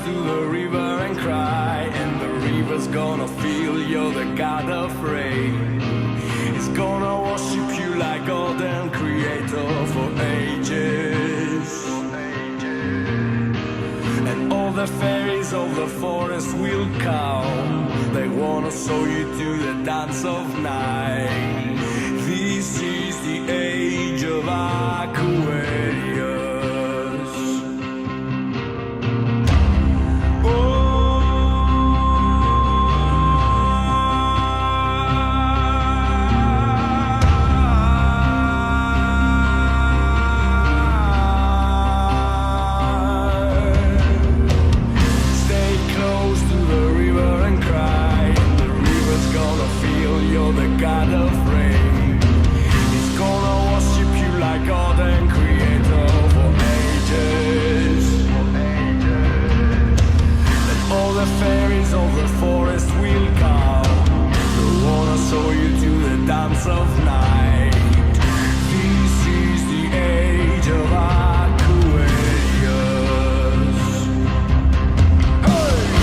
to the river and cry, and the river's gonna feel you're the god of rain. It's gonna worship you like God and Creator for ages. And all the fairies of the forest will come. They wanna show you to the dance of night. This is the age of Aquarius. Of night. This is the age of Aquarius. Hey!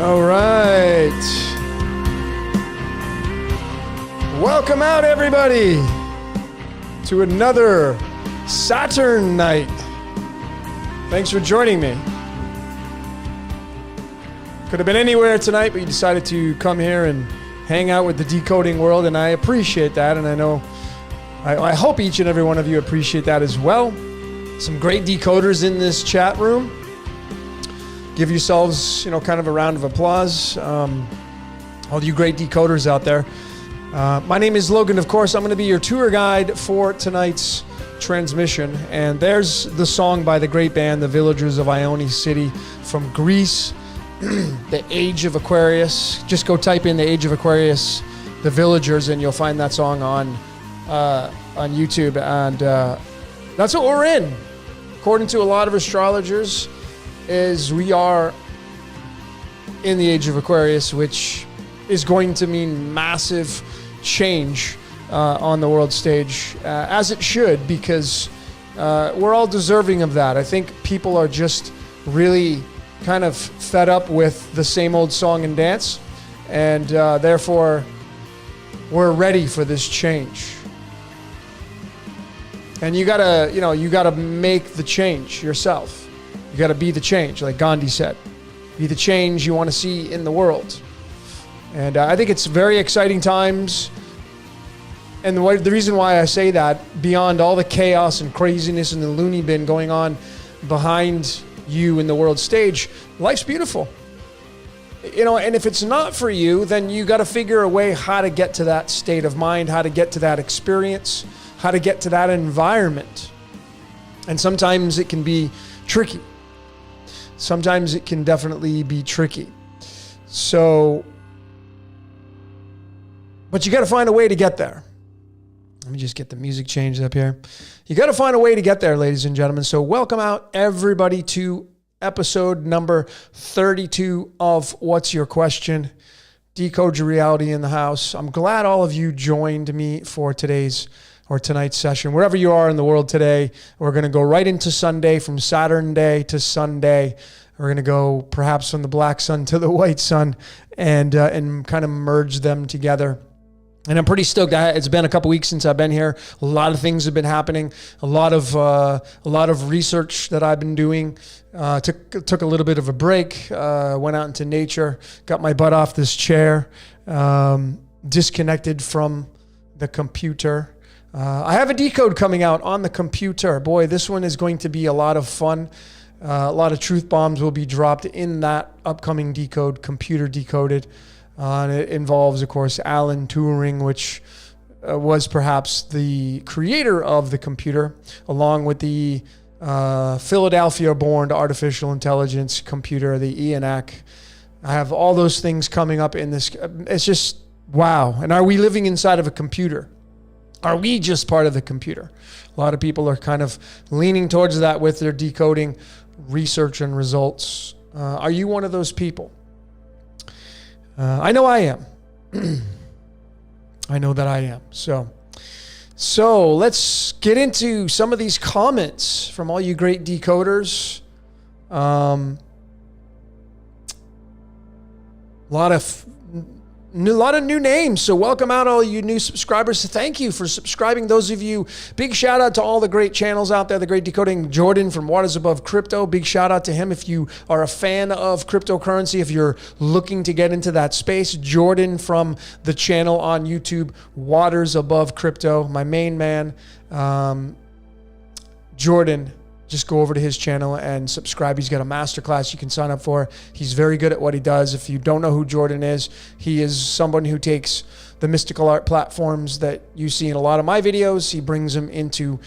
All right. Welcome out, everybody, to another Saturn night. Thanks for joining me. Could have been anywhere tonight, but you decided to come here and hang out with the decoding world, and I appreciate that, and I hope each and every one of you appreciate that as well. Some great decoders in this chat room. Give yourselves, kind of a round of applause. All you great decoders out there. My name is Logan, of course. I'm going to be your tour guide for tonight's transmission. And there's the song by the great band, The Villagers of Ione City from Greece, The Age of Aquarius. Just go type in The Age of Aquarius, The Villagers, and you'll find that song on YouTube. And that's what we're in. According to a lot of astrologers, is we are in the Age of Aquarius, which is going to mean massive change on the world stage, as it should, because we're all deserving of that. I think people are just really kind of fed up with the same old song and dance, and therefore we're ready for this change. And you gotta make the change yourself. You got to be the change, like Gandhi said. Be the change you want to see in the world. And I think it's very exciting times. And the reason why I say that, beyond all the chaos and craziness and the loony bin going on behind you in the world stage, life's beautiful. And if it's not for you, then you got to figure a way how to get to that state of mind, how to get to that experience, how to get to that environment. And sometimes it can be tricky. Sometimes it can definitely be tricky. But you got to find a way to get there. Let me just get the music changed up here. You got to find a way to get there, ladies and gentlemen. So welcome out everybody to episode number 32 of What's Your Question? Decode Your Reality in the house. I'm glad all of you joined me for tonight's session. Wherever you are in the world today, we're going to go right into Sunday, from Saturn day to Sunday. We're going to go perhaps from the black sun to the white sun and kind of merge them together. And I'm pretty stoked. It's been a couple weeks since I've been here. A lot of things have been happening. A lot of research that I've been doing. Took a little bit of a break. Went out into nature. Got my butt off this chair. Disconnected from the computer. I have a decode coming out on the computer. Boy, this one is going to be a lot of fun. A lot of truth bombs will be dropped in that upcoming decode, Computer Decoded. And it involves, of course, Alan Turing, which was perhaps the creator of the computer, along with the Philadelphia-born artificial intelligence computer, the ENAC. I have all those things coming up in this. It's just, wow. And are we living inside of a computer? Are we just part of the computer? A lot of people are kind of leaning towards that with their decoding research and results. Are you one of those people? I know I am. I know that I am. So let's get into some of these comments from all you great decoders. A lot of new names. So welcome out all you new subscribers. Thank you for subscribing. Those of you, big shout out to all the great channels out there. The great decoding, Jordan from Waters Above Crypto. Big shout out to him. If you are a fan of cryptocurrency, if you're looking to get into that space, Jordan from the channel on YouTube, Waters Above Crypto, my main man, Jordan. Just go over to his channel and subscribe. He's got a masterclass you can sign up for. He's very good at what he does. If you don't know who Jordan is, he is someone who takes the mystical art platforms that you see in a lot of my videos. He brings them into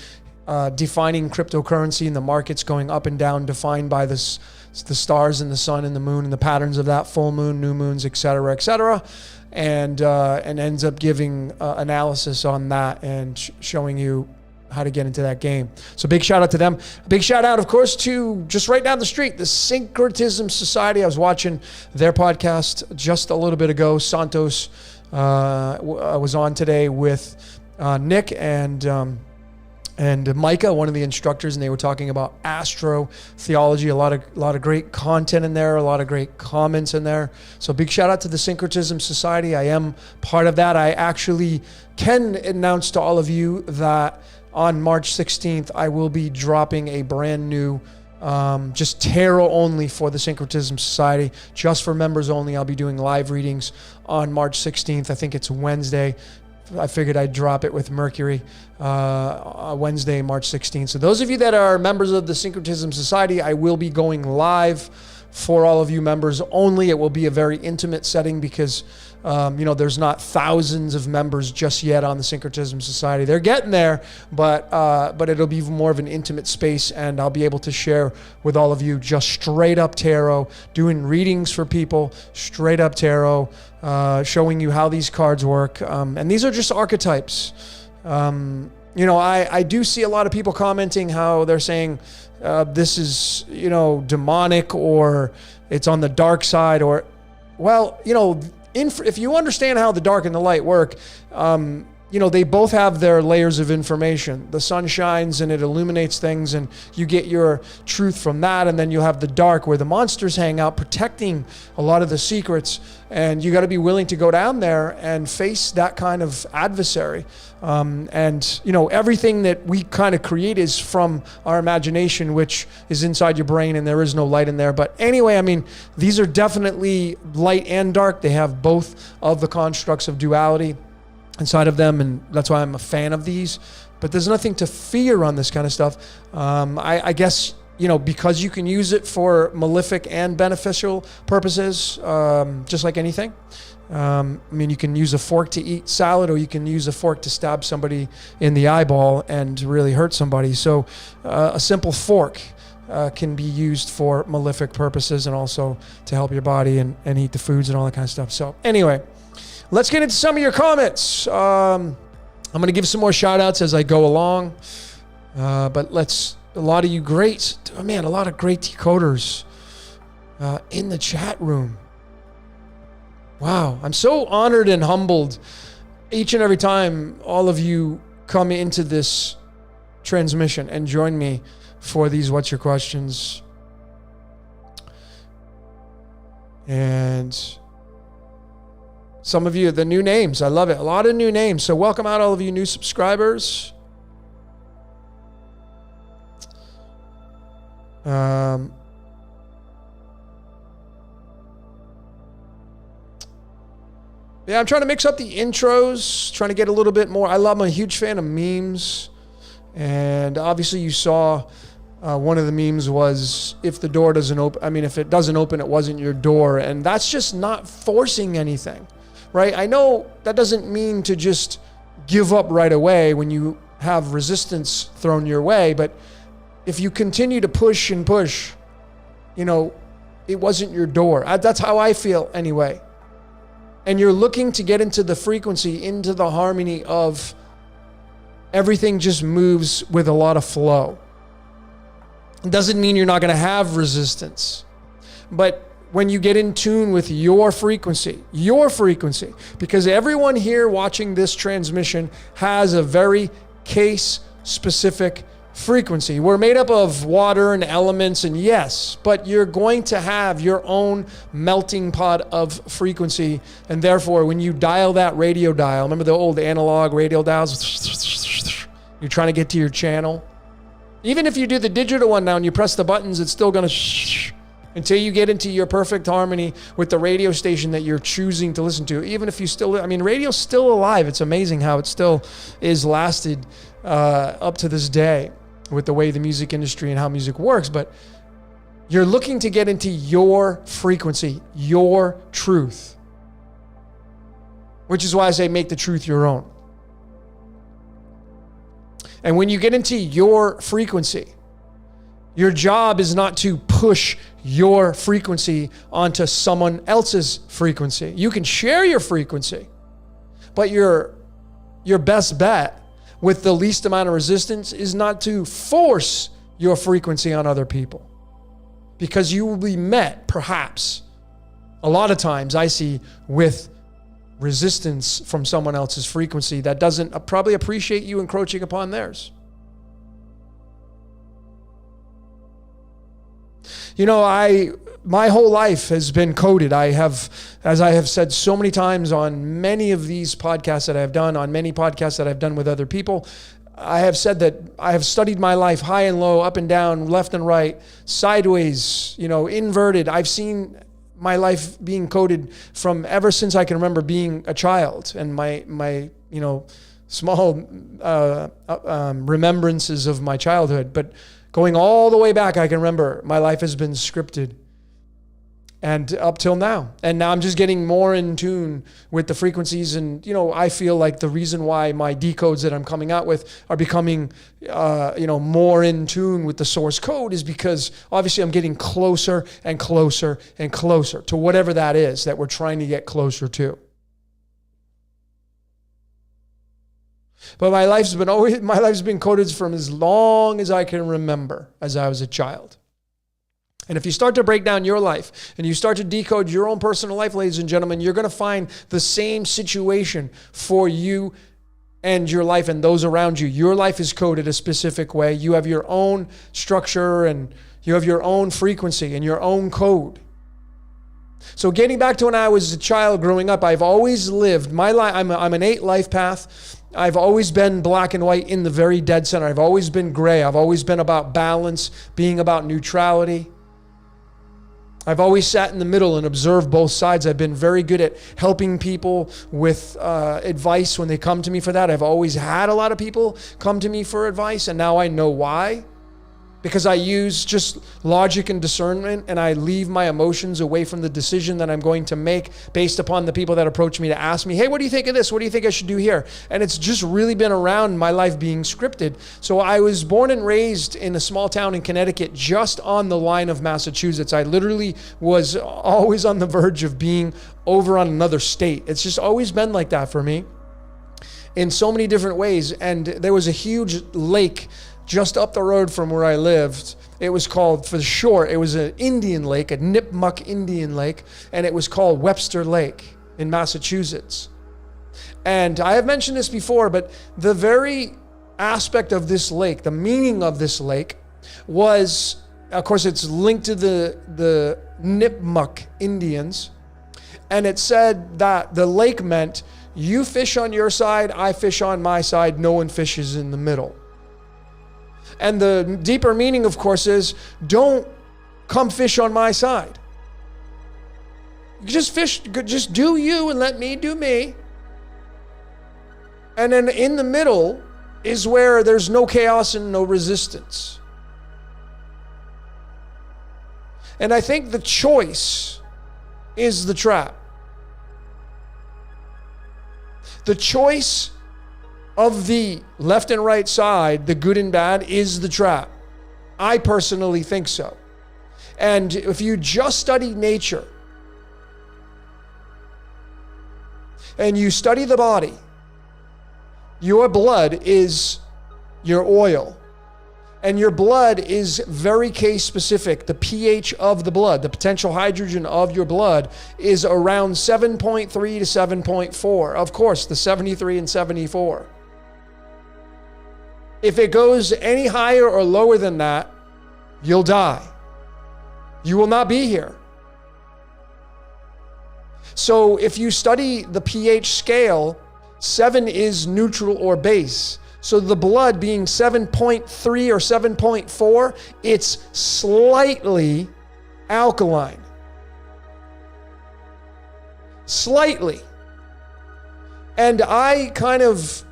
defining cryptocurrency and the markets going up and down, defined by the stars and the sun and the moon and the patterns of that, full moon, new moons, et cetera, and ends up giving analysis on that and showing you how to get into that game. So big shout out to them. Big shout out, of course, to just right down the street, the Syncretism Society. I was watching their podcast just a little bit ago. Santos was on today with Nick, and and Micah, one of the instructors, and they were talking about astro theology. A lot of great content in there, a lot of great comments in there. So big shout out to the Syncretism Society. I am part of that. I actually can announce to all of you that on March 16th, I will be dropping a brand new just tarot only for the Syncretism Society, just for members only. I'll be doing live readings on March 16th. I think it's Wednesday. I figured I'd drop it with Mercury Wednesday, March 16th. So those of you that are members of the Syncretism Society, I will be going live for all of you members only. It will be a very intimate setting because, there's not thousands of members just yet on the Syncretism Society. They're getting there, but it'll be more of an intimate space, and I'll be able to share with all of you just straight up tarot, doing readings for people, straight up tarot, showing you how these cards work. And these are just archetypes. I do see a lot of people commenting how they're saying this is, demonic, or it's on the dark side, or, if you understand how the dark and the light work, they both have their layers of information. The sun shines and it illuminates things, and you get your truth from that. And then you have the dark, where the monsters hang out, protecting a lot of the secrets. And you got to be willing to go down there and face that kind of adversary. Everything that we kind of create is from our imagination, which is inside your brain, and there is no light in there. But anyway, these are definitely light and dark. They have both of the constructs of duality inside of them, and that's why I'm a fan of these. But there's nothing to fear on this kind of stuff. I guess, because you can use it for malefic and beneficial purposes, just like anything. You can use a fork to eat salad, or you can use a fork to stab somebody in the eyeball and really hurt somebody. So a simple fork can be used for malefic purposes, and also to help your body and eat the foods and all that kind of stuff. So anyway, let's get into some of your comments. I'm going to give some more shout outs as I go along. But a lot of you great, a lot of great decoders in the chat room. Wow. I'm so honored and humbled each and every time all of you come into this transmission and join me for these What's Your Questions. And some of you, the new names, I love it. A lot of new names. So welcome out all of you new subscribers. I'm trying to mix up the intros, trying to get a little bit more. I'm a huge fan of memes. And obviously you saw one of the memes was, if the door doesn't open, if it doesn't open, it wasn't your door. And that's just not forcing anything. Right? I know that doesn't mean to just give up right away when you have resistance thrown your way, but if you continue to push and push, it wasn't your door. That's how I feel anyway. And you're looking to get into the frequency, into the harmony of everything just moves with a lot of flow. It doesn't mean you're not going to have resistance, but when you get in tune with your frequency, because everyone here watching this transmission has a very case-specific frequency. We're made up of water and elements, and yes, but you're going to have your own melting pot of frequency, and therefore, when you dial that radio dial, remember the old analog radio dials? You're trying to get to your channel. Even if you do the digital one now and you press the buttons, it's still going to until you get into your perfect harmony with the radio station that you're choosing to listen to. Even if you still, radio's still alive. It's amazing how it still is lasted up to this day with the way the music industry and how music works. But you're looking to get into your frequency, your truth, which is why I say make the truth your own. And when you get into your frequency, your job is not to push your frequency onto someone else's frequency. You can share your frequency, but your best bet with the least amount of resistance is not to force your frequency on other people, because you will be met, perhaps, a lot of times I see, with resistance from someone else's frequency that doesn't probably appreciate you encroaching upon theirs. My whole life has been coded. As I have said so many times on many of these podcasts that I have done, on many podcasts that I've done with other people, I have said that I have studied my life high and low, up and down, left and right, sideways, inverted. I've seen my life being coded from ever since I can remember being a child, and my small remembrances of my childhood. But going all the way back, I can remember my life has been scripted. And up till now. And now I'm just getting more in tune with the frequencies. And, I feel like the reason why my decodes that I'm coming out with are becoming, more in tune with the source code is because obviously I'm getting closer and closer and closer to whatever that is that we're trying to get closer to. But my life's been coded from as long as I can remember, as I was a child. And if you start to break down your life and you start to decode your own personal life, ladies and gentlemen, you're going to find the same situation for you and your life and those around you. Your life is coded a specific way. You have your own structure and you have your own frequency and your own code. So getting back to when I was a child growing up, I've always lived my life. I'm an 8 life path. I've always been black and white in the very dead center. I've always been gray. I've always been about balance, being about neutrality. I've always sat in the middle and observed both sides. I've been very good at helping people with advice when they come to me for that. I've always had a lot of people come to me for advice, and now I know why. Because I use just logic and discernment, and I leave my emotions away from the decision that I'm going to make based upon the people that approach me to ask me, hey, what do you think of this? What do you think I should do here? And it's just really been around my life being scripted. So I was born and raised in a small town in Connecticut, just on the line of Massachusetts. I literally was always on the verge of being over on another state. It's just always been like that for me in so many different ways. And there was a huge lake just up the road from where I lived. It was called, for short, it was an Indian lake, a Nipmuc Indian lake, and it was called Webster Lake in Massachusetts. And I have mentioned this before, but the very aspect of this lake, the meaning of this lake was, of course, it's linked to the Nipmuc Indians, and it said that the lake meant you fish on your side, I fish on my side, no one fishes in the middle. And the deeper meaning, of course, is don't come fish on my side. Just fish, just do you and let me do me. And then in the middle is where there's no chaos and no resistance. And I think the choice is the trap. The choice of the left and right side, the good and bad, is the trap. I personally think so. And if you just study nature and you study the body, your blood is your oil. And your blood is very case specific. The pH of the blood, the potential hydrogen of your blood, is around 7.3 to 7.4. Of course, the 73 and 74. If it goes any higher or lower than that, you'll die. You will not be here. So if you study the pH scale, 7 is neutral or base. So the blood being 7.3 or 7.4, it's slightly alkaline. Slightly. And I kind of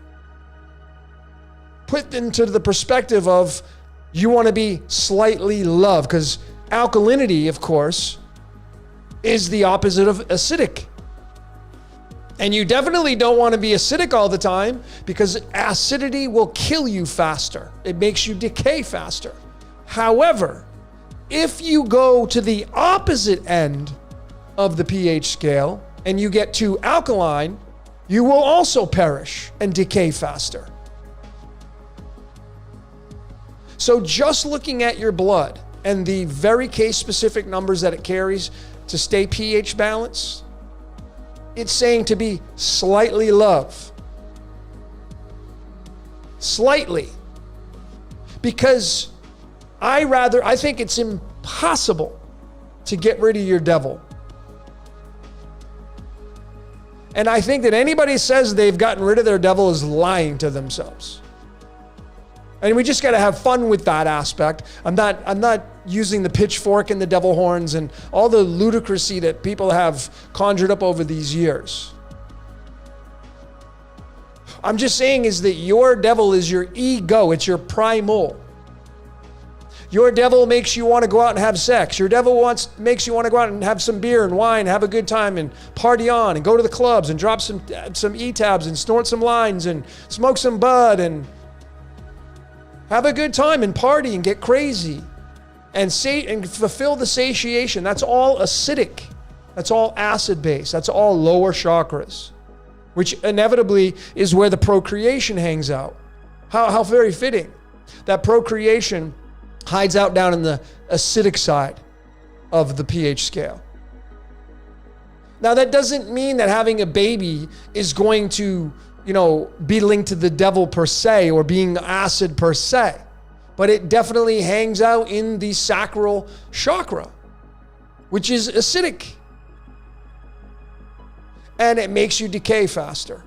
put into the perspective of you want to be slightly loved, because alkalinity, of course, is the opposite of acidic. And you definitely don't want to be acidic all the time, because acidity will kill you faster. It makes you decay faster. However, if you go to the opposite end of the pH scale and you get too alkaline, you will also perish and decay faster. So just looking at your blood and the very case-specific numbers that it carries to stay pH balanced, it's saying to be slightly love. Slightly. Because I think it's impossible to get rid of your devil. And I think that anybody says they've gotten rid of their devil is lying to themselves. And we just got to have fun with that aspect. I'm not using the pitchfork and the devil horns and all the ludicrousy that people have conjured up over these years. I'm just saying is that your devil is your ego. It's your primal. Your devil makes you want to go out and have sex. Your devil makes you want to go out and have some beer and wine, have a good time and party on and go to the clubs and drop some E-tabs and snort some lines and smoke some bud and have a good time and party and get crazy and fulfill the satiation. That's all acidic. That's all acid-based. That's all lower chakras, which inevitably is where the procreation hangs out. How very fitting. That procreation hides out down in the acidic side of the pH scale. Now, that doesn't mean that having a baby is going to be linked to the devil per se or being acid per se, but it definitely hangs out in the sacral chakra, which is acidic, and it makes you decay faster.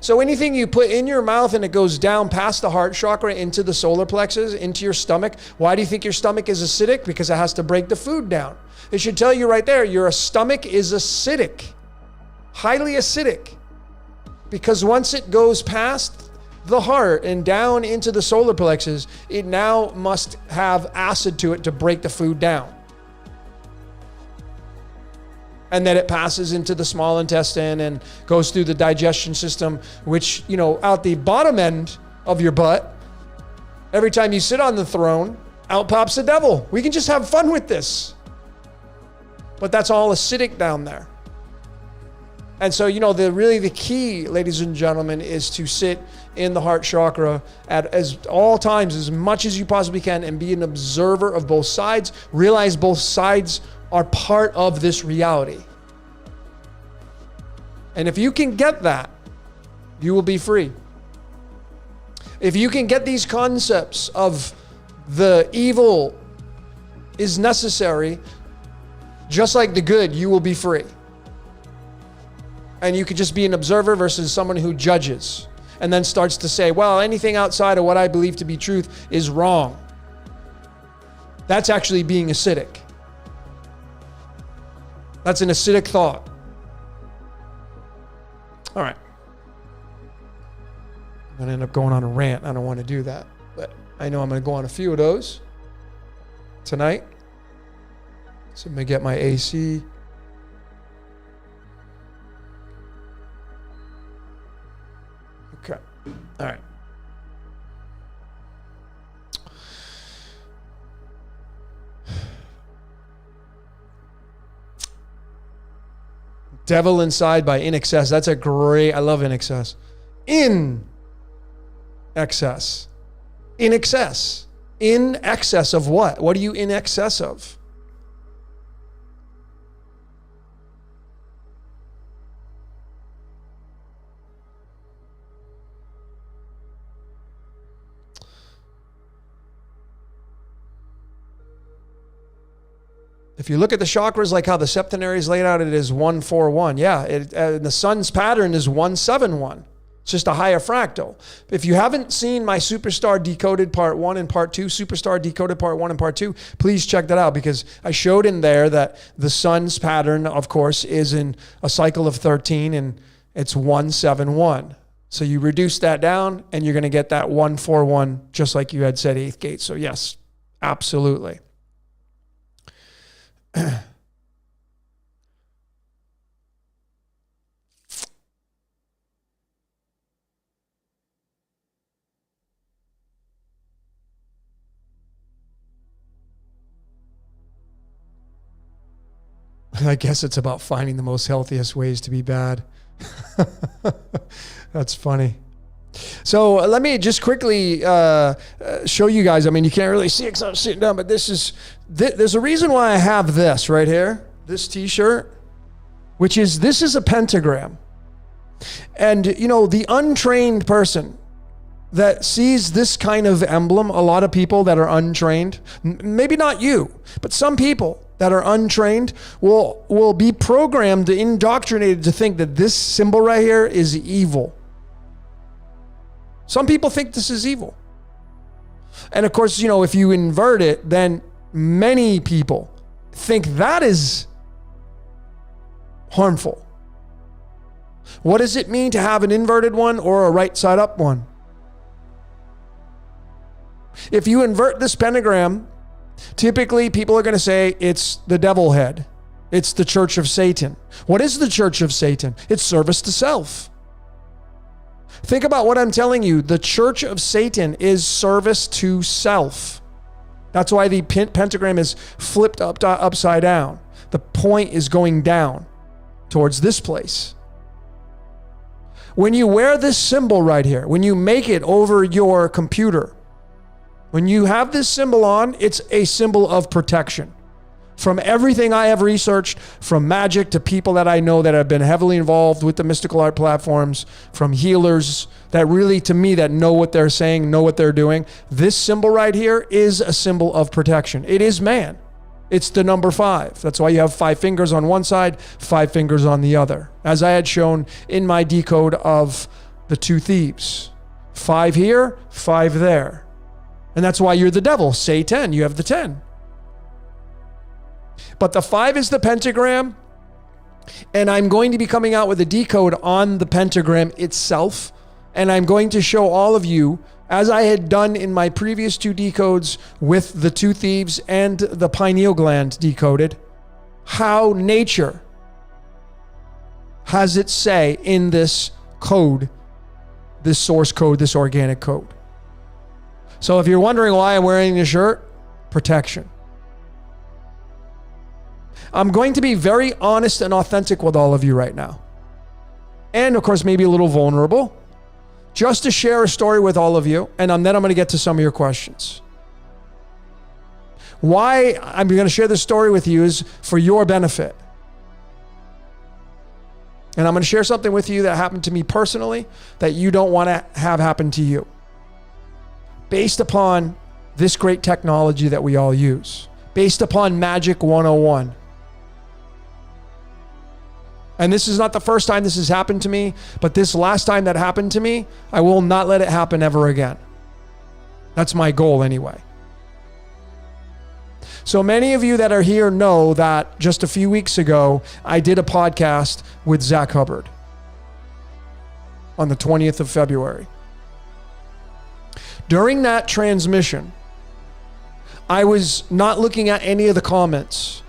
So anything you put in your mouth and it goes down past the heart chakra into the solar plexus, into your stomach. Why do you think your stomach is acidic? Because it has to break the food down. It should tell you right there, your stomach is acidic, highly acidic. Because once it goes past the heart and down into the solar plexus, it now must have acid to it to break the food down. And then it passes into the small intestine and goes through the digestion system, which, out the bottom end of your butt, every time you sit on the throne, out pops the devil. We can just have fun with this. But that's all acidic down there. And so, the key, ladies and gentlemen, is to sit in the heart chakra at all times, as much as you possibly can, and be an observer of both sides. Realize both sides are part of this reality. And if you can get that, you will be free. If you can get these concepts of the evil is necessary, just like the good, you will be free. And you could just be an observer versus someone who judges and then starts to say, well, anything outside of what I believe to be truth is wrong. That's actually being acidic. That's an acidic thought. All right. I'm going to end up going on a rant. I don't want to do that. But I know I'm going to go on a few of those tonight. So I'm going to get my AC. Okay. All right. Devil Inside by INXS. That's a great, I love INXS. In excess. In excess. In excess of what? What are you in excess of? If you look at the chakras, like how the septenary is laid out, it is 141. Yeah, the sun's pattern is 171. It's just a higher fractal. If you haven't seen my Superstar Decoded Part 1 and Part 2, Superstar Decoded Part 1 and Part 2, please check that out, because I showed in there that the sun's pattern, of course, is in a cycle of 13, and it's 171. So you reduce that down, and you're going to get that 141, just like you had said, 8th gate. So yes, absolutely. I guess it's about finding the most healthiest ways to be bad. That's funny. So let me just quickly show you guys. I mean, you can't really see it because I'm sitting down, but there's a reason why I have this right here, this t-shirt, this is a pentagram. And, the untrained person that sees this kind of emblem, a lot of people that are untrained, maybe not you, but some people that are untrained will be programmed, indoctrinated to think that this symbol right here is evil. Some people think this is evil. And of course, if you invert it, then many people think that is harmful. What does it mean to have an inverted one or a right side up one? If you invert this pentagram, typically people are going to say it's the devil head. It's the church of Satan. What is the church of Satan? It's service to self. Think about what I'm telling you. The church of Satan is service to self. That's why the pentagram is flipped upside down. The point is going down towards this place. When you wear this symbol right here, when you make it over your computer, when you have this symbol on, it's a symbol of protection. From everything I have researched, from magic to people that I know that have been heavily involved with the mystical art platforms, from healers that really, to me, that know what they're saying, know what they're doing. This symbol right here is a symbol of protection. It is man. It's the number 5. That's why you have 5 fingers on one side, 5 fingers on the other. As I had shown in my decode of the 2 thieves. 5 here, 5 there. And that's why you're the devil. Say 10, you have the 10. But the 5 is the pentagram. And I'm going to be coming out with a decode on the pentagram itself. And I'm going to show all of you, as I had done in my previous 2 decodes with the 2 thieves and the pineal gland decoded, how nature has its say in this code, this source code, this organic code. So if you're wondering why I'm wearing this shirt, protection. I'm going to be very honest and authentic with all of you right now. And of course, maybe a little vulnerable, just to share a story with all of you. And then I'm going to get to some of your questions. Why I'm going to share this story with you is for your benefit. And I'm going to share something with you that happened to me personally that you don't want to have happen to you. Based upon this great technology that we all use. Based upon Magic 101. And this is not the first time this has happened to me, but this last time that happened to me, I will not let it happen ever again. That's my goal anyway. So many of you that are here know that just a few weeks ago, I did a podcast with Zach Hubbard on the 20th of February. During that transmission, I was not looking at any of the comments.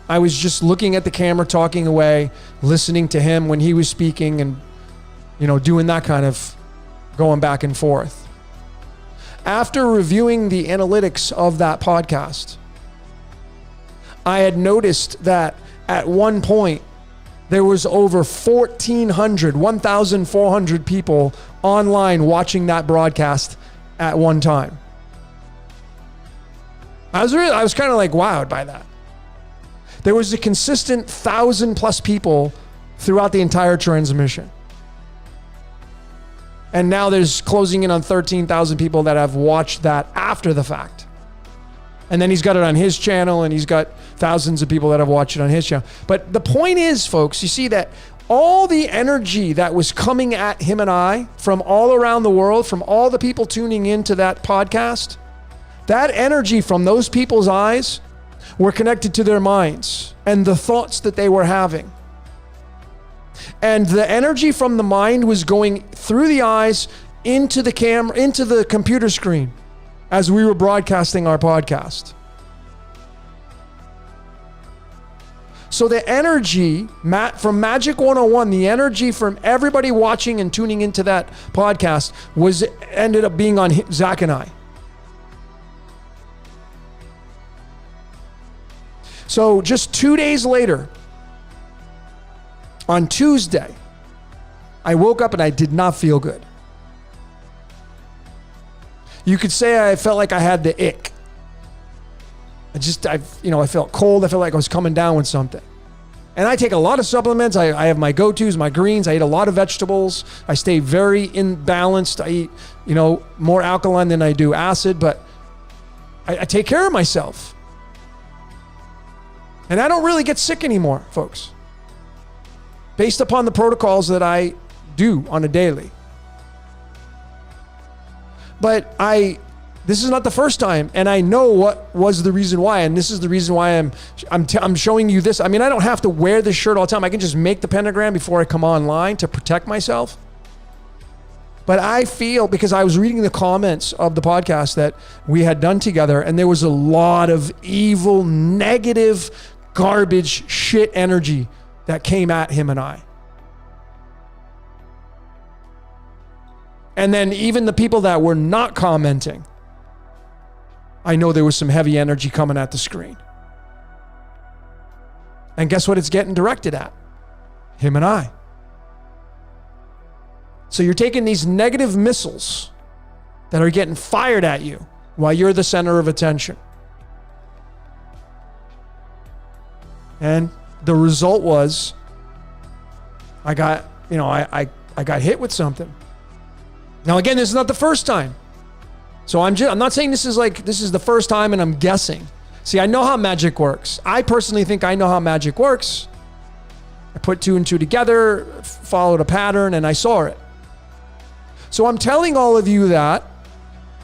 I was just looking at the camera, talking away, listening to him when he was speaking and, doing that kind of going back and forth. After reviewing the analytics of that podcast, I had noticed that at one point, there was over 1,400 people online watching that broadcast at one time. I was kind of like wowed by that. There was a consistent 1,000+ people throughout the entire transmission. And now there's closing in on 13,000 people that have watched that after the fact. And then he's got it on his channel, and he's got thousands of people that have watched it on his channel. But the point is, folks, you see that all the energy that was coming at him and I from all around the world, from all the people tuning into that podcast, that energy from those people's eyes were connected to their minds and the thoughts that they were having. And the energy from the mind was going through the eyes into the camera, into the computer screen as we were broadcasting our podcast. So the energy from Magic 101, the energy from everybody watching and tuning into that podcast ended up being on Zach and I. So just 2 days later, on Tuesday, I woke up and I did not feel good. You could say I felt like I had the ick. I felt cold. I felt like I was coming down with something. And I take a lot of supplements. I have my go-tos, my greens. I eat a lot of vegetables. I stay very balanced. I eat, more alkaline than I do acid, but I take care of myself. And I don't really get sick anymore, folks, based upon the protocols that I do on a daily. But this is not the first time, and I know what was the reason why, and this is the reason why I'm showing you this. I mean, I don't have to wear this shirt all the time. I can just make the pentagram before I come online to protect myself. But I feel, because I was reading the comments of the podcast that we had done together, and there was a lot of evil, negative, garbage, shit energy that came at him and I. And then even the people that were not commenting, I know there was some heavy energy coming at the screen. And guess what it's getting directed at? Him and I. So you're taking these negative missiles that are getting fired at you while you're the center of attention. And the result was I got hit with something. Now again, this is not the first time. So I'm not saying this is the first time and I'm guessing. See, I know how magic works. I personally think I know how magic works. I put 2 and 2 together, followed a pattern, and I saw it. So I'm telling all of you that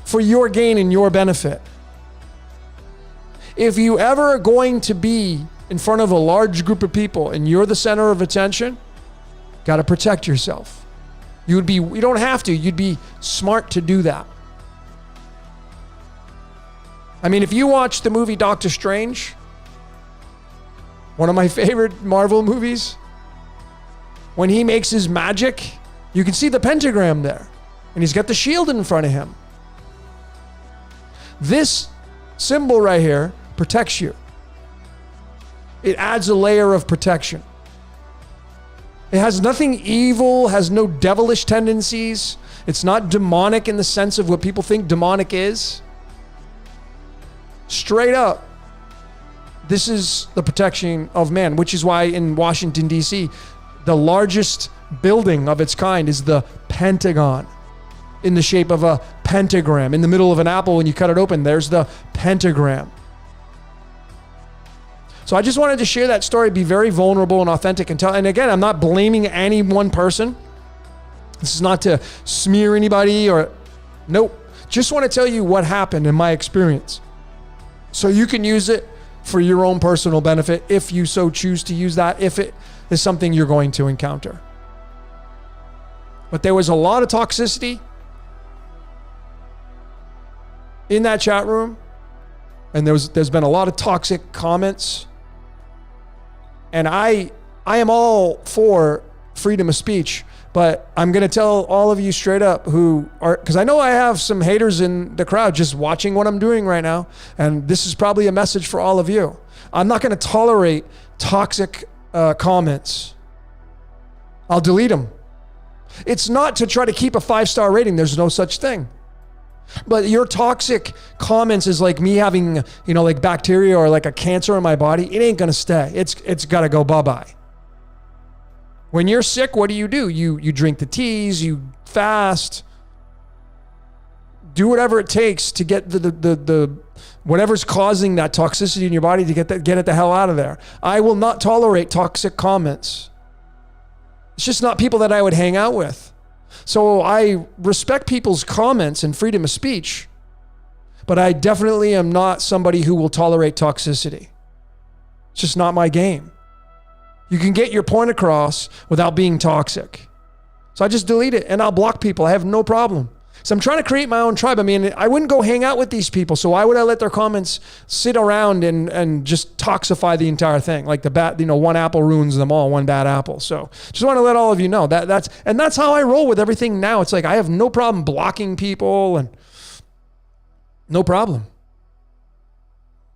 for your gain and your benefit. If you ever are going to be in front of a large group of people and you're the center of attention, got to protect yourself. You don't have to. You'd be smart to do that. I mean, if you watch the movie Doctor Strange, one of my favorite Marvel movies, when he makes his magic, you can see the pentagram there. And he's got the shield in front of him. This symbol right here protects you. It adds a layer of protection. It has nothing evil, has no devilish tendencies. It's not demonic in the sense of what people think demonic is. Straight up, this is the protection of man, which is why in Washington, D.C., the largest building of its kind is the Pentagon, in the shape of a pentagram. In the middle of an apple, when you cut it open, there's the pentagram. So I just wanted to share that story, be very vulnerable and authentic, and again, I'm not blaming any one person. This is not to smear anybody nope. Just want to tell you what happened in my experience. So you can use it for your own personal benefit if you so choose to use that, if it is something you're going to encounter. But there was a lot of toxicity in that chat room, and there's been a lot of toxic comments. And I am all for freedom of speech, but I'm going to tell all of you straight up because I know I have some haters in the crowd just watching what I'm doing right now, and this is probably a message for all of you. I'm not going to tolerate toxic comments. I'll delete them. It's not to try to keep a 5-star rating. There's no such thing. But your toxic comments is like me having, like bacteria or like a cancer in my body. It ain't going to stay. It's got to go bye-bye. When you're sick, what do? You drink the teas, you fast, do whatever it takes to get the whatever's causing that toxicity in your body to get it the hell out of there. I will not tolerate toxic comments. It's just not people that I would hang out with. So I respect people's comments and freedom of speech, but I definitely am not somebody who will tolerate toxicity. It's just not my game. You can get your point across without being toxic. So I just delete it and I'll block people. I have no problem. So I'm trying to create my own tribe. I mean, I wouldn't go hang out with these people. So why would I let their comments sit around and just toxify the entire thing? Like one apple ruins them all, one bad apple. So just want to let all of you know that's how I roll with everything now. It's like I have no problem blocking people and no problem.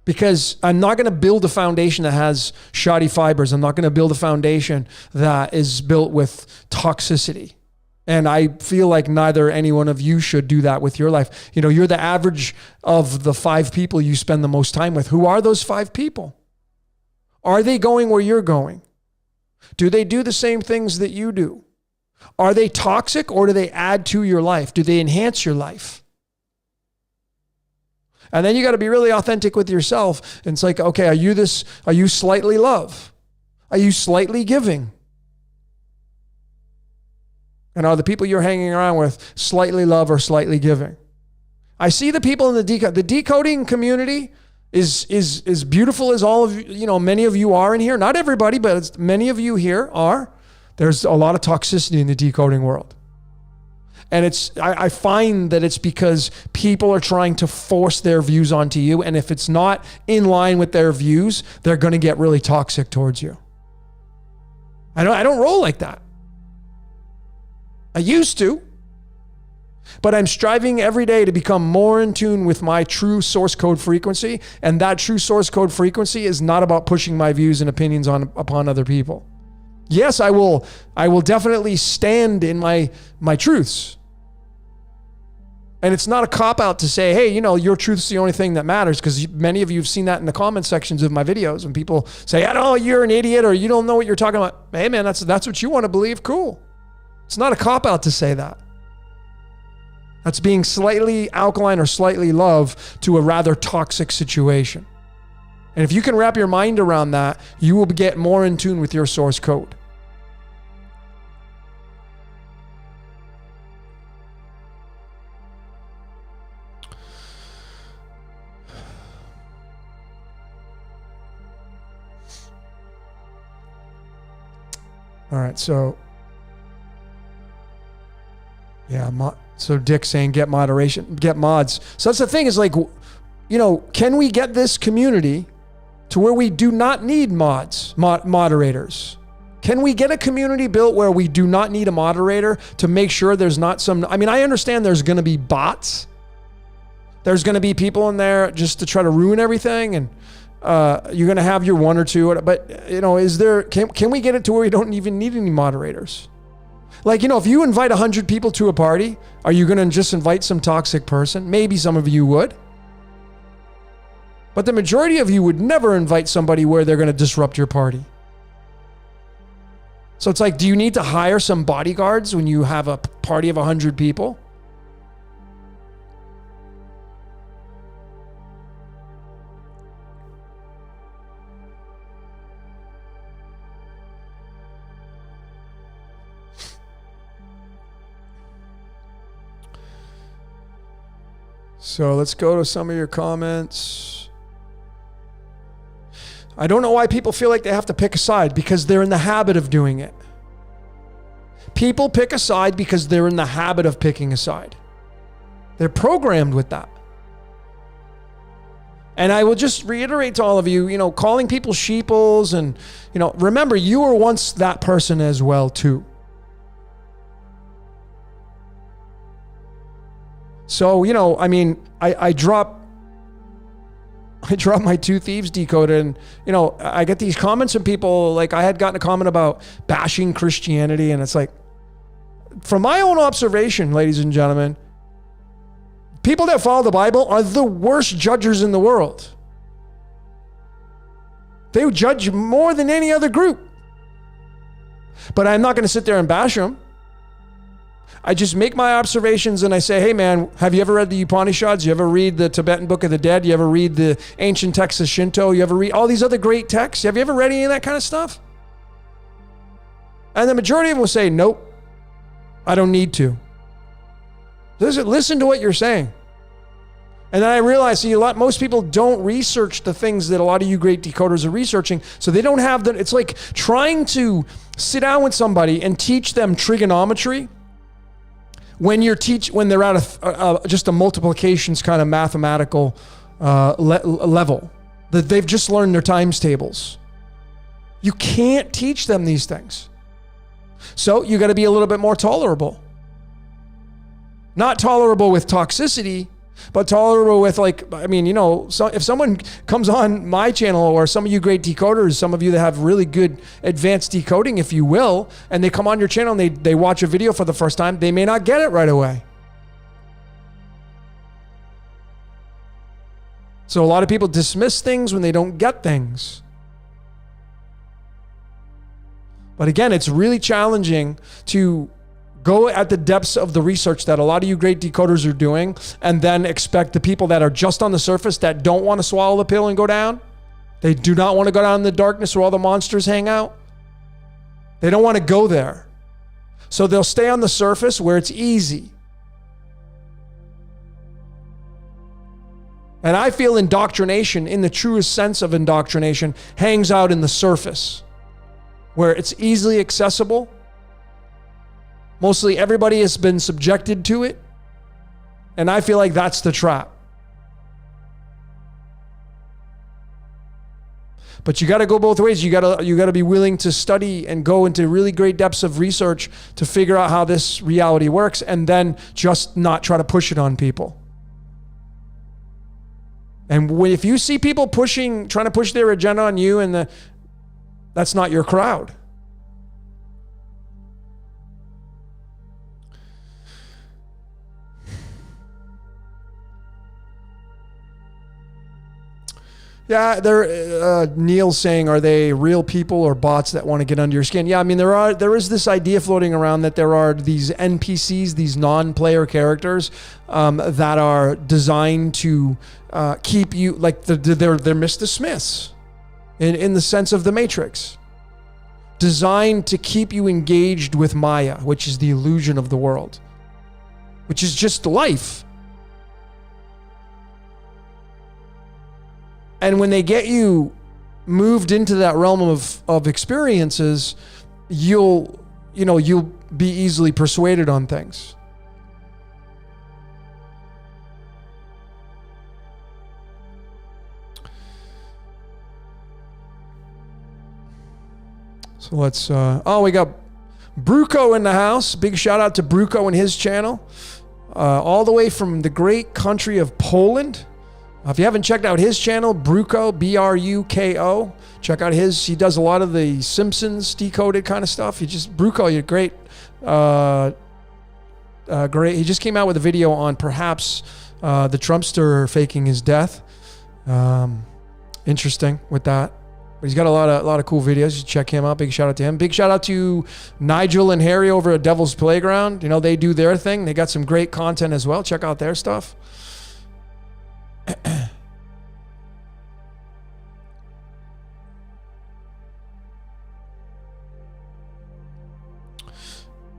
Because I'm not going to build a foundation that has shoddy fibers. I'm not going to build a foundation that is built with toxicity. And I feel like neither any one of you should do that with your life. You're the average of the 5 people you spend the most time with. Who are those 5 people? Are they going where you're going? Do they do the same things that you do? Are they toxic or do they add to your life? Do they enhance your life? And then you got to be really authentic with yourself. And it's like, okay, are you slightly love? Are you slightly giving? And are the people you're hanging around with slightly love or slightly giving? I see the people in the decoding community is beautiful as all of you, many of you are in here. Not everybody, but many of you here are. There's a lot of toxicity in the decoding world. And I find that it's because people are trying to force their views onto you. And if it's not in line with their views, they're going to get really toxic towards you. I don't roll like that. I used to, but I'm striving every day to become more in tune with my true source code frequency. And that true source code frequency is not about pushing my views and opinions upon other people. Yes, I will definitely stand in my truths. And it's not a cop-out to say, hey, your truth's the only thing that matters, because many of you have seen that in the comment sections of my videos when people say, I don't know, you're an idiot or you don't know what you're talking about. Hey, man, that's what you want to believe. Cool. It's not a cop-out to say that. That's being slightly alkaline or slightly love to a rather toxic situation. And if you can wrap your mind around that, you will get more in tune with your source code. All right, so yeah, so Dick saying get moderation, get mods. So that's the thing is like, can we get this community to where we do not need moderators? Can we get a community built where we do not need a moderator to make sure there's not I understand there's going to be bots. There's going to be people in there just to try to ruin everything, and you're going to have your one or two, but can we get it to where we don't even need any moderators? Like, if you invite 100 people to a party, are you going to just invite some toxic person? Maybe some of you would. But the majority of you would never invite somebody where they're going to disrupt your party. So it's like, do you need to hire some bodyguards when you have a party of 100 people? So let's go to some of your comments. I don't know why people feel like they have to pick a side, because they're in the habit of doing it. People pick a side because they're in the habit of picking a side. They're programmed with that. And I will just reiterate to all of you, calling people sheeples and, remember, you were once that person as well too. So, I drop my Two Thieves decoder, and, I get these comments from people. Like, I had gotten a comment about bashing Christianity, and it's like, from my own observation, ladies and gentlemen, people that follow the Bible are the worst judges in the world. They judge more than any other group. But I'm not going to sit there and bash them. I just make my observations and I say, hey man, have you ever read the Upanishads? You ever read the Tibetan Book of the Dead? You ever read the ancient texts of Shinto? You ever read all these other great texts? Have you ever read any of that kind of stuff? And the majority of them will say, nope, I don't need to. Listen to what you're saying. And then I realize, most people don't research the things that a lot of you great decoders are researching. So they don't have it's like trying to sit down with somebody and teach them trigonometry when they're at just a multiplications kind of mathematical level, that they've just learned their times tables. You can't teach them these things. So you got to be a little bit more tolerable. Not tolerable with toxicity, but tolerable with if someone comes on my channel, or some of you great decoders, some of you that have really good advanced decoding, if you will, and they come on your channel and they watch a video for the first time, they may not get it right away. So a lot of people dismiss things when they don't get things. But again, it's really challenging to go at the depths of the research that a lot of you great decoders are doing and then expect the people that are just on the surface that don't want to swallow the pill and go down. They do not want to go down in the darkness where all the monsters hang out. They don't want to go there. So they'll stay on the surface where it's easy. And I feel indoctrination, in the truest sense of indoctrination, hangs out in the surface where it's easily accessible. Mostly everybody has been subjected to it. And I feel like that's the trap. But you got to go both ways. You got to be willing to study and go into really great depths of research to figure out how this reality works, and then just not try to push it on people. And if you see people trying to push their agenda on you, and that's not your crowd. Yeah, Neil's saying, are they real people or bots that want to get under your skin? Yeah, I mean, there is this idea floating around that there are these NPCs, these non-player characters that are designed to keep you, like they're Mr. Smiths in the sense of the Matrix. Designed to keep you engaged with Maya, which is the illusion of the world, which is just life. And when they get you moved into that realm of experiences, you'll be easily persuaded on things. So let's, we got Bruco in the house. Big shout out to Bruco and his channel. All the way from the great country of Poland. If you haven't checked out his channel, Bruco, Bruko, check out his. He does a lot of the Simpsons decoded kind of stuff. Bruco, you're great. Great. He just came out with a video on perhaps the Trumpster faking his death. Interesting with that. But he's got a lot of cool videos. You should check him out. Big shout out to him. Big shout out to Nigel and Harry over at Devil's Playground. They do their thing. They got some great content as well. Check out their stuff.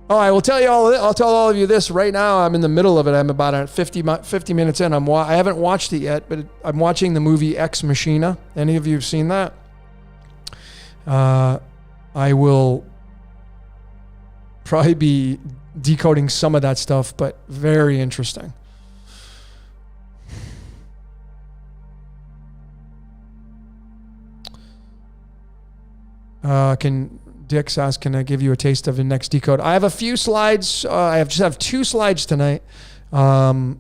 I will tell you all. I'll tell all of you this right now. I'm in the middle of it. I'm about 50 minutes in. I haven't watched it yet, but I'm watching the movie Ex Machina. Any of you have seen that? I will probably be decoding some of that stuff, but very interesting. Dick's asked, can I give you a taste of the next decode? I have a few slides. I just have 2 slides tonight. I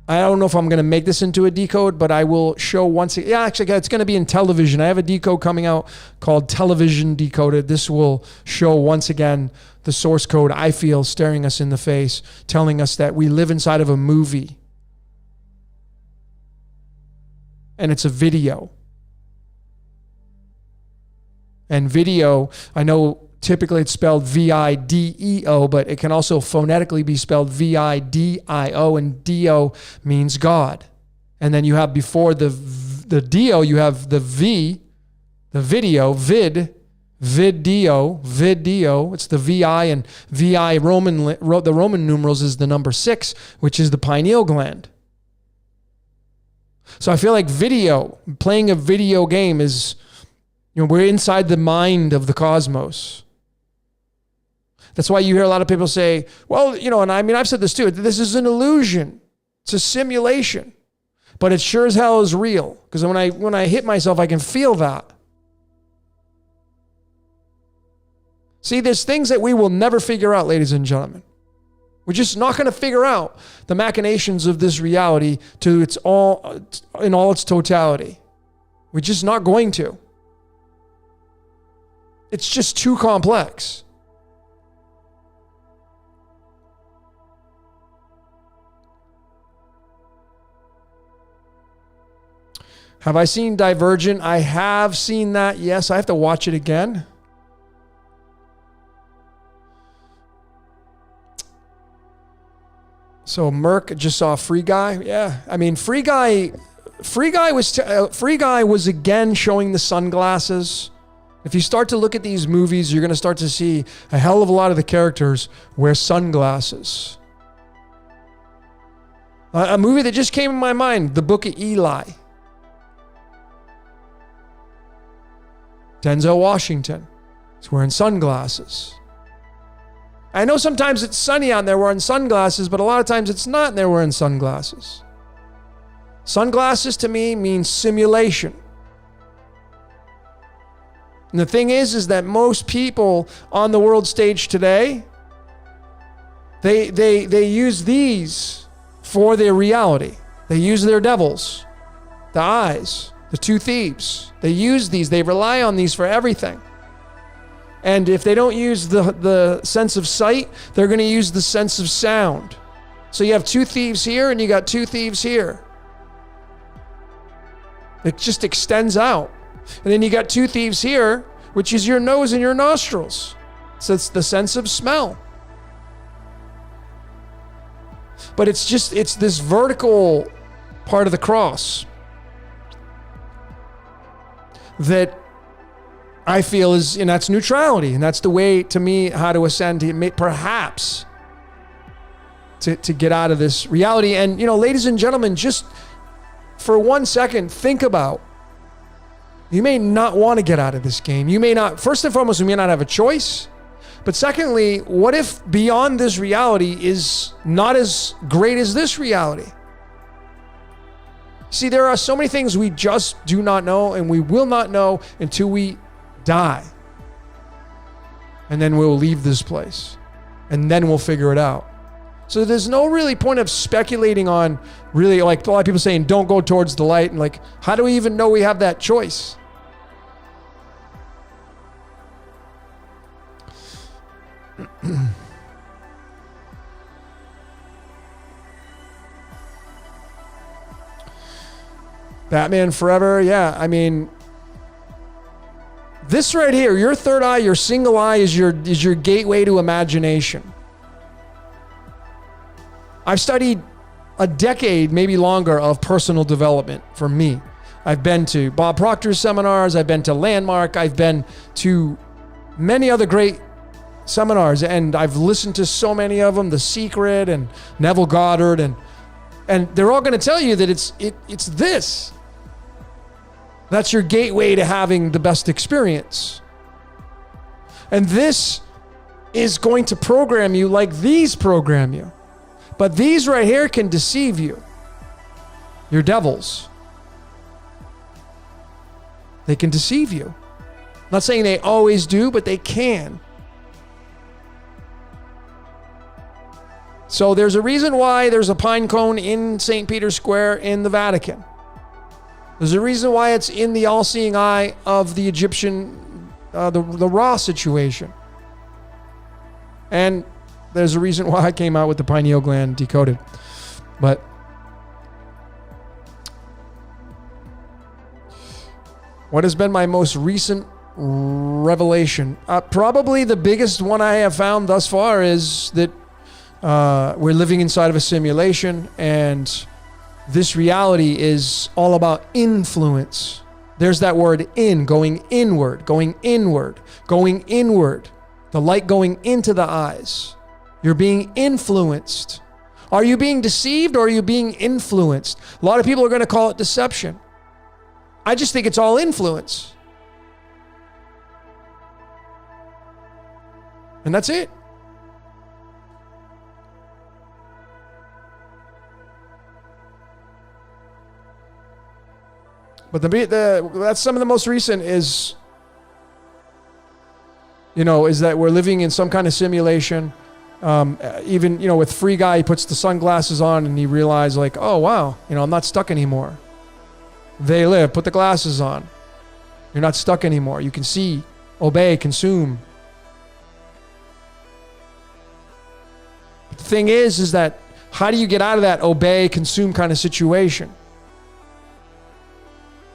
don't know if I'm going to make this into a decode, but I will show once. Yeah, actually, it's going to be in television. I have a decode coming out called Television Decoded. This will show once again the source code, I feel, staring us in the face, telling us that we live inside of a movie. And it's a video. And video, I know typically it's spelled V-I-D-E-O, but it can also phonetically be spelled V-I-D-I-O, and D-O means God. And then you have before the D-O, you have the V, the video, vid-D-O. It's the V-I, and V-I the Roman numerals is the number 6, which is the pineal gland. So I feel like playing a video game is... we're inside the mind of the cosmos. That's why you hear a lot of people say, well, and I mean, I've said this too, this is an illusion. It's a simulation. But it sure as hell is real. Because when I hit myself, I can feel that. See, there's things that we will never figure out, ladies and gentlemen. We're just not going to figure out the machinations of this reality in all its totality. We're just not going to. It's just too complex. Have I seen Divergent? I have seen that. Yes, I have to watch it again. So Merc just saw Free Guy. Yeah, I mean, Free Guy was again showing the sunglasses. If you start to look at these movies, you're going to start to see a hell of a lot of the characters wear sunglasses. A movie that just came in my mind, The Book of Eli. Denzel Washington is wearing sunglasses. I know sometimes it's sunny out there wearing sunglasses, but a lot of times it's not and they're wearing sunglasses. Sunglasses to me means simulation. And the thing is that most people on the world stage today, they use these for their reality. They use their devils, the eyes, the two thieves. They use these, they rely on these for everything. And if they don't use the sense of sight, they're going to use the sense of sound. So you have two thieves here and you got two thieves here. It just extends out. And then you got two thieves here, which is your nose and your nostrils. So it's the sense of smell. But it's this vertical part of the cross that I feel is, and that's neutrality. And that's the way, to me, how to ascend, perhaps to get out of this reality. And, ladies and gentlemen, just for 1 second, think about, you may not want to get out of this game. You may not, first and foremost, you may not have a choice. But secondly, what if beyond this reality is not as great as this reality? See, there are so many things we just do not know, and we will not know until we die. And then we'll leave this place. And then we'll figure it out. So there's no really point of speculating on, really, like a lot of people saying, don't go towards the light. And like, how do we even know we have that choice? Batman Forever, yeah. I mean, this right here, your third eye, your single eye is your gateway to imagination. I've studied a decade, maybe longer, of personal development for me. I've been to Bob Proctor's seminars. I've been to Landmark. I've been to many other great seminars, and I've listened to so many of them, The Secret and Neville Goddard, and they're all going to tell you that it's this. That's your gateway to having the best experience. And this is going to program you like these program you. But these right here can deceive you. You're devils. They can deceive you. I'm not saying they always do, but they can. So there's a reason why there's a pine cone in St. Peter's Square in the Vatican. There's a reason why it's in the all-seeing eye of the Egyptian, the Ra situation. And there's a reason why I came out with the pineal gland decoded. But what has been my most recent revelation? Probably the biggest one I have found thus far is that we're living inside of a simulation, and this reality is all about influence. There's that word in, going inward, going inward, going inward. The light going into the eyes. You're being influenced. Are you being deceived or are you being influenced? A lot of people are going to call it deception. I just think it's all influence. And that's it. But that's some of the most recent is that we're living in some kind of simulation. Even, with Free Guy, he puts the sunglasses on and he realizes like, oh, wow, I'm not stuck anymore. They live, put the glasses on. You're not stuck anymore. You can see, obey, consume. But the thing is that how do you get out of that obey, consume kind of situation?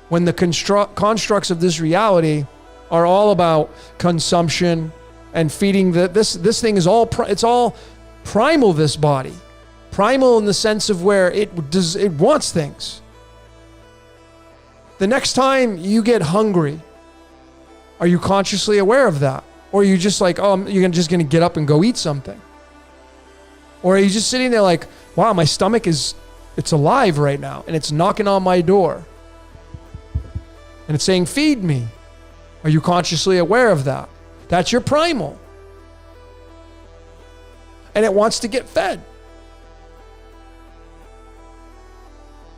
When the constructs of this reality are all about consumption and feeding this thing is all it's all primal, this body. Primal in the sense of where it wants things. The next time you get hungry, are you consciously aware of that? Or are you just like, oh, you're just going to get up and go eat something? Or are you just sitting there like, wow, my stomach it's alive right now and it's knocking on my door. And it's saying, feed me. Are you consciously aware of that? That's your primal. And it wants to get fed.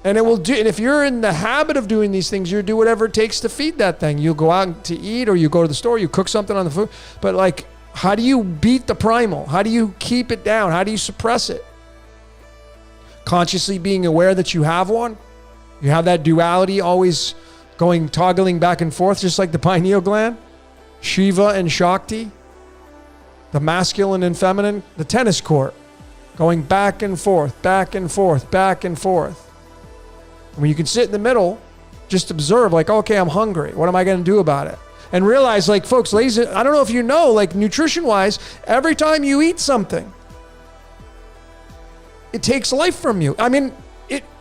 And it will do. And if you're in the habit of doing these things, you do whatever it takes to feed that thing. You'll go out to eat, or you go to the store, you cook something on the food. But like, how do you beat the primal? How do you keep it down? How do you suppress it? Consciously being aware that you have one. You have that duality always toggling back and forth, just like the pineal gland. Shiva and Shakti. The masculine and feminine. The tennis court. Going back and forth, back and forth, back and forth. When you can sit in the middle, just observe, like, okay, I'm hungry. What am I going to do about it? And realize, like, folks, ladies, I don't know if you know, like, nutrition-wise, every time you eat something, it takes life from you. I mean,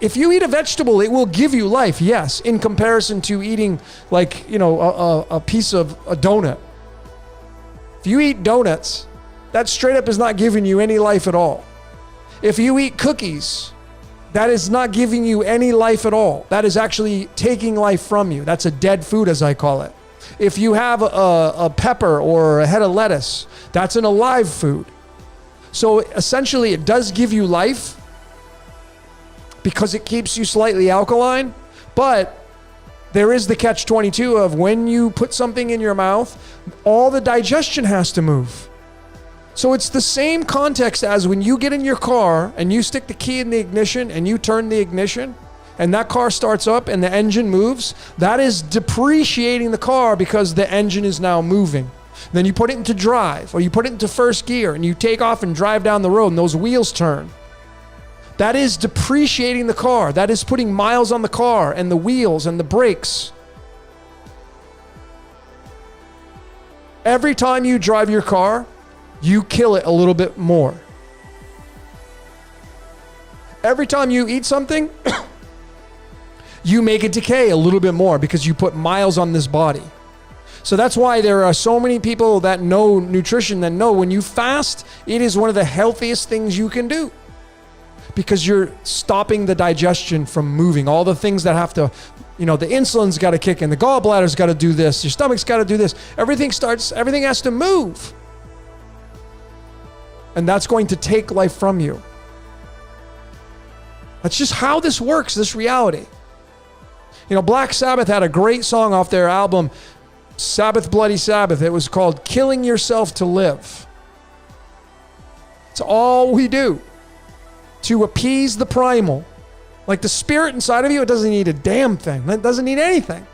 if you eat a vegetable, it will give you life, yes, in comparison to eating, like, a piece of a donut. If you eat donuts, that straight up is not giving you any life at all. If you eat cookies, that is not giving you any life at all. That is actually taking life from you. That's a dead food, as I call it. If you have a pepper or a head of lettuce, that's an alive food. So essentially, it does give you life because it keeps you slightly alkaline, but there is the catch-22 of when you put something in your mouth, all the digestion has to move. So it's the same context as when you get in your car and you stick the key in the ignition and you turn the ignition and that car starts up and the engine moves. That is depreciating the car because the engine is now moving. Then you put it into drive, or you put it into first gear and you take off and drive down the road and those wheels turn. That is depreciating the car. That is putting miles on the car and the wheels and the brakes. Every time you drive your car, you kill it a little bit more. Every time you eat something, you make it decay a little bit more because you put miles on this body. So that's why there are so many people that know nutrition that know when you fast, it is one of the healthiest things you can do because you're stopping the digestion from moving. All the things that have to, the insulin's got to kick in, the gallbladder's got to do this, your stomach's got to do this. Everything has to move. And that's going to take life from you. That's just how this works, this reality. Black Sabbath had a great song off their album, Sabbath Bloody Sabbath. It was called Killing Yourself to Live. It's all we do to appease the primal. Like the spirit inside of you, it doesn't need a damn thing. It doesn't need anything.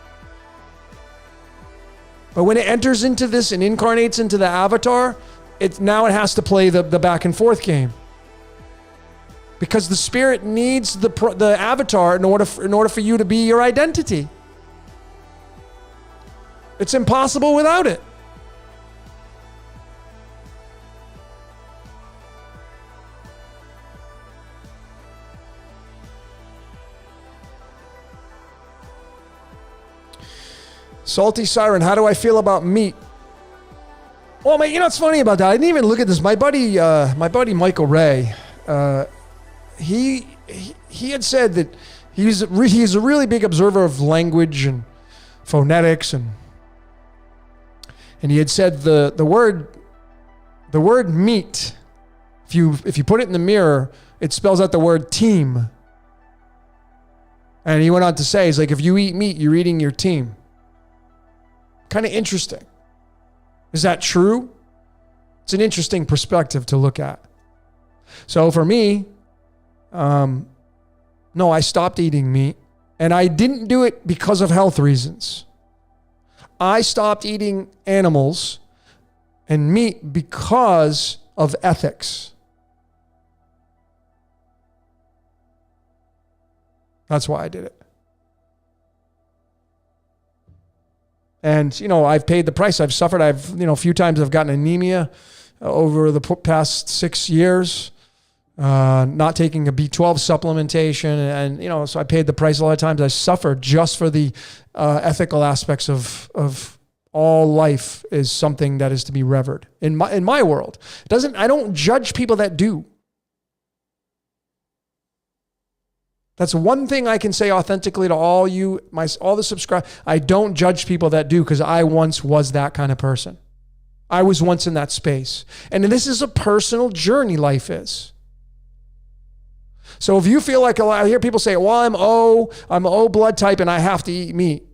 But when it enters into this and incarnates into the avatar, it has to play the back and forth game. Because the spirit needs the avatar in order for you to be your identity. It's impossible without it. Salty Siren, how do I feel about meat? Well, mate, what's funny about that? I didn't even look at this. My buddy Michael Ray, he had said that he's a really big observer of language and phonetics, and he had said the word meat, if you put it in the mirror, it spells out the word team. And he went on to say, he's like, if you eat meat, you're eating your team. Kind of interesting. Is that true? It's an interesting perspective to look at. So for me, no, I stopped eating meat, and I didn't do it because of health reasons. I stopped eating animals and meat because of ethics. That's why I did it. And, I've paid the price. I've suffered. A few times I've gotten anemia over the past 6 years. not taking a B12 supplementation. And, so I paid the price a lot of times. I suffered just for the ethical aspects of all life is something that is to be revered in my world. I don't judge people that do. That's one thing I can say authentically to all the subscribers. I don't judge people that do, because I once was that kind of person. I was once in that space. And this is a personal journey, life is. So if you feel like, I hear people say, well, I'm O blood type and I have to eat meat.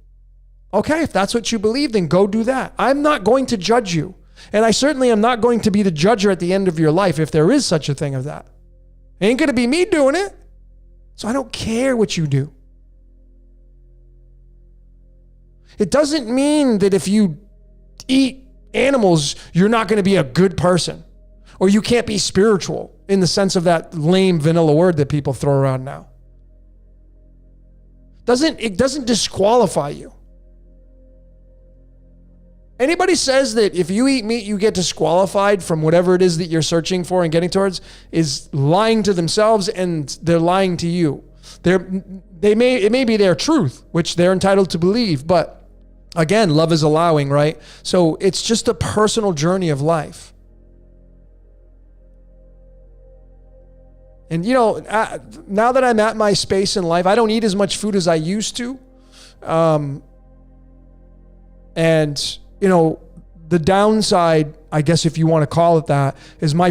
Okay, if that's what you believe, then go do that. I'm not going to judge you. And I certainly am not going to be the judger at the end of your life, if there is such a thing as that. It ain't going to be me doing it. So I don't care what you do. It doesn't mean that if you eat animals, you're not going to be a good person, or you can't be spiritual in the sense of that lame vanilla word that people throw around now. It doesn't disqualify you. Anybody says that if you eat meat, you get disqualified from whatever it is that you're searching for and getting towards is lying to themselves, and they're lying to you. It may be their truth, which they're entitled to believe, but again, love is allowing, right? So it's just a personal journey of life. And now that I'm at my space in life, I don't eat as much food as I used to. The downside, I guess if you want to call it that, is my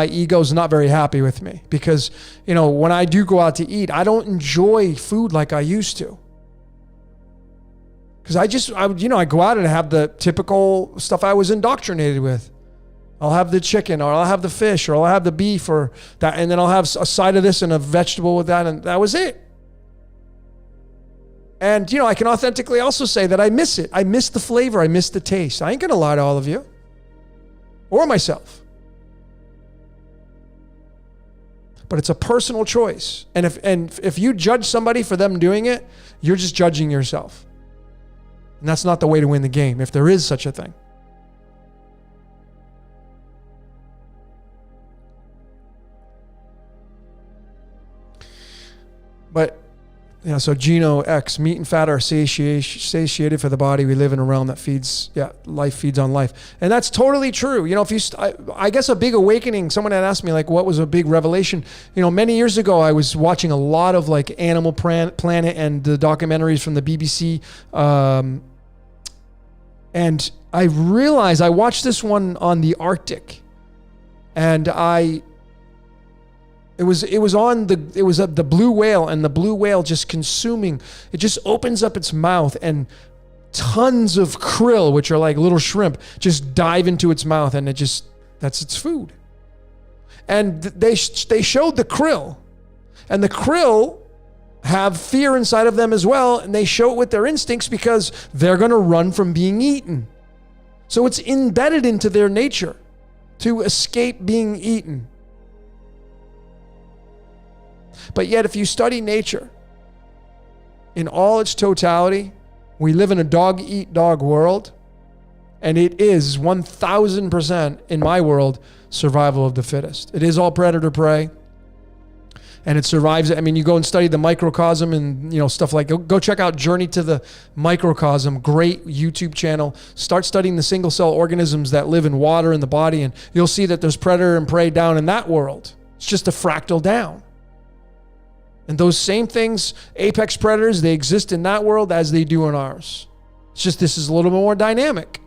ego's not very happy with me, because, when I do go out to eat, I don't enjoy food like I used to. Because I go out and have the typical stuff I was indoctrinated with. I'll have the chicken, or I'll have the fish, or I'll have the beef, or that, and then I'll have a side of this and a vegetable with that, and that was it. And, I can authentically also say that I miss it. I miss the flavor. I miss the taste. I ain't going to lie to all of you or myself. But it's a personal choice. And if you judge somebody for them doing it, you're just judging yourself. And that's not the way to win the game, if there is such a thing. But so Geno X, meat and fat are satiated for the body. We live in a realm that life feeds on life. And that's totally true. I guess a big awakening, someone had asked me, like, what was a big revelation? Many years ago, I was watching a lot of like Animal Planet and the documentaries from the BBC. And I realized I watched this one on the Arctic, and It was the blue whale, and the blue whale just consuming, it just opens up its mouth and tons of krill, which are like little shrimp, just dive into its mouth, and that's its food. And they showed the krill, and the krill have fear inside of them as well, and they show it with their instincts because they're going to run from being eaten. So it's embedded into their nature to escape being eaten. But yet, if you study nature in all its totality, we live in a dog-eat-dog world, and it is 1,000% in my world survival of the fittest. It is all predator-prey, and it survives. I mean, you go and study the microcosm and stuff like. Go check out Journey to the Microcosm, great YouTube channel. Start studying the single-cell organisms that live in water in the body, and you'll see that there's predator and prey down in that world. It's just a fractal down. And those same things, apex predators, they exist in that world as they do in ours. It's just this is a little bit more dynamic.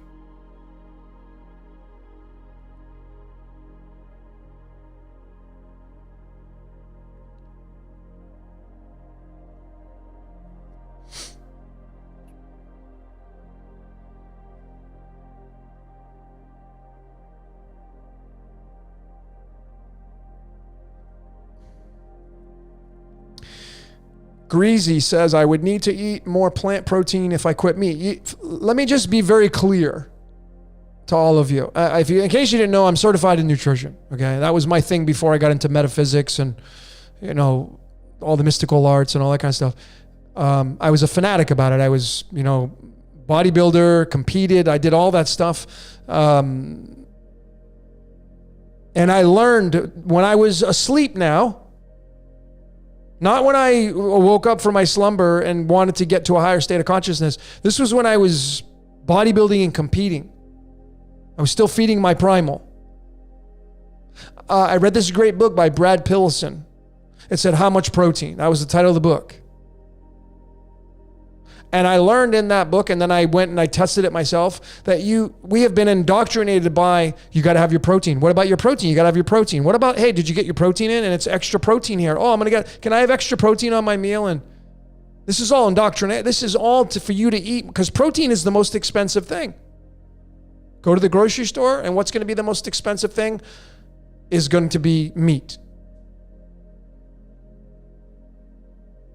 Greasy says, I would need to eat more plant protein if I quit meat. Let me just be very clear to all of you. In case you didn't know, I'm certified in nutrition. Okay, that was my thing before I got into metaphysics and all the mystical arts and all that kind of stuff. I was a fanatic about it. I was bodybuilder, competed. I did all that stuff. And I learned when I was asleep now, not when I woke up from my slumber and wanted to get to a higher state of consciousness. This was when I was bodybuilding and competing. I was still feeding my primal. I read this great book by Brad Pillison. It said, How Much Protein? That was the title of the book. And I learned in that book, and then I went and I tested it myself, that we have been indoctrinated by, you got to have your protein. What about your protein? You got to have your protein. What about, hey, did you get your protein in? And it's extra protein here. Oh, can I have extra protein on my meal? And this is all indoctrinated. This is all for you to eat, because protein is the most expensive thing. Go to the grocery store, and what's going to be the most expensive thing is going to be meat.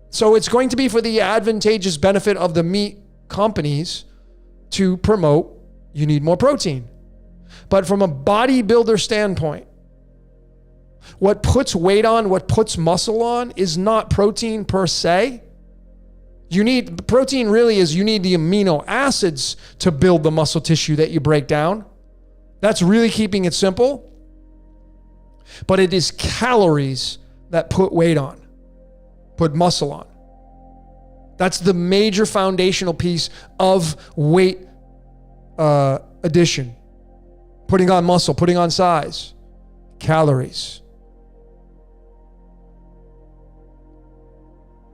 So it's going to be for the advantageous benefit of the meat companies to promote, you need more protein. But from a bodybuilder standpoint, what puts weight on, what puts muscle on is not protein per se. Protein really is, you need the amino acids to build the muscle tissue that you break down. That's really keeping it simple. But it is calories that put weight on. Put muscle on. That's the major foundational piece of weight addition. Putting on muscle, putting on size. Calories.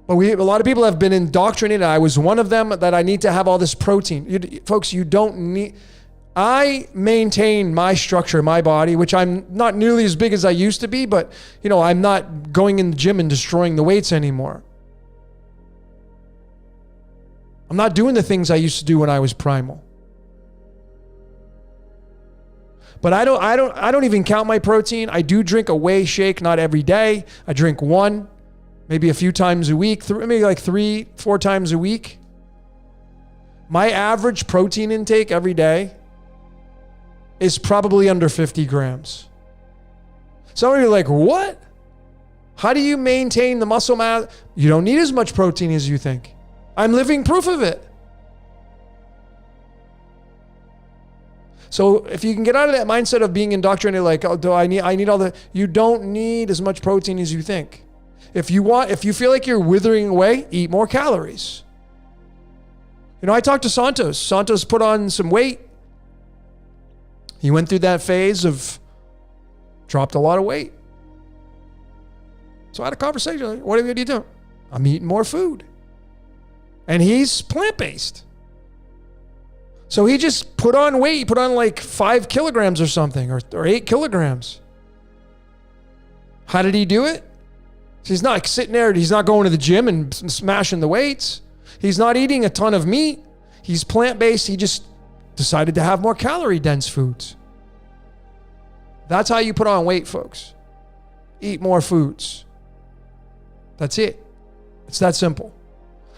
But a lot of people have been indoctrinated. I was one of them, that I need to have all this protein. Folks, you don't need... I maintain my structure, my body, which I'm not nearly as big as I used to be, but I'm not going in the gym and destroying the weights anymore. I'm not doing the things I used to do when I was primal. But I don't even count my protein. I do drink a whey shake, not every day. I drink one, maybe a few times a week, maybe like 3-4 times a week. My average protein intake every day is probably under 50 grams. Some of you are like, what? How do you maintain the muscle mass? You don't need as much protein as you think. I'm living proof of it. So if you can get out of that mindset of being indoctrinated, like, oh, I need all the, you don't need as much protein as you think. If you feel like you're withering away, eat more calories. I talked to Santos. Santos put on some weight. He went through that phase of dropped a lot of weight. So I had a conversation. Like, what are you doing? I'm eating more food. And he's plant-based. So he just put on weight. He put on like 5 kilograms or something, or 8 kilograms. How did he do it? He's not sitting there. He's not going to the gym and smashing the weights. He's not eating a ton of meat. He's plant-based. He just decided to have more calorie-dense foods. That's how you put on weight, folks. Eat more foods. That's it. It's that simple.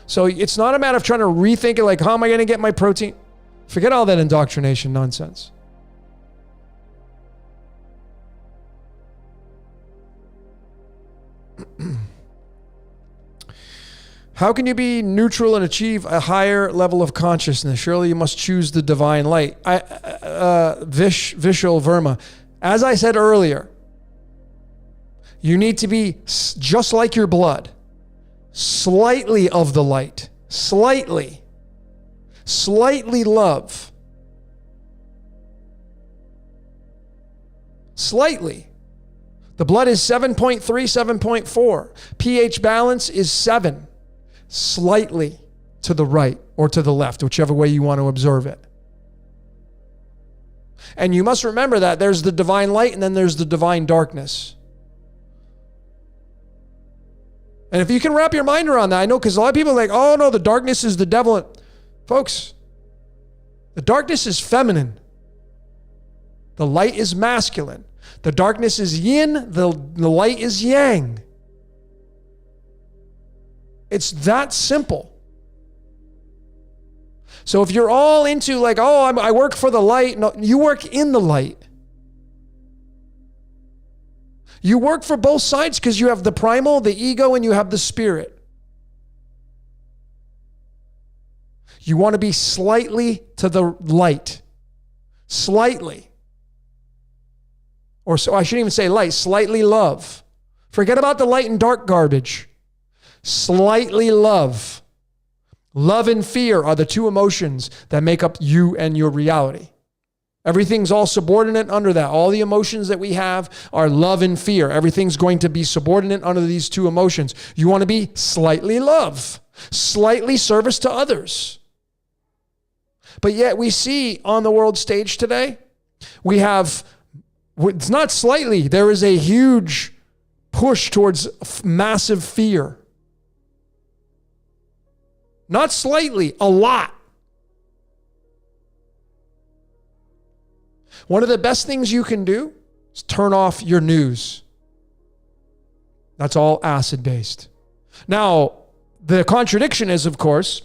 So it's not a matter of trying to rethink it, like, how am I going to get my protein? Forget all that indoctrination nonsense. How can you be neutral and achieve a higher level of consciousness? Surely you must choose the divine light. Vishal Verma. As I said earlier, you need to be just like your blood. Slightly of the light. Slightly love. Slightly. The blood is 7.3, 7.4. pH balance is 7. Slightly to the right or to the left, whichever way you want to observe it. And you must remember that there's the divine light and then there's the divine darkness. And if you can wrap your mind around that, I know, because a lot of people are like, oh no, the darkness is the devil. Folks, the darkness is feminine. The light is masculine. The darkness is yin, the light is yang. It's that simple. So if you're all into like, oh, I work for the light. No, you work in the light. You work for both sides because you have the primal, the ego, and you have the spirit. You want to be slightly to the light. Slightly. Or so I shouldn't even say light, slightly love. Forget about the light and dark garbage. Slightly love. Love and fear are the two emotions that make up you and your reality. Everything's all subordinate under that. All the emotions that we have are love and fear. Everything's going to be subordinate under these two emotions. You want to be slightly love, slightly service to others. But yet we see on the world stage today, we have, it's not slightly, there is a huge push towards massive fear. Not slightly, a lot. One of the best things you can do is turn off your news. That's all acid-based. Now, the contradiction is, of course,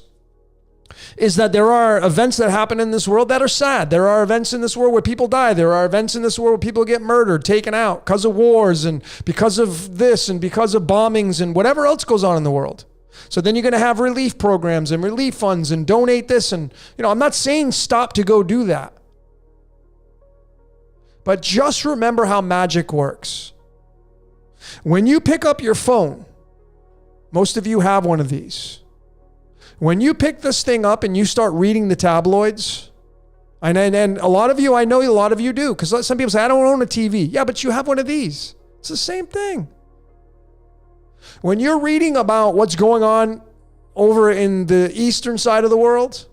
is that there are events that happen in this world that are sad. There are events in this world where people die. There are events in this world where people get murdered, taken out because of wars and because of this and because of bombings and whatever else goes on in the world. So then you're going to have relief programs and relief funds and donate this. And, I'm not saying stop to go do that. But just remember how magic works. When you pick up your phone, most of you have one of these. When you pick this thing up and you start reading the tabloids, and a lot of you, I know a lot of you do, because some people say, I don't own a TV. Yeah, but you have one of these. It's the same thing. When you're reading about what's going on over in the eastern side of the world,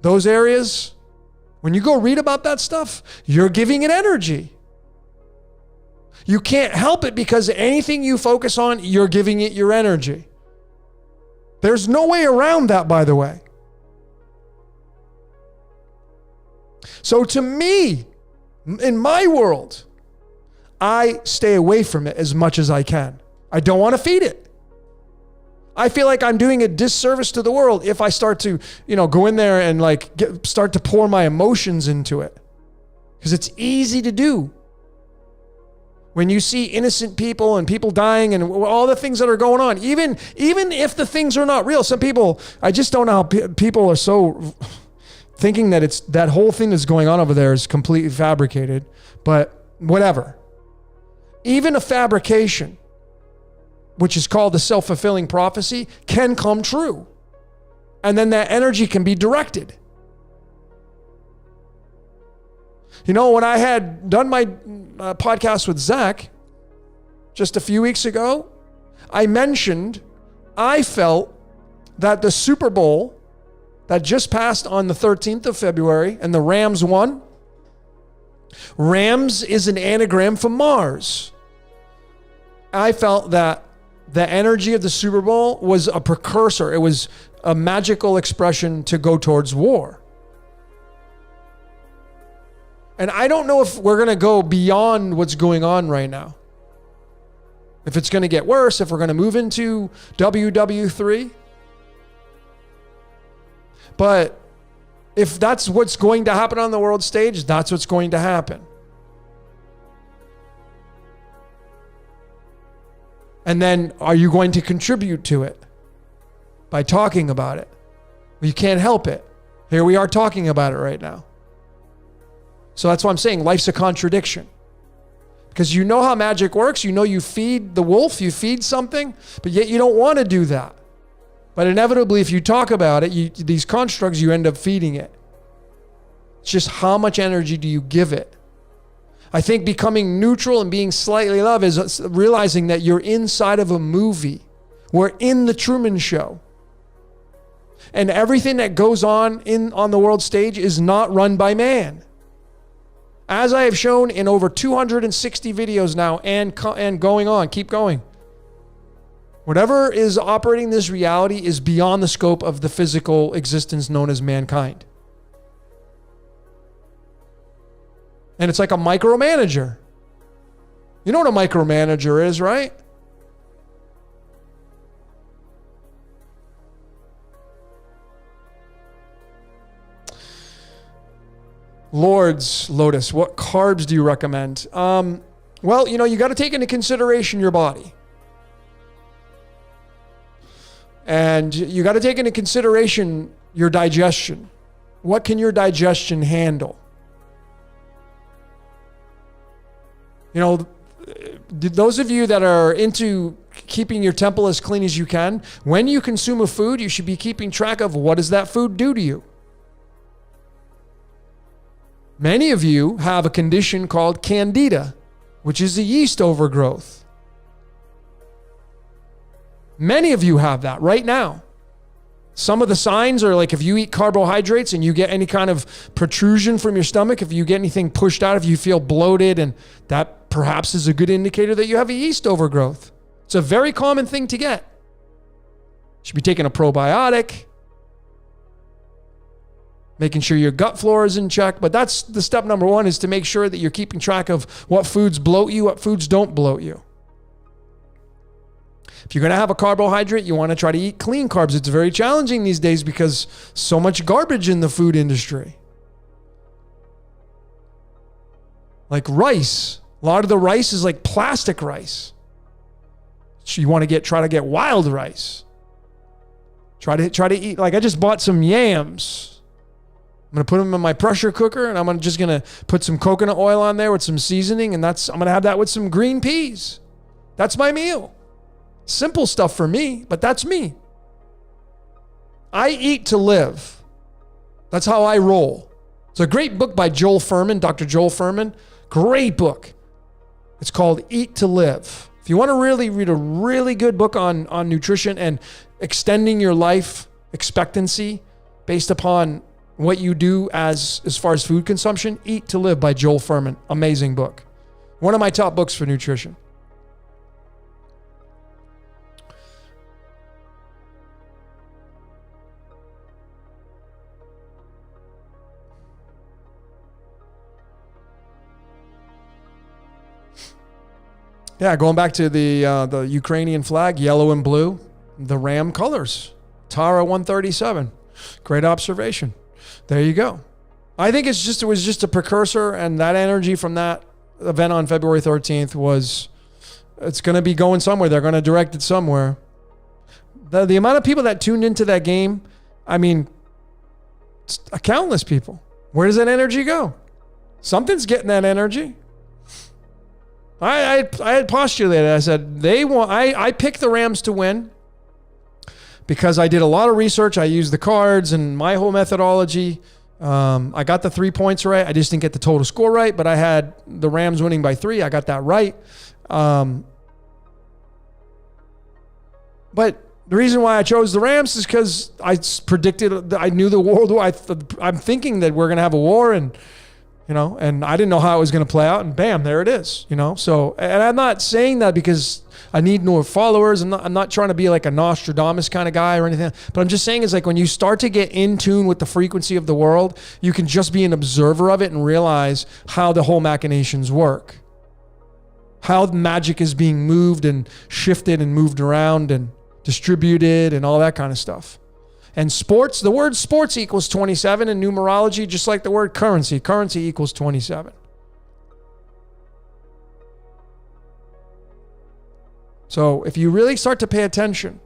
those areas, when you go read about that stuff, you're giving it energy. You can't help it because anything you focus on, you're giving it your energy. There's no way around that, by the way. So to me, in my world, I stay away from it as much as I can. I don't want to feed it. I feel like I'm doing a disservice to the world if I start to, go in there and start to pour my emotions into it. Because it's easy to do. When you see innocent people and people dying and all the things that are going on, even if the things are not real, some people, I just don't know how people are so thinking that that whole thing that's going on over there is completely fabricated, but whatever. Even a fabrication, which is called the self-fulfilling prophecy, can come true. And then that energy can be directed. When I had done my podcast with Zach just a few weeks ago, I mentioned I felt that the Super Bowl that just passed on the 13th of February and the Rams won, Rams is an anagram for Mars. I felt that the energy of the Super Bowl was a precursor. It was a magical expression to go towards war. And I don't know if we're going to go beyond what's going on right now. If it's going to get worse, if we're going to move into WW3. But if that's what's going to happen on the world stage, that's what's going to happen. And then are you going to contribute to it by talking about it? Well, you can't help it. Here we are talking about it right now. So that's why I'm saying life's a contradiction. Because you know how magic works. You feed the wolf, you feed something, but yet you don't want to do that. But inevitably, if you talk about it, these constructs, you end up feeding it. It's just how much energy do you give it? I think becoming neutral and being slightly love is realizing that you're inside of a movie. We're in the Truman Show. And everything that goes on the world stage is not run by man. As I have shown in over 260 videos now and going on, keep going. Whatever is operating this reality is beyond the scope of the physical existence known as mankind. And it's like a micromanager. You know what a micromanager is, right? Lord's Lotus, what carbs do you recommend? Well, you got to take into consideration your body. And you got to take into consideration your digestion. What can your digestion handle? You know, those of you that are into keeping your temple as clean as you can, when you consume a food, you should be keeping track of what does that food do to you. Many of you have a condition called candida, which is a yeast overgrowth. Many of you have that right now. Some of the signs are like if you eat carbohydrates and you get any kind of protrusion from your stomach, if you get anything pushed out, if you feel bloated, and that perhaps is a good indicator that you have a yeast overgrowth. It's a very common thing to get. You should be taking a probiotic, making sure your gut flora is in check. But that's the step number one, is to make sure that you're keeping track of what foods bloat you, what foods don't bloat you. If you're going to have a carbohydrate, you want to try to eat clean carbs. It's very challenging these days because so much garbage in the food industry. Like rice. A lot of the rice is like plastic rice. So you want to try to get wild rice. Try to eat, like I just bought some yams. I'm going to put them in my pressure cooker, and I'm just going to put some coconut oil on there with some seasoning, and I'm going to have that with some green peas. That's my meal. Simple stuff for me, but that's me. I eat to live. That's how I roll. It's a great book by Joel Fuhrman, Dr. Joel Fuhrman. Great book. It's called Eat to Live. If you want to really read a really good book on nutrition and extending your life expectancy based upon what you do as far as food consumption, Eat to Live by Joel Fuhrman. Amazing book. One of my top books for nutrition. Yeah, going back to the Ukrainian flag, yellow and blue, the Ram colors, Tara 137. Great observation. There you go. I think it was just a precursor, and that energy from that event on February 13th it's going to be going somewhere. They're going to direct it somewhere. The amount of people that tuned into that game, I mean, countless people. Where does that energy go? Something's getting that energy. I had postulated. I said I picked the Rams to win because I did a lot of research. I used the cards and my whole methodology. I got the 3 points right. I just didn't get the total score right, but I had the Rams winning by 3. I got that right. But the reason why I chose the Rams is because I predicted, I knew the world war. I'm thinking that we're going to have a war, and and I didn't know how it was going to play out, and bam, there it is, So, and I'm not saying that because I need more followers. I'm not trying to be like a Nostradamus kind of guy or anything, but I'm just saying it's like when you start to get in tune with the frequency of the world, you can just be an observer of it and realize how the whole machinations work, how magic is being moved and shifted and moved around and distributed and all that kind of stuff. And sports, the word sports equals 27 in numerology, just like the word currency. Currency equals 27. So if you really start to pay attention,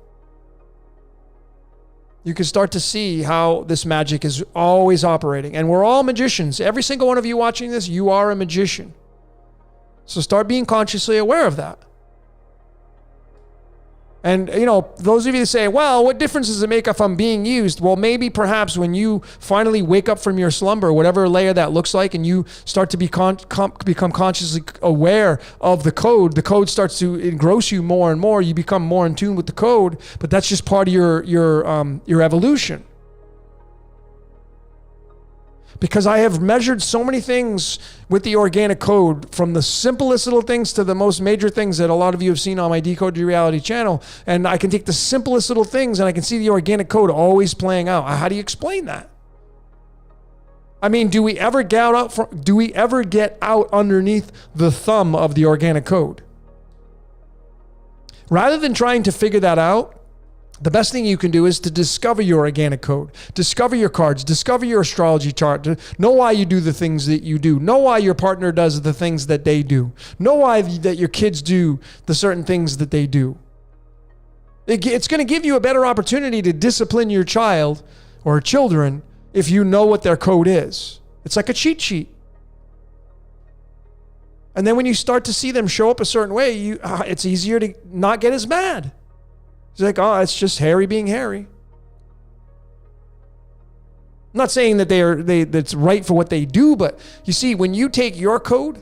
you can start to see how this magic is always operating. And we're all magicians. Every single one of you watching this, you are a magician. So start being consciously aware of that. And, those of you that say, well, what difference does it make if I'm being used? Well, maybe perhaps when you finally wake up from your slumber, whatever layer that looks like, and you start to become consciously aware of the code starts to engross you more and more. You become more in tune with the code, but that's just part of your evolution. Because I have measured so many things with the organic code, from the simplest little things to the most major things that a lot of you have seen on my Decode Your Reality channel. And I can take the simplest little things and I can see the organic code always playing out. How do you explain that? I mean, do we ever get out underneath the thumb of the organic code? Rather than trying to figure that out, the best thing you can do is to discover your organic code, discover your cards, discover your astrology chart, know why you do the things that you do, know why your partner does the things that they do, know why that your kids do the certain things that they do. It's going to give you a better opportunity to discipline your child or children if you know what their code is. It's like a cheat sheet. And then when you start to see them show up a certain way, it's easier to not get as mad. It's like, oh, it's just Harry being Harry. I'm not saying that that's right for what they do, but you see, when you take your code,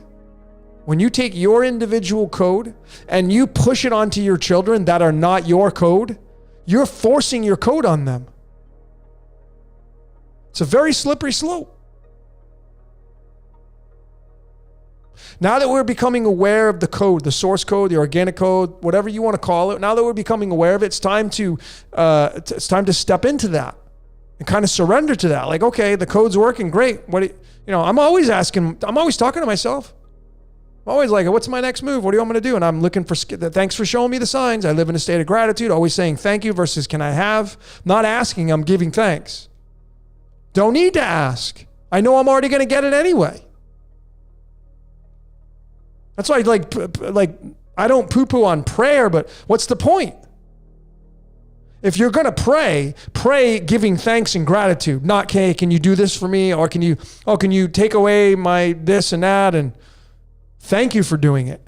when you take your individual code and you push it onto your children that are not your code, you're forcing your code on them. It's a very slippery slope. Now that we're becoming aware of the code, the source code, the organic code, whatever you want to call it, now that we're becoming aware of it, it's time to step into that and kind of surrender to that. Like, okay, the code's working, great. I'm always talking to myself. I'm always like, what's my next move? What do you want me to do? And I'm looking for, thanks for showing me the signs. I live in a state of gratitude, always saying thank you versus can I have? Not asking, I'm giving thanks. Don't need to ask. I know I'm already going to get it anyway. That's why I don't poo-poo on prayer, but what's the point? If you're going to pray giving thanks and gratitude, not, hey, can you do this for me? Or can you take away my this and that? And thank you for doing it.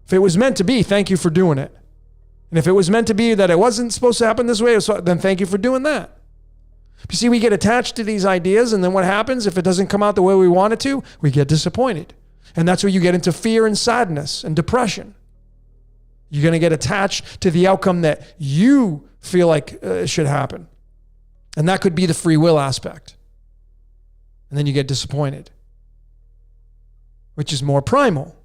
If it was meant to be, thank you for doing it. And if it was meant to be that it wasn't supposed to happen this way, then thank you for doing that. You see, we get attached to these ideas, and then what happens if it doesn't come out the way we want it to? We get disappointed. And that's where you get into fear and sadness and depression. You're going to get attached to the outcome that you feel like should happen. And that could be the free will aspect. And then you get disappointed, which is more primal.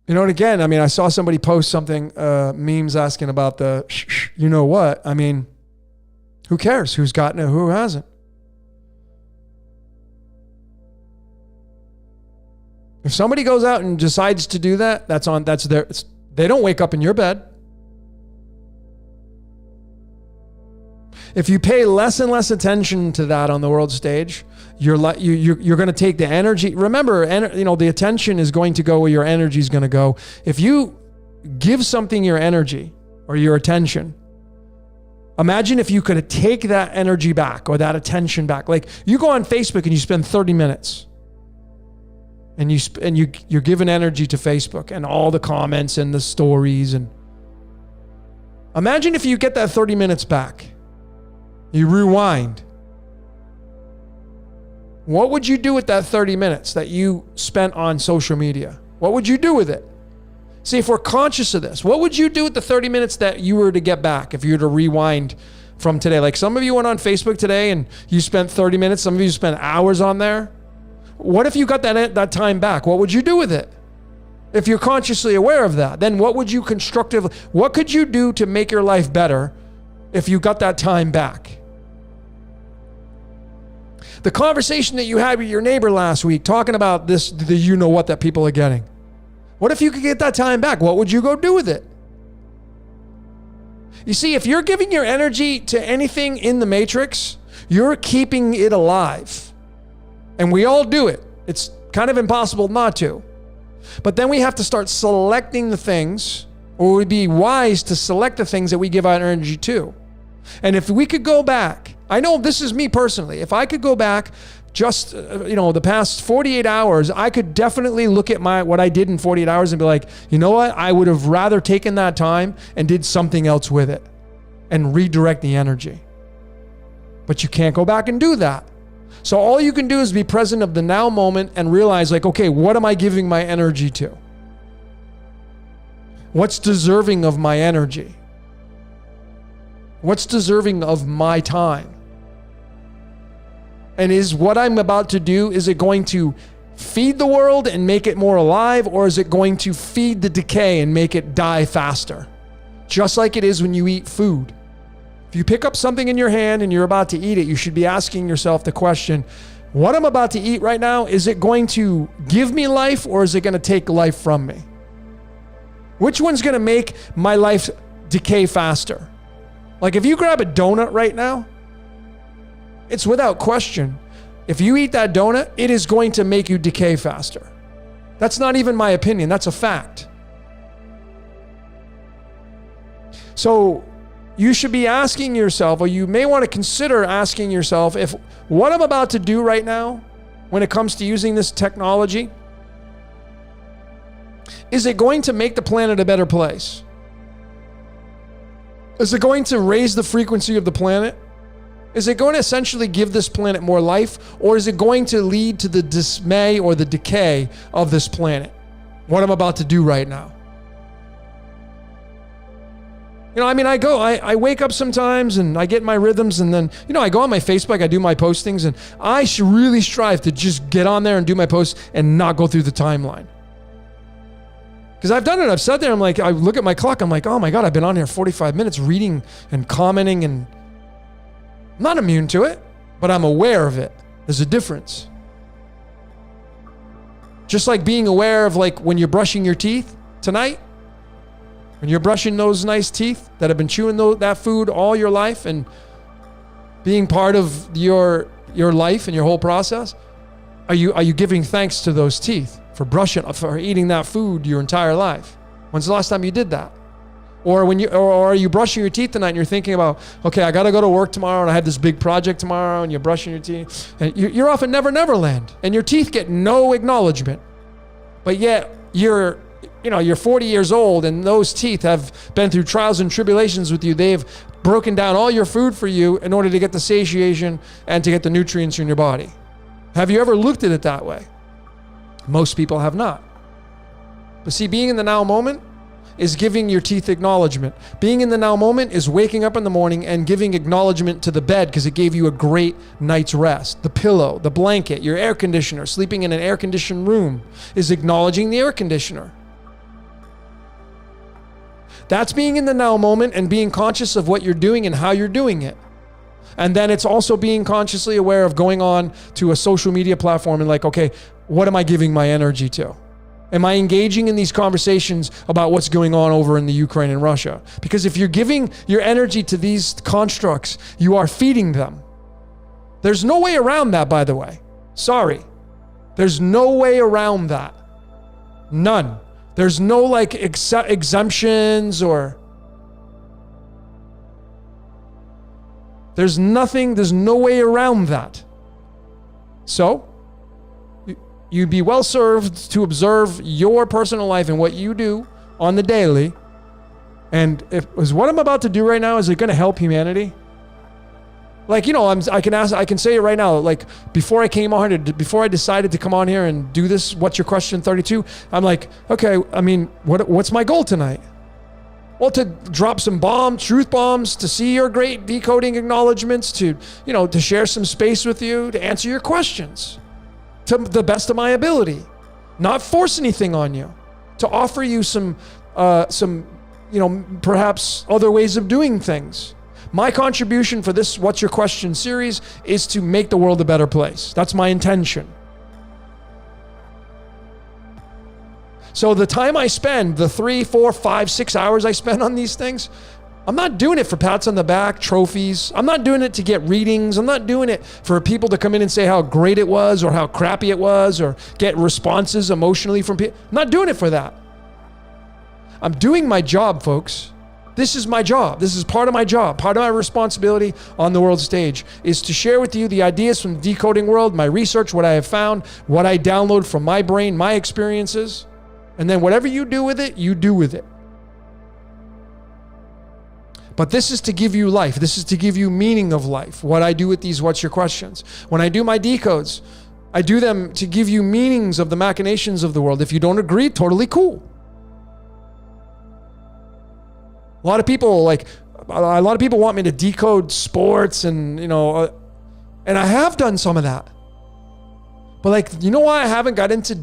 You know, and again, I mean, I saw somebody post something, memes asking about the, you know what? I mean, who cares? Who's gotten it? Who hasn't? If somebody goes out and decides to do that, they don't wake up in your bed. If you pay less and less attention to that on the world stage, you're going to take the energy. Remember, the attention is going to go where your energy is going to go. If you give something your energy or your attention, imagine if you could take that energy back or that attention back. Like you go on Facebook and you spend 30 minutes and you're giving energy to Facebook and all the comments and the stories. And imagine if you get that 30 minutes back. You rewind. What would you do with that 30 minutes that you spent on social media? What would you do with it? See, if we're conscious of this, what would you do with the 30 minutes that you were to get back if you were to rewind from today? Like some of you went on Facebook today and you spent 30 minutes. Some of you spent hours on there. What if you got that time back? What would you do with it? If you're consciously aware of that, then what could you do to make your life better if you got that time back? The conversation that you had with your neighbor last week talking about this, the you know what that people are getting. What if you could get that time back? What would you go do with it? You see, if you're giving your energy to anything in the matrix, you're keeping it alive. And we all do it. It's kind of impossible not to. But then we have to start selecting the things, or it would be wise to select the things that we give our energy to. And if we could go back, I know this is me personally, if I could go back just, the past 48 hours, I could definitely look at what I did in 48 hours and be like, you know what? I would have rather taken that time and did something else with it and redirect the energy. But you can't go back and do that. So all you can do is be present of the now moment and realize like, okay, what am I giving my energy to? What's deserving of my energy? What's deserving of my time? And is what I'm about to do, is it going to feed the world and make it more alive, or is it going to feed the decay and make it die faster? Just like it is when you eat food. If you pick up something in your hand and you're about to eat it, you should be asking yourself the question, what I'm about to eat right now, is it going to give me life or is it going to take life from me? Which one's going to make my life decay faster? Like if you grab a donut right now, it's without question. If you eat that donut, it is going to make you decay faster. That's not even my opinion. That's a fact. So you should be asking yourself, or you may want to consider asking yourself, if what I'm about to do right now, when it comes to using this technology, is it going to make the planet a better place? Is it going to raise the frequency of the planet? Is it going to essentially give this planet more life, or is it going to lead to the dismay or the decay of this planet? What I'm about to do right now. You know, I mean, I wake up sometimes and I get my rhythms, and then, you know, I go on my Facebook, I do my postings, and I should really strive to just get on there and do my posts and not go through the timeline. Because I've done it. I've sat there, I'm like, I look at my clock, I'm like, oh my God, I've been on here 45 minutes reading and commenting, and I'm not immune to it, but I'm aware of it. There's a difference. Just like being aware of, like, when you're brushing your teeth tonight, when you're brushing those nice teeth that have been chewing that food all your life and being part of your life and your whole process, are you giving thanks to those teeth for eating that food your entire life? When's the last time you did that? Or are you brushing your teeth tonight and you're thinking about, okay, I got to go to work tomorrow and I have this big project tomorrow, and you're brushing your teeth and you're off at Never Never Land and your teeth get no acknowledgement, but yet you're 40 years old and those teeth have been through trials and tribulations with you. They've broken down all your food for you in order to get the satiation and to get the nutrients in your body. Have you ever looked at it that way? Most people have not. But see, being in the now moment is giving your teeth acknowledgement. Being in the now moment is waking up in the morning and giving acknowledgement to the bed because it gave you a great night's rest. The pillow, the blanket, your air conditioner, sleeping in an air-conditioned room is acknowledging the air conditioner. That's being in the now moment and being conscious of what you're doing and how you're doing it. And then it's also being consciously aware of going on to a social media platform and like, okay, what am I giving my energy to? Am I engaging in these conversations about what's going on over in the Ukraine and Russia? Because if you're giving your energy to these constructs, you are feeding them. There's no way around that, by the way. Sorry. There's no way around that. None. There's no like exemptions or there's no way around that. So you'd be well served to observe your personal life and what you do on the daily. And is what I'm about to do right now, is it going to help humanity? Like, you know, I can say it right now. Like before I decided to come on here and do this, What's Your Question 32, I'm like, okay, I mean, what's my goal tonight? Well, to drop some truth bombs, to see your great decoding acknowledgements, to share some space with you, to answer your questions to the best of my ability, not force anything on you, to offer you some perhaps other ways of doing things. My contribution for this What's Your Question series is to make the world a better place. That's my intention. So the time I spend, the 3, 4, 5, 6 hours I spend on these things, I'm not doing it for pats on the back, trophies. I'm not doing it to get readings. I'm not doing it for people to come in and say how great it was or how crappy it was or get responses emotionally from people. I'm not doing it for that. I'm doing my job, folks. This is my job. This is part of my job. Part of my responsibility on the world stage is to share with you the ideas from the decoding world, my research, what I have found, what I download from my brain, my experiences. And then whatever you do with it, you do with it. But this is to give you life. This is to give you meaning of life. What I do with these What's Your Questions. When I do my decodes, I do them to give you meanings of the machinations of the world. If you don't agree, totally cool. A lot of people want me to decode sports and I have done some of that. But you know why I haven't got into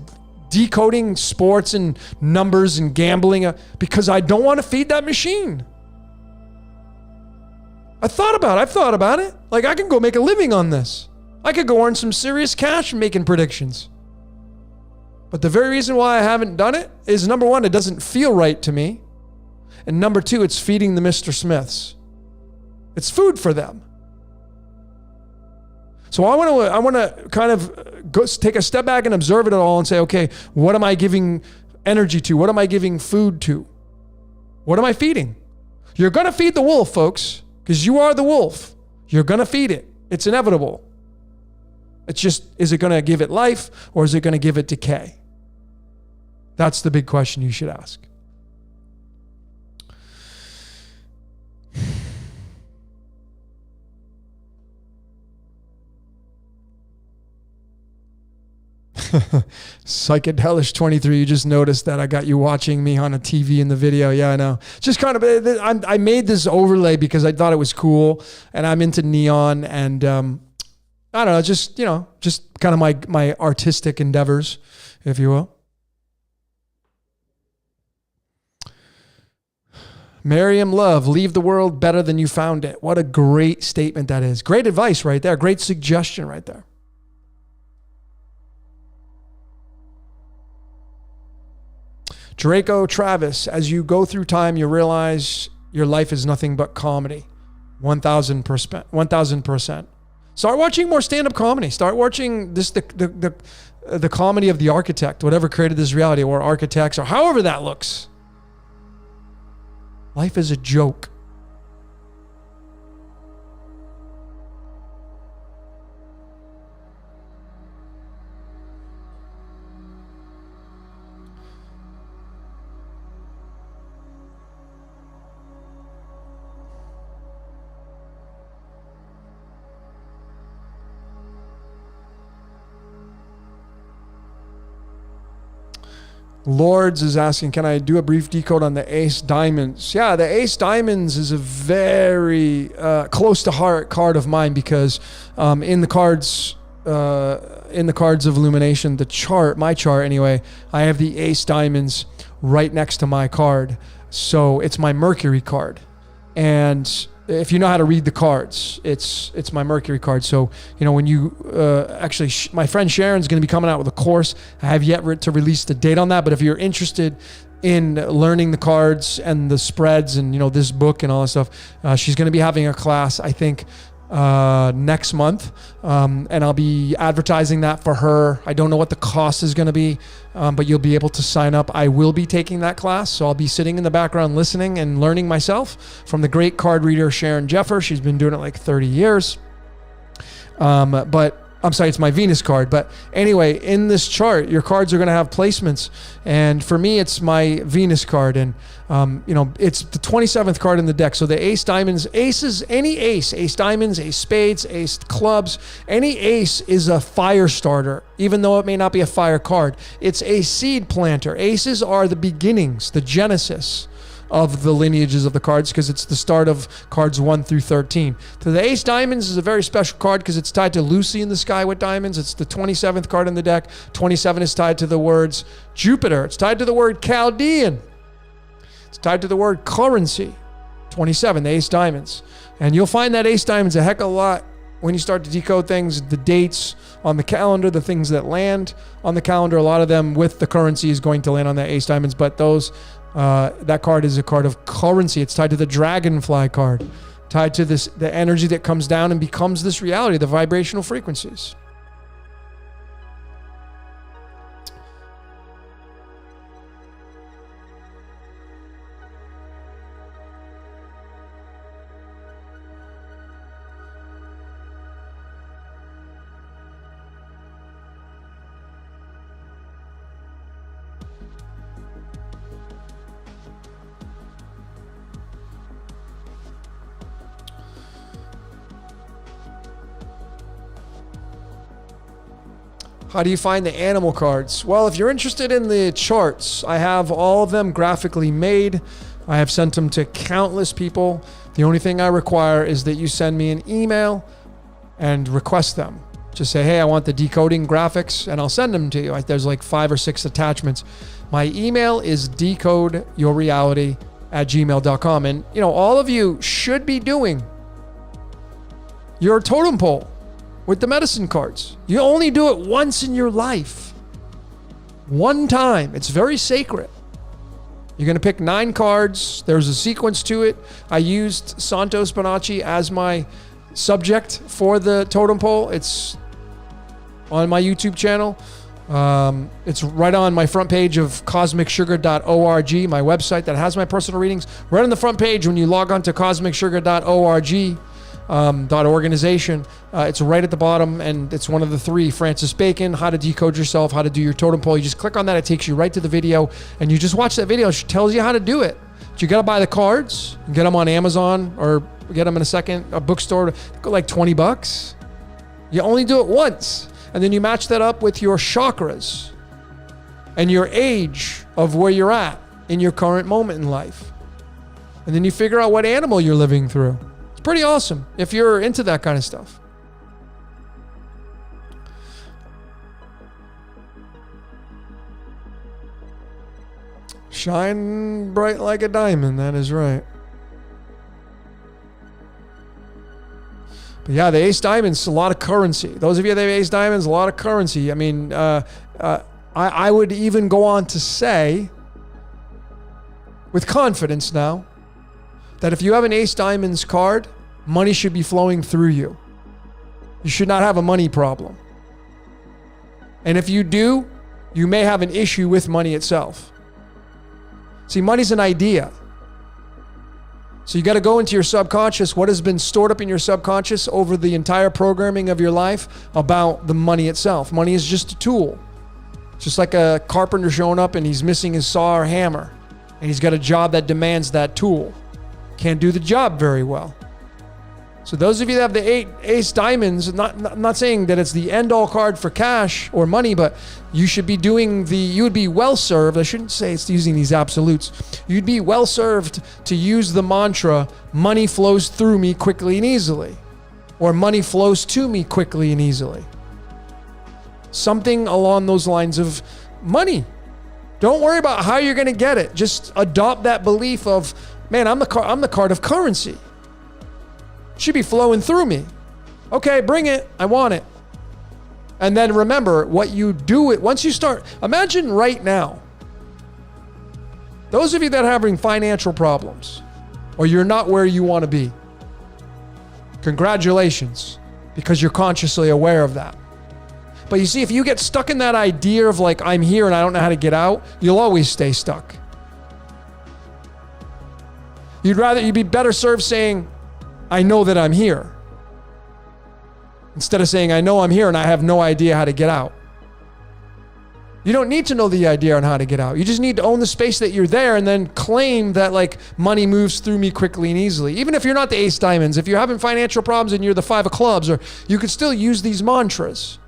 decoding sports and numbers and gambling? Because I don't want to feed that machine. I've thought about it. Like, I can go make a living on this. I could go earn some serious cash making predictions. But the very reason why I haven't done it is, number one, it doesn't feel right to me. And number two, it's feeding the Mr. Smiths. It's food for them. So I want to kind of take a step back and observe it all and say, okay, what am I giving energy to? What am I giving food to? What am I feeding? You're going to feed the wolf, folks, because you are the wolf. You're going to feed it. It's inevitable. It's just, is it going to give it life or is it going to give it decay? That's the big question you should ask. Psychedelish 23, you just noticed that I got you watching me on a TV in the video. Yeah, I know. Just kind of, I made this overlay because I thought it was cool, and I'm into neon, and I don't know, just kind of my artistic endeavors, if you will. Miriam Love, leave the world better than you found it. What a great statement that is. Great advice right there. Great suggestion right there. Draco Travis, as you go through time, you realize your life is nothing but comedy. 1,000%. Start watching more stand-up comedy. Start watching this the comedy of The Architect, whatever created this reality, or Architects, or however that looks. Life is a joke. Lords is asking, can I do a brief decode on the Ace Diamonds? Yeah, the Ace Diamonds is a very close to heart card of mine because in the cards of Illumination, my chart anyway, I have the Ace Diamonds right next to my card. So it's my Mercury card. And if you know how to read the cards, it's my Mercury card. So, when you actually, my friend Sharon's going to be coming out with a course. I have yet to release the date on that, but if you're interested in learning the cards and the spreads and, this book and all that stuff, she's going to be having a class, I think, next month. And I'll be advertising that for her. I don't know what the cost is going to be, but you'll be able to sign up. I will be taking that class. So I'll be sitting in the background listening and learning myself from the great card reader, Sharon Jeffer. She's been doing it like 30 years. But I'm sorry, it's my Venus card. But anyway, in this chart, your cards are going to have placements. And for me, it's my Venus card. And, it's the 27th card in the deck. So the Ace Diamonds, aces, any ace Diamonds, ace spades, ace clubs, any ace is a fire starter, even though it may not be a fire card. It's a seed planter. Aces are the beginnings, the genesis of the lineages of the cards, because it's the start of cards 1 through 13. So the Ace Diamonds is a very special card because it's tied to Lucy in the sky with diamonds. It's the 27th card in the deck. 27 is tied to the words Jupiter. It's tied to the word Chaldean. It's tied to the word currency. 27, the Ace Diamonds. And you'll find that Ace Diamonds a heck of a lot when you start to decode things, the dates on the calendar, the things that land on the calendar. A lot of them with the currency is going to land on that Ace Diamonds, but that card is a card of currency. It's tied to the Dragonfly card, tied to the energy that comes down and becomes this reality, the vibrational frequencies. How do you find the animal cards? Well, if you're interested in the charts, I have all of them graphically made. I have sent them to countless people. The only thing I require is that you send me an email and request them. Just say, hey, I want the decoding graphics, and I'll send them to you. There's like 5 or 6 attachments. My email is decodeyourreality@gmail.com. And, all of you should be doing your totem pole with the medicine cards. You only do it once in your life. One time. It's very sacred. You're going to pick 9 cards. There's a sequence to it. I used Santos Bonacci as my subject for the totem pole. It's on my YouTube channel. It's right on my front page of cosmicsugar.org, my website that has my personal readings. Right on the front page when you log on to cosmicsugar.org, organization, it's right at the bottom, and it's one of the 3, Francis Bacon, how to decode yourself, how to do your totem pole. You just click on that, it takes you right to the video, and you just watch that video. It tells you how to do it. But you got to buy the cards, get them on Amazon, or get them in a bookstore. Go like $20. You only do it once. And then you match that up with your chakras and your age of where you're at in your current moment in life. And then you figure out what animal you're living through. It's pretty awesome if you're into that kind of stuff. Shine bright like a diamond, that is right. But yeah, the Ace Diamond's a lot of currency. Those of you that have Ace Diamonds, a lot of currency. I mean, I would even go on to say, with confidence now, that if you have an Ace Diamonds card, money should be flowing through you. You should not have a money problem. And if you do, you may have an issue with money itself. See, money's an idea. So you got to go into your subconscious, what has been stored up in your subconscious over the entire programming of your life about the money itself. Money is just a tool. It's just like a carpenter showing up and he's missing his saw or hammer, and he's got a job that demands that tool. Can't do the job very well. So those of you that have the Ace Diamonds, not saying that it's the end-all card for cash or money, but you should be doing you would be well-served. I shouldn't say it's using these absolutes. You'd be well-served to use the mantra, money flows through me quickly and easily, or money flows to me quickly and easily. Something along those lines of money. Don't worry about how you're going to get it. Just adopt that belief of, man, I'm the card of currency. Should be flowing through me. Okay, bring it. I want it. And then remember what you do it once you start. Imagine right now, those of you that are having financial problems, or you're not where you want to be, congratulations, because you're consciously aware of that. But you see, if you get stuck in that idea of like, I'm here and I don't know how to get out, you'll always stay stuck. You'd be better served saying, I know that I'm here, instead of saying, I know I'm here and I have no idea how to get out. You don't need to know the idea on how to get out. You just need to own the space that you're there and then claim that like money moves through me quickly and easily. Even if you're not the Ace Diamonds, if you're having financial problems and you're the 5 of clubs, or you could still use these mantras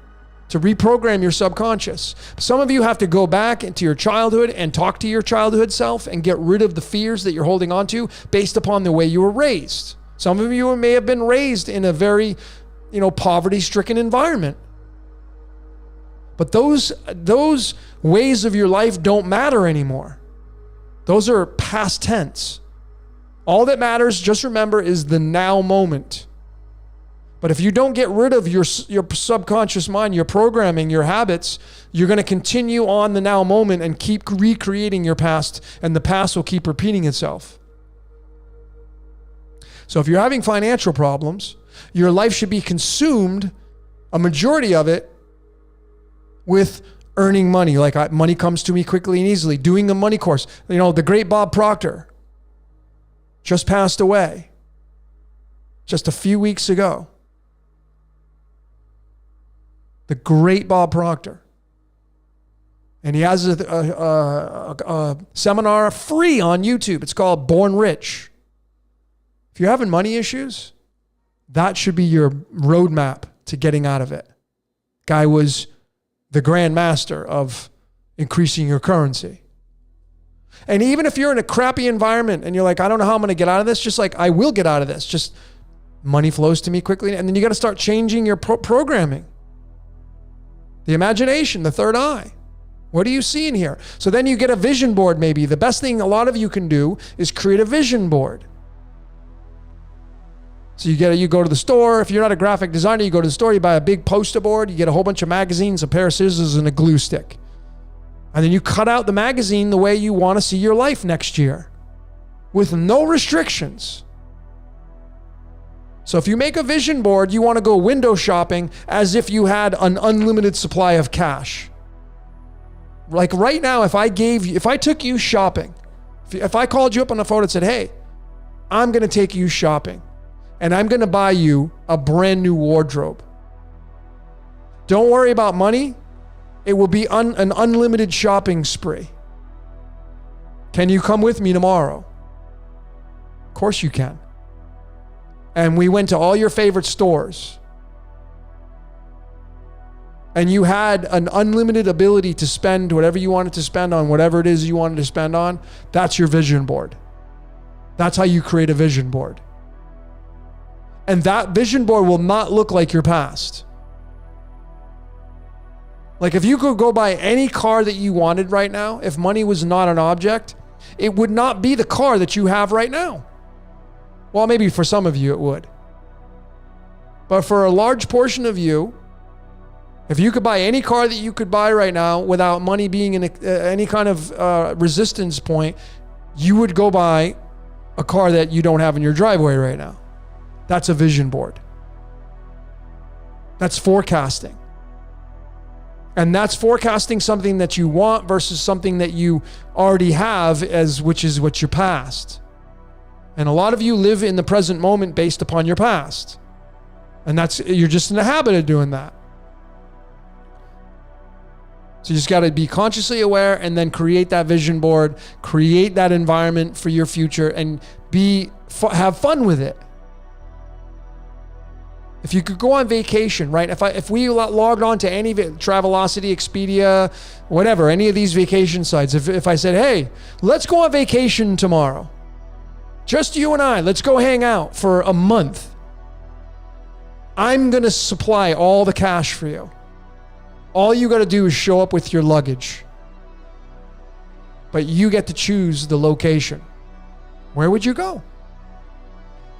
to reprogram your subconscious. Some of you have to go back into your childhood and talk to your childhood self and get rid of the fears that you're holding on to based upon the way you were raised. Some of you may have been raised in a very, poverty-stricken environment. But those ways of your life don't matter anymore. Those are past tense. All that matters, just remember, is the now moment. But if you don't get rid of your subconscious mind, your programming, your habits, you're going to continue on the now moment and keep recreating your past, and the past will keep repeating itself. So if you're having financial problems, your life should be consumed, a majority of it, with earning money. Like money comes to me quickly and easily. Doing a money course. The great Bob Proctor just passed away just a few weeks ago. The great Bob Proctor. And he has a seminar free on YouTube. It's called Born Rich. If you're having money issues, that should be your roadmap to getting out of it. Guy was the grand master of increasing your currency. And even if you're in a crappy environment and you're like, I don't know how I'm going to get out of this, just like, I will get out of this. Just money flows to me quickly. And then you got to start changing your programming. The imagination, the third eye. What are you seeing here? So then you get a vision board maybe. The best thing a lot of you can do is create a vision board. So you go to the store. If you're not a graphic designer, you go to the store, you buy a big poster board, you get a whole bunch of magazines, a pair of scissors, and a glue stick. And then you cut out the magazine the way you want to see your life next year with no restrictions. So if you make a vision board, you want to go window shopping as if you had an unlimited supply of cash. Like right now, if I took you shopping, if I called you up on the phone and said, hey, I'm going to take you shopping and I'm going to buy you a brand new wardrobe. Don't worry about money. It will be an unlimited shopping spree. Can you come with me tomorrow? Of course you can. And we went to all your favorite stores. And you had an unlimited ability to spend whatever you wanted to spend on whatever it is you wanted to spend on. That's your vision board. That's how you create a vision board. And that vision board will not look like your past. Like if you could go buy any car that you wanted right now, if money was not an object, it would not be the car that you have right now. Well, maybe for some of you it would. But for a large portion of you, if you could buy any car that you could buy right now without money being in any kind of resistance point, you would go buy a car that you don't have in your driveway right now. That's a vision board. That's forecasting. And that's forecasting something that you want versus something that you already have, which is what's your past. And a lot of you live in the present moment based upon your past. And you're just in the habit of doing that. So you just got to be consciously aware and then create that vision board, create that environment for your future, and have fun with it. If you could go on vacation, right? If we logged on to any Travelocity, Expedia, whatever, any of these vacation sites, if I said, hey, let's go on vacation tomorrow, just you and I, let's go hang out for a month. I'm going to supply all the cash for you. All you got to do is show up with your luggage. But you get to choose the location. Where would you go?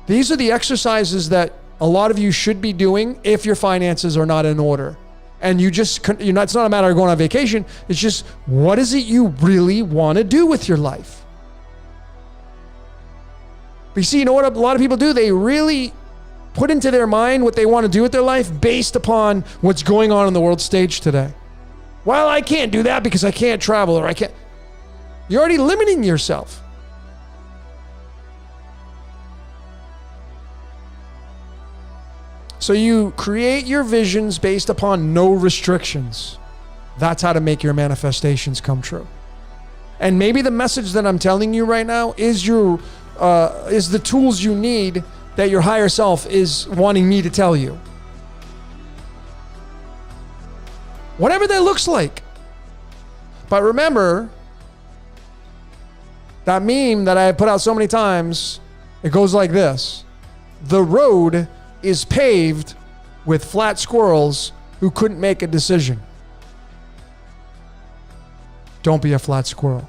These are the exercises that a lot of you should be doing if your finances are not in order. And it's not a matter of going on vacation. It's just, what is it you really want to do with your life? But you see, you know what a lot of people do? They really put into their mind what they want to do with their life based upon what's going on the world stage today. Well, I can't do that because I can't travel, or I can't. You're already limiting yourself. So you create your visions based upon no restrictions. That's how to make your manifestations come true. And maybe the message that I'm telling you right now is the tools you need that your higher self is wanting me to tell you. Whatever that looks like. But remember, that meme that I have put out so many times, it goes like this. The road is paved with flat squirrels who couldn't make a decision. Don't be a flat squirrel.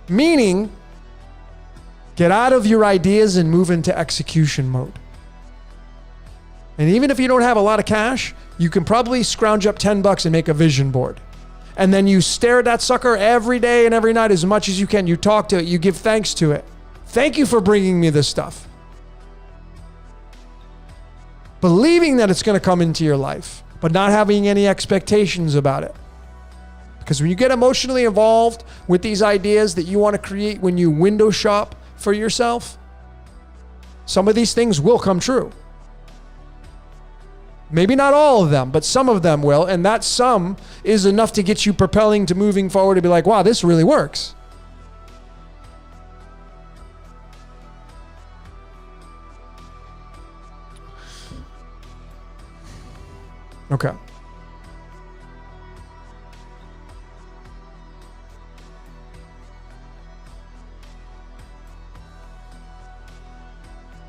Meaning, get out of your ideas and move into execution mode. And even if you don't have a lot of cash, you can probably scrounge up $10 and make a vision board. And then you stare at that sucker every day and every night as much as you can. You talk to it. You give thanks to it. Thank you for bringing me this stuff. Believing that it's going to come into your life, but not having any expectations about it. Because when you get emotionally involved with these ideas that you want to create when you window shop for yourself, some of these things will come true. Maybe not all of them, but some of them will. And that some is enough to get you propelling to moving forward to be like, wow, this really works. Okay.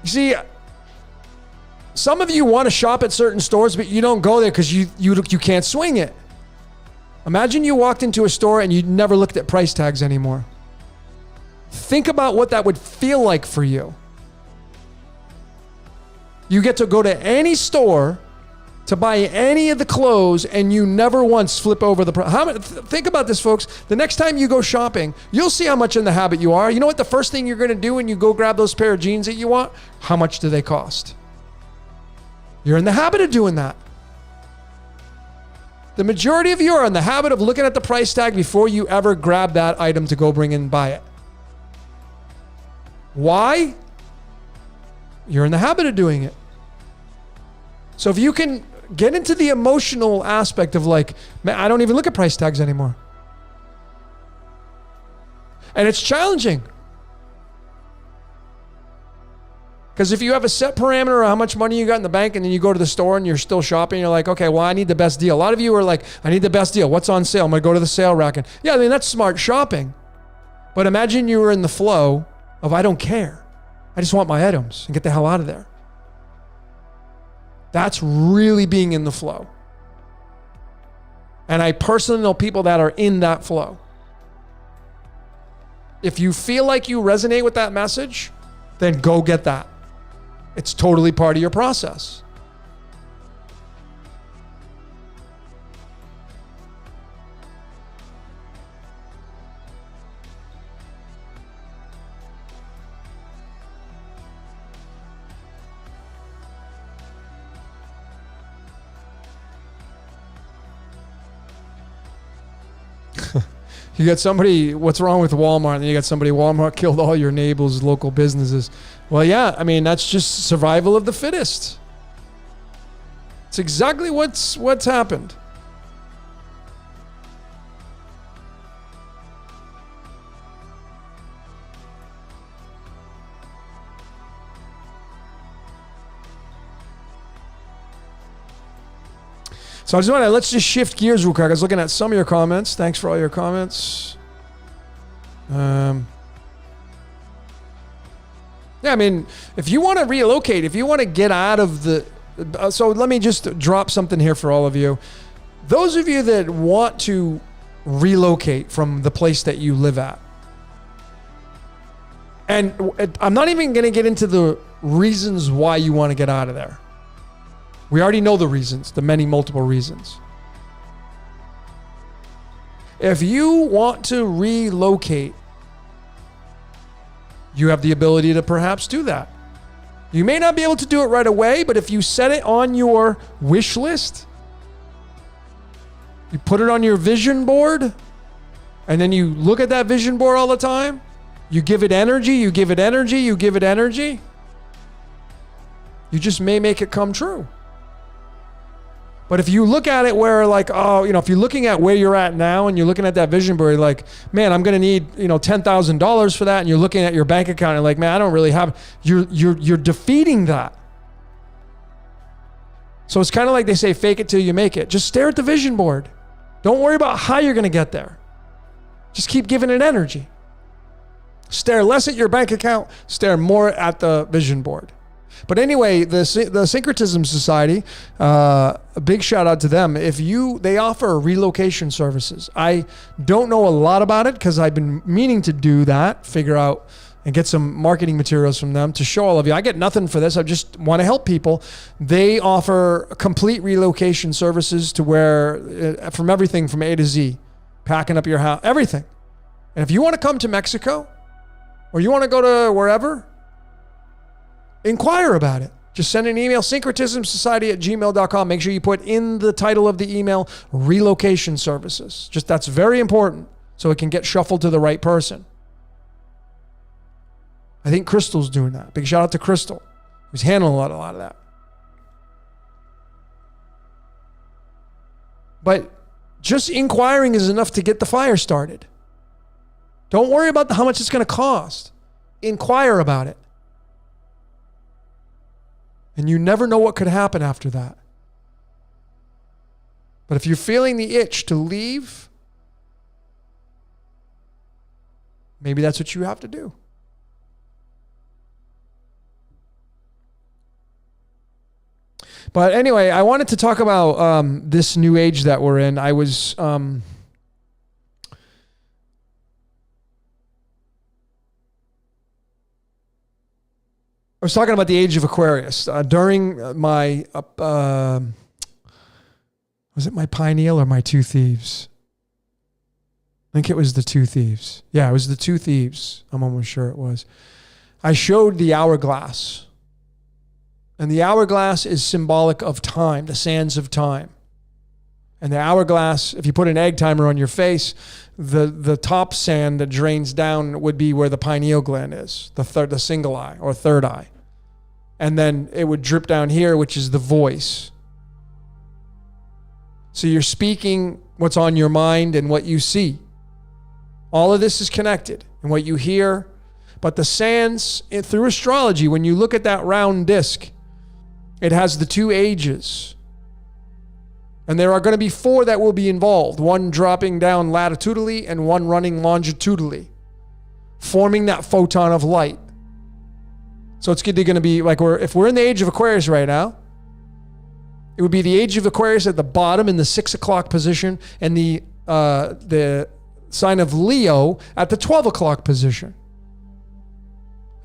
You see, some of you want to shop at certain stores, but you don't go there because you can't swing it. Imagine you walked into a store and you never looked at price tags anymore. Think about what that would feel like for you. You get to go to any store to buy any of the clothes, and you never once flip over the price. Think about this, folks. The next time you go shopping, you'll see how much in the habit you are. You know what the first thing you're going to do when you go grab those pair of jeans that you want? How much do they cost? You're in the habit of doing that. The majority of you are in the habit of looking at the price tag before you ever grab that item to go bring in and buy it. Why? You're in the habit of doing it. So if you can get into the emotional aspect of like, man, I don't even look at price tags anymore. And it's challenging. Because if you have a set parameter of how much money you got in the bank, and then you go to the store and you're still shopping, you're like, okay, well, I need the best deal. A lot of you are like, I need the best deal. What's on sale? I'm going to go to the sale rack. And yeah, I mean, that's smart shopping. But imagine you were in the flow of, I don't care. I just want my items and get the hell out of there. That's really being in the flow. And I personally know people that are in that flow. If you feel like you resonate with that message, then go get that. It's totally part of your process. You got somebody, what's wrong with Walmart? And then you got somebody, Walmart killed all your neighbors' local businesses. Well, yeah, I mean, that's just survival of the fittest. It's exactly what's happened. So I just want to, let's just shift gears real quick. I was looking at some of your comments. Thanks for all your comments. Yeah, I mean, if you want to relocate, if you want to get out of the, so let me just drop something here for all of you. Those of you that want to relocate from the place that you live at, and I'm not even going to get into the reasons why you want to get out of there. We already know the reasons, the many multiple reasons. If you want to relocate, you have the ability to perhaps do that. You may not be able to do it right away, but if you set it on your wish list, you put it on your vision board, and then you look at that vision board all the time, you give it energy, you give it energy, you give it energy, you just may make it come true. But if you look at it where like, oh, if you're looking at where you're at now and you're looking at that vision board, you're like, man, I'm going to need, $10,000 for that. And you're looking at your bank account and like, man, I don't really have, you're defeating that. So it's kind of like they say, fake it till you make it. Just stare at the vision board. Don't worry about how you're going to get there. Just keep giving it energy. Stare less at your bank account, stare more at the vision board. But anyway, the Syncretism Society, a big shout out to them. They offer relocation services. I don't know a lot about it because I've been meaning to do that, figure out and get some marketing materials from them to show all of you. I get nothing for this. I just want to help people. They offer complete relocation services to where, from everything from A to Z, packing up your house, everything. And if you want to come to Mexico or you want to go to wherever, inquire about it. Just send an email, syncretismsociety@gmail.com. Make sure you put in the title of the email, relocation services. That's very important so it can get shuffled to the right person. I think Crystal's doing that. Big shout out to Crystal, who's handling a lot of that. But just inquiring is enough to get the fire started. Don't worry about how much it's going to cost. Inquire about it. And you never know what could happen after that. But if you're feeling the itch to leave, maybe that's what you have to do. But anyway, I wanted to talk about this new age that we're in. I was... I was talking about the age of Aquarius. During my, was it my pineal or my two thieves? I think it was the two thieves. Yeah, it was the two thieves. I'm almost sure it was. I showed the hourglass. And the hourglass is symbolic of time, the sands of time. And the hourglass, if you put an egg timer on your face, the top sand that drains down would be where the pineal gland is, the single eye or third eye. And then it would drip down here, which is the voice. So you're speaking what's on your mind and what you see. All of this is connected, and what you hear. But the sands, through astrology, when you look at that round disc, it has the two ages. And there are going to be 4 that will be involved, one dropping down latitudinally and one running longitudinally, forming that photon of light. So it's going to be like, if we're in the age of Aquarius right now, it would be the age of Aquarius at the bottom in the 6 o'clock position, and the sign of Leo at the 12 o'clock position.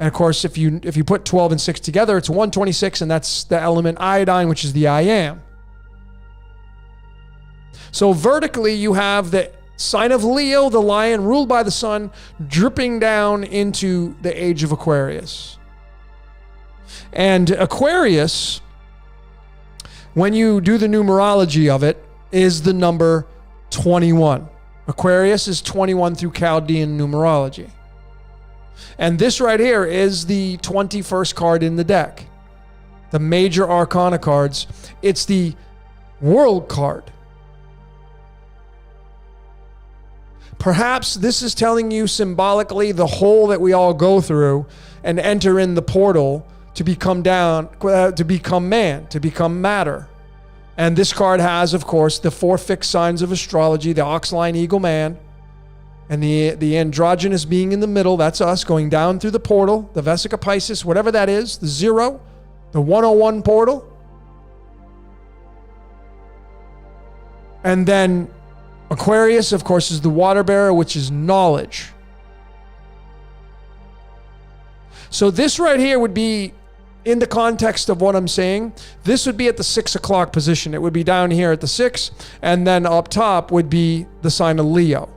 And of course, if you put 12 and 6 together, it's 126, and that's the element iodine, which is the I am. So vertically, you have the sign of Leo, the lion ruled by the sun, dripping down into the age of Aquarius. And Aquarius, when you do the numerology of it, is the number 21. Aquarius is 21 through Chaldean numerology. And this right here is the 21st card in the deck. The major arcana cards. It's the world card. Perhaps this is telling you symbolically the hole that we all go through and enter in the portal to become to become man, to become matter. And this card has, of course, the 4 fixed signs of astrology, the ox, lion, eagle, man, and the androgynous being in the middle. That's us going down through the portal, the Vesica Piscis, whatever that is, the 0, the 101 portal. And then Aquarius, of course, is the water bearer, which is knowledge. So this right here would be, in the context of what I'm saying, this would be at the 6 o'clock position. It would be down here at the 6, and then up top would be the sign of Leo.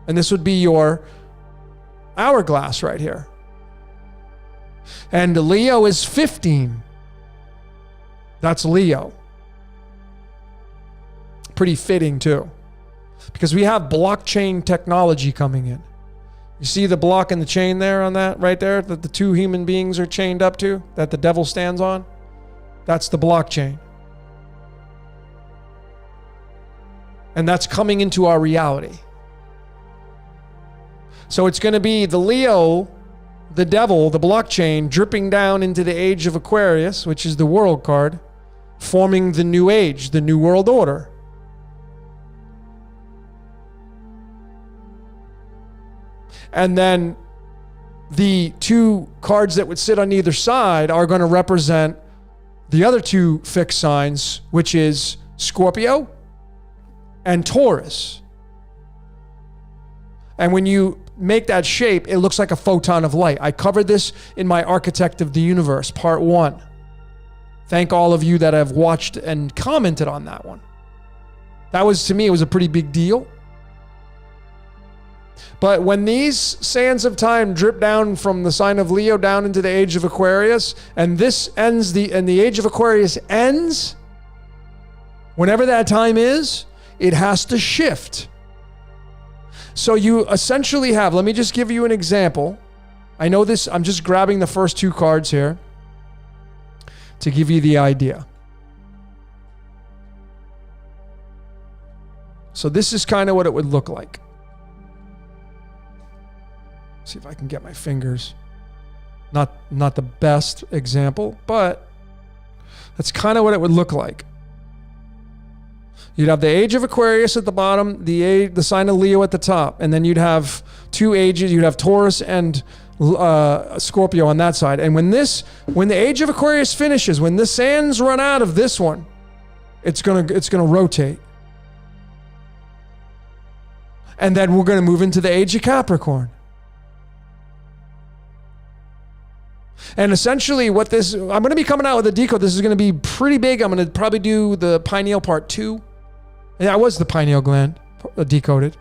And this would be your hourglass right here. And Leo is 15. That's Leo. Pretty fitting too, because we have blockchain technology coming in. You see the block and the chain there on that right there that the 2 human beings are chained up to, that the devil stands on? That's the blockchain. And that's coming into our reality. So it's going to be the Leo, the devil, the blockchain, dripping down into the age of Aquarius, which is the world card, forming the new age, the new world order. And then the 2 cards that would sit on either side are going to represent the other 2 fixed signs, which is Scorpio and Taurus. And when you make that shape, it looks like a photon of light. I covered this in my Architect of the Universe, part 1. Thank all of you that have watched and commented on that one. That was, to me, it was a pretty big deal. But when these sands of time drip down from the sign of Leo down into the age of Aquarius, and this ends, and the age of Aquarius ends, whenever that time is, it has to shift. So you essentially have, let me just give you an example. I know this, I'm just grabbing the first 2 cards here to give you the idea. So this is kind of what it would look like. See if I can get my fingers. Not the best example, but that's kind of what it would look like. You'd have the age of Aquarius at the bottom, the sign of Leo at the top, and then you'd have 2 ages. You'd have Taurus and Scorpio on that side. And when the age of Aquarius finishes, when the sands run out of this one, it's gonna rotate, and then we're gonna move into the age of Capricorn. And essentially what this, I'm going to be coming out with a decode. This is going to be pretty big. I'm going to probably do the pineal part 2. Yeah, I was the pineal gland decoded.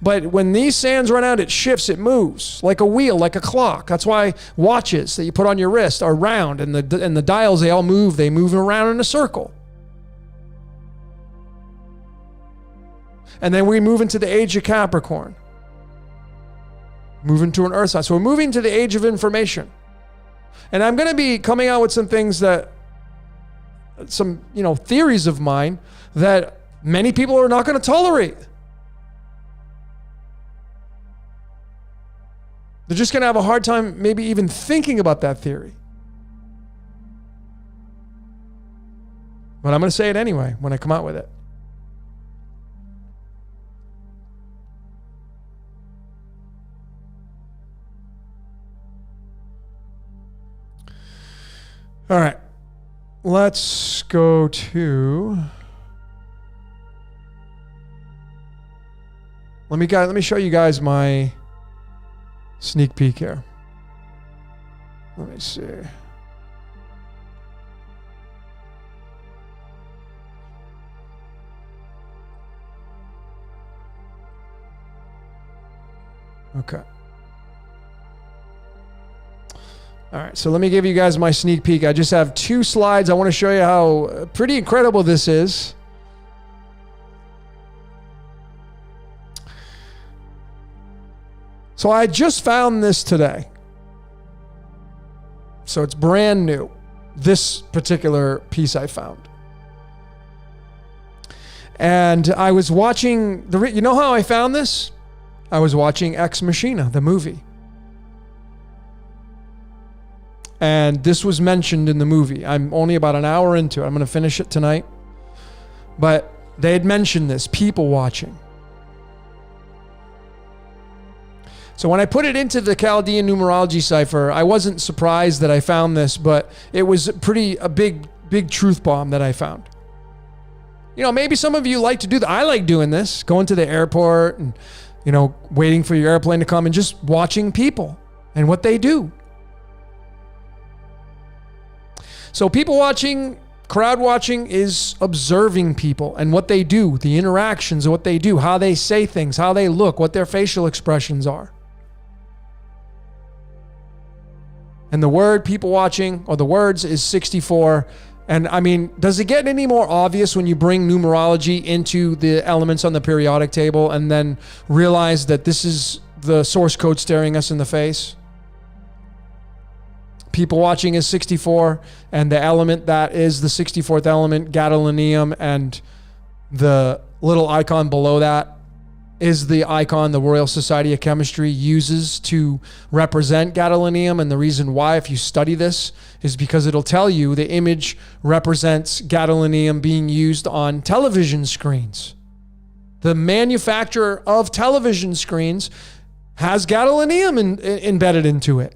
But when these sands run out, it shifts, it moves like a wheel, like a clock. That's why watches that you put on your wrist are round, and the dials, they all move. They move around in a circle. And then we move into the age of Capricorn. Move into an earth sign. So we're moving to the age of information. And I'm going to be coming out with some things that, some, theories of mine that many people are not going to tolerate. They're just going to have a hard time maybe even thinking about that theory. But I'm going to say it anyway when I come out with it. All right. Let's go to... Let me show you guys my sneak peek here. Let me see. Okay. All right, so let me give you guys my sneak peek. I just have 2 slides. I want to show you how pretty incredible this is. So I just found this today. So it's brand new. This particular piece I found. And I was watching, you know how I found this? I was watching Ex Machina, the movie. And this was mentioned in the movie. I'm only about an hour into it. I'm going to finish it tonight. But they had mentioned this, people watching. So when I put it into the Chaldean numerology cipher, I wasn't surprised that I found this, but it was a big truth bomb that I found. Maybe some of you like to do that. I like doing this, going to the airport and, waiting for your airplane to come and just watching people and what they do. So people watching, crowd watching is observing people and what they do, the interactions of what they do, how they say things, how they look, what their facial expressions are. And the word people watching, or the words, is 64. And I mean, does it get any more obvious when you bring numerology into the elements on the periodic table and then realize that this is the source code staring us in the face? People watching is 64, and the element that is the 64th element, gadolinium, and the little icon below that is the icon the Royal Society of Chemistry uses to represent gadolinium. And the reason why, if you study this, is because it'll tell you the image represents gadolinium being used on television screens. The manufacturer of television screens has gadolinium embedded into it.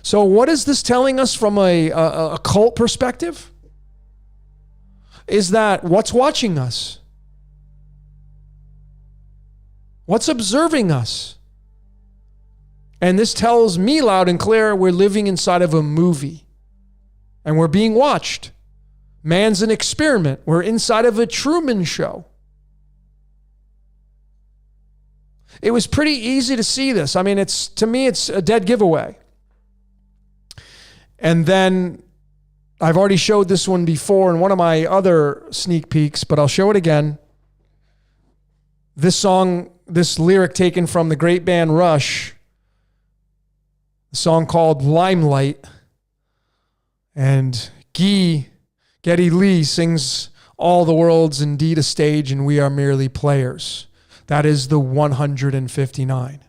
So what is this telling us from a cult perspective? Is that what's watching us? What's observing us? And this tells me loud and clear we're living inside of a movie. And we're being watched. Man's an experiment. We're inside of a Truman Show. It was pretty easy to see this. I mean, to me, it's a dead giveaway. And then I've already showed this one before in one of my other sneak peeks, but I'll show it again. This song, this lyric taken from the great band Rush, a song called Limelight. And Geddy Lee sings, "All the world's indeed a stage and we are merely players." That is the 159.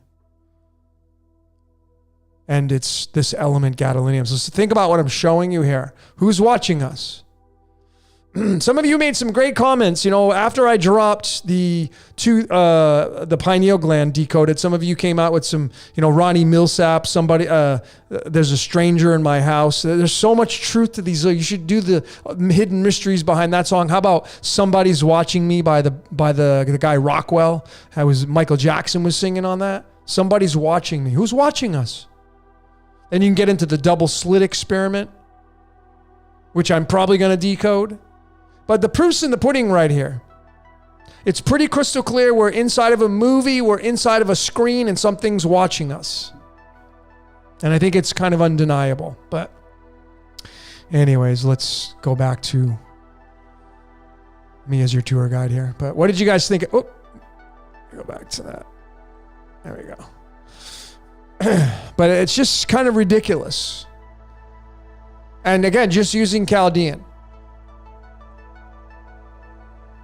And it's this element gadolinium. So think about what I'm showing you here. Who's watching us? Some of you made some great comments. After I dropped the pineal gland decoded, some of you came out with some, Ronnie Millsap, somebody, there's a stranger in my house. There's so much truth to these. You should do the hidden mysteries behind that song. How about Somebody's Watching Me by the guy Rockwell? Michael Jackson was singing on that. Somebody's watching me. Who's watching us? Then you can get into the double slit experiment, which I'm probably going to decode. But the proof's in the pudding right here. It's pretty crystal clear. We're inside of a movie. We're inside of a screen and something's watching us. And I think it's kind of undeniable. But anyways, let's go back to me as your tour guide here. But what did you guys think? Oh, go back to that. There we go. But it's just kind of ridiculous. And again, just using Chaldean.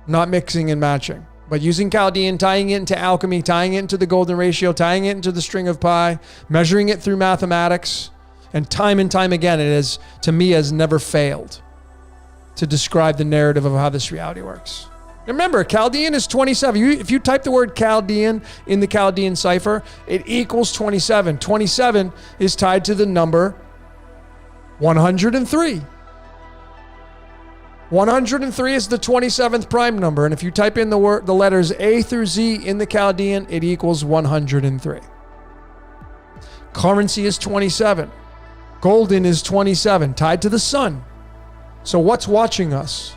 Not mixing and matching, but using Chaldean, tying it into alchemy, tying it into the golden ratio, tying it into the string of pi, measuring it through mathematics, and time again, it is, to me, has never failed to describe the narrative of how this reality works. Remember, Chaldean is 27. If you type the word Chaldean in the Chaldean cipher, it equals 27. 27 is tied to the number 103. 103 is the 27th prime number, and if you type in the letters A through Z in the Chaldean, it equals 103. Currency is 27. Golden is 27, tied to the sun. So what's watching us?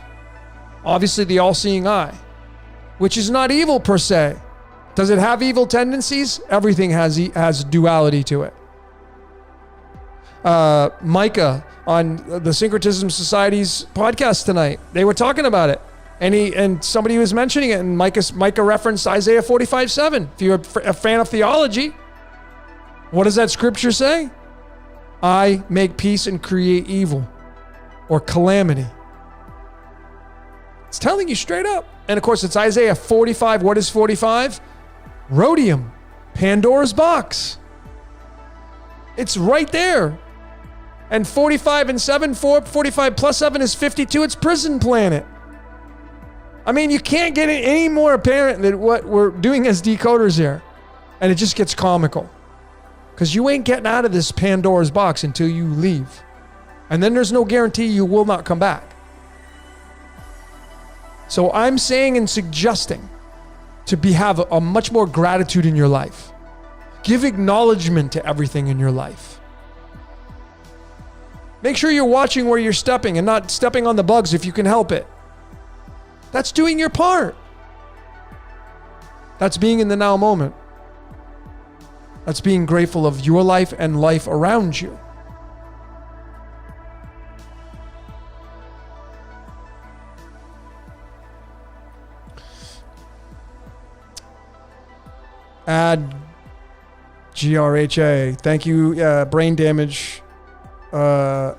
Obviously the all-seeing eye, which is not evil per se. Does it have evil tendencies? Everything has duality to it. Micah on the Syncretism Society's podcast tonight, they were talking about it, and somebody was mentioning it, and Micah referenced Isaiah 45:7. If you're a fan of theology, what does that scripture say? I make peace and create evil or calamity. It's telling you straight up. And of course, it's Isaiah 45. What is 45? Rhodium, Pandora's box. It's right there. And 45 and 7, 45 plus 7 is 52. It's prison planet. I mean, you can't get it any more apparent than what we're doing as decoders here. And it just gets comical. Because you ain't getting out of this Pandora's box until you leave. And then there's no guarantee you will not come back. So I'm saying and suggesting to have a much more gratitude in your life. Give acknowledgement to everything in your life. Make sure you're watching where you're stepping and not stepping on the bugs if you can help it. That's doing your part. That's being in the now moment. That's being grateful of your life and life around you. Add GRHA. Thank you, Brain Damage. A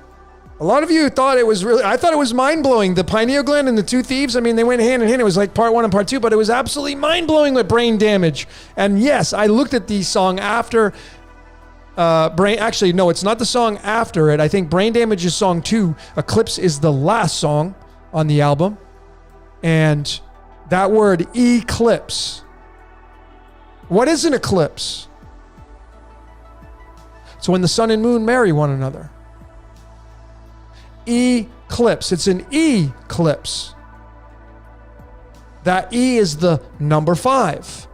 lot of you thought it was I thought it was mind-blowing. The pineal gland and the two thieves, I mean, they went hand in hand. It was like part 1 and part 2, but it was absolutely mind-blowing with Brain Damage. And yes, I looked at the song after actually, no, it's not the song after it. I think Brain Damage is song 2. Eclipse is the last song on the album. And that word, eclipse. What is an eclipse? It's when the sun and moon marry one another. Eclipse. It's an eclipse. That E is the number 5.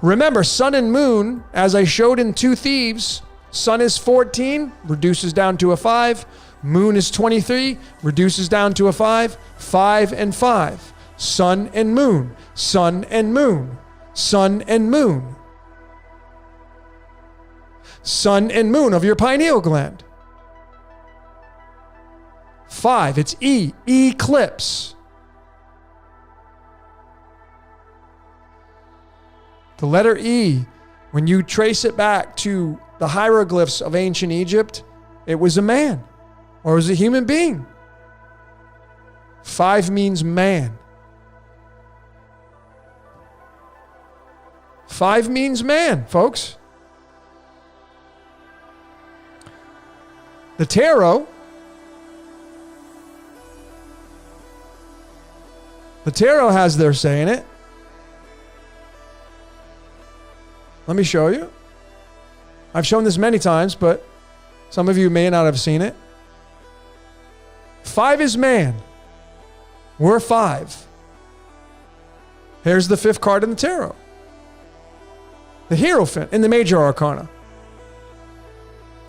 Remember, sun and moon, as I showed in Two Thieves, sun is 14, reduces down to a 5. Moon is 23, reduces down to a 5. 5 and 5. Sun and moon. Sun and moon. Sun and moon. Sun and moon of your pineal gland. 5, it's E, eclipse. The letter E, when you trace it back to the hieroglyphs of ancient Egypt, it was a man, or it was a human being. 5 means man. 5 means man, folks. The tarot has their say in it. Let me show you. I've shown this many times, but some of you may not have seen it. 5 is man. We're 5. Here's the 5th card in the tarot. The Hierophant in the Major Arcana.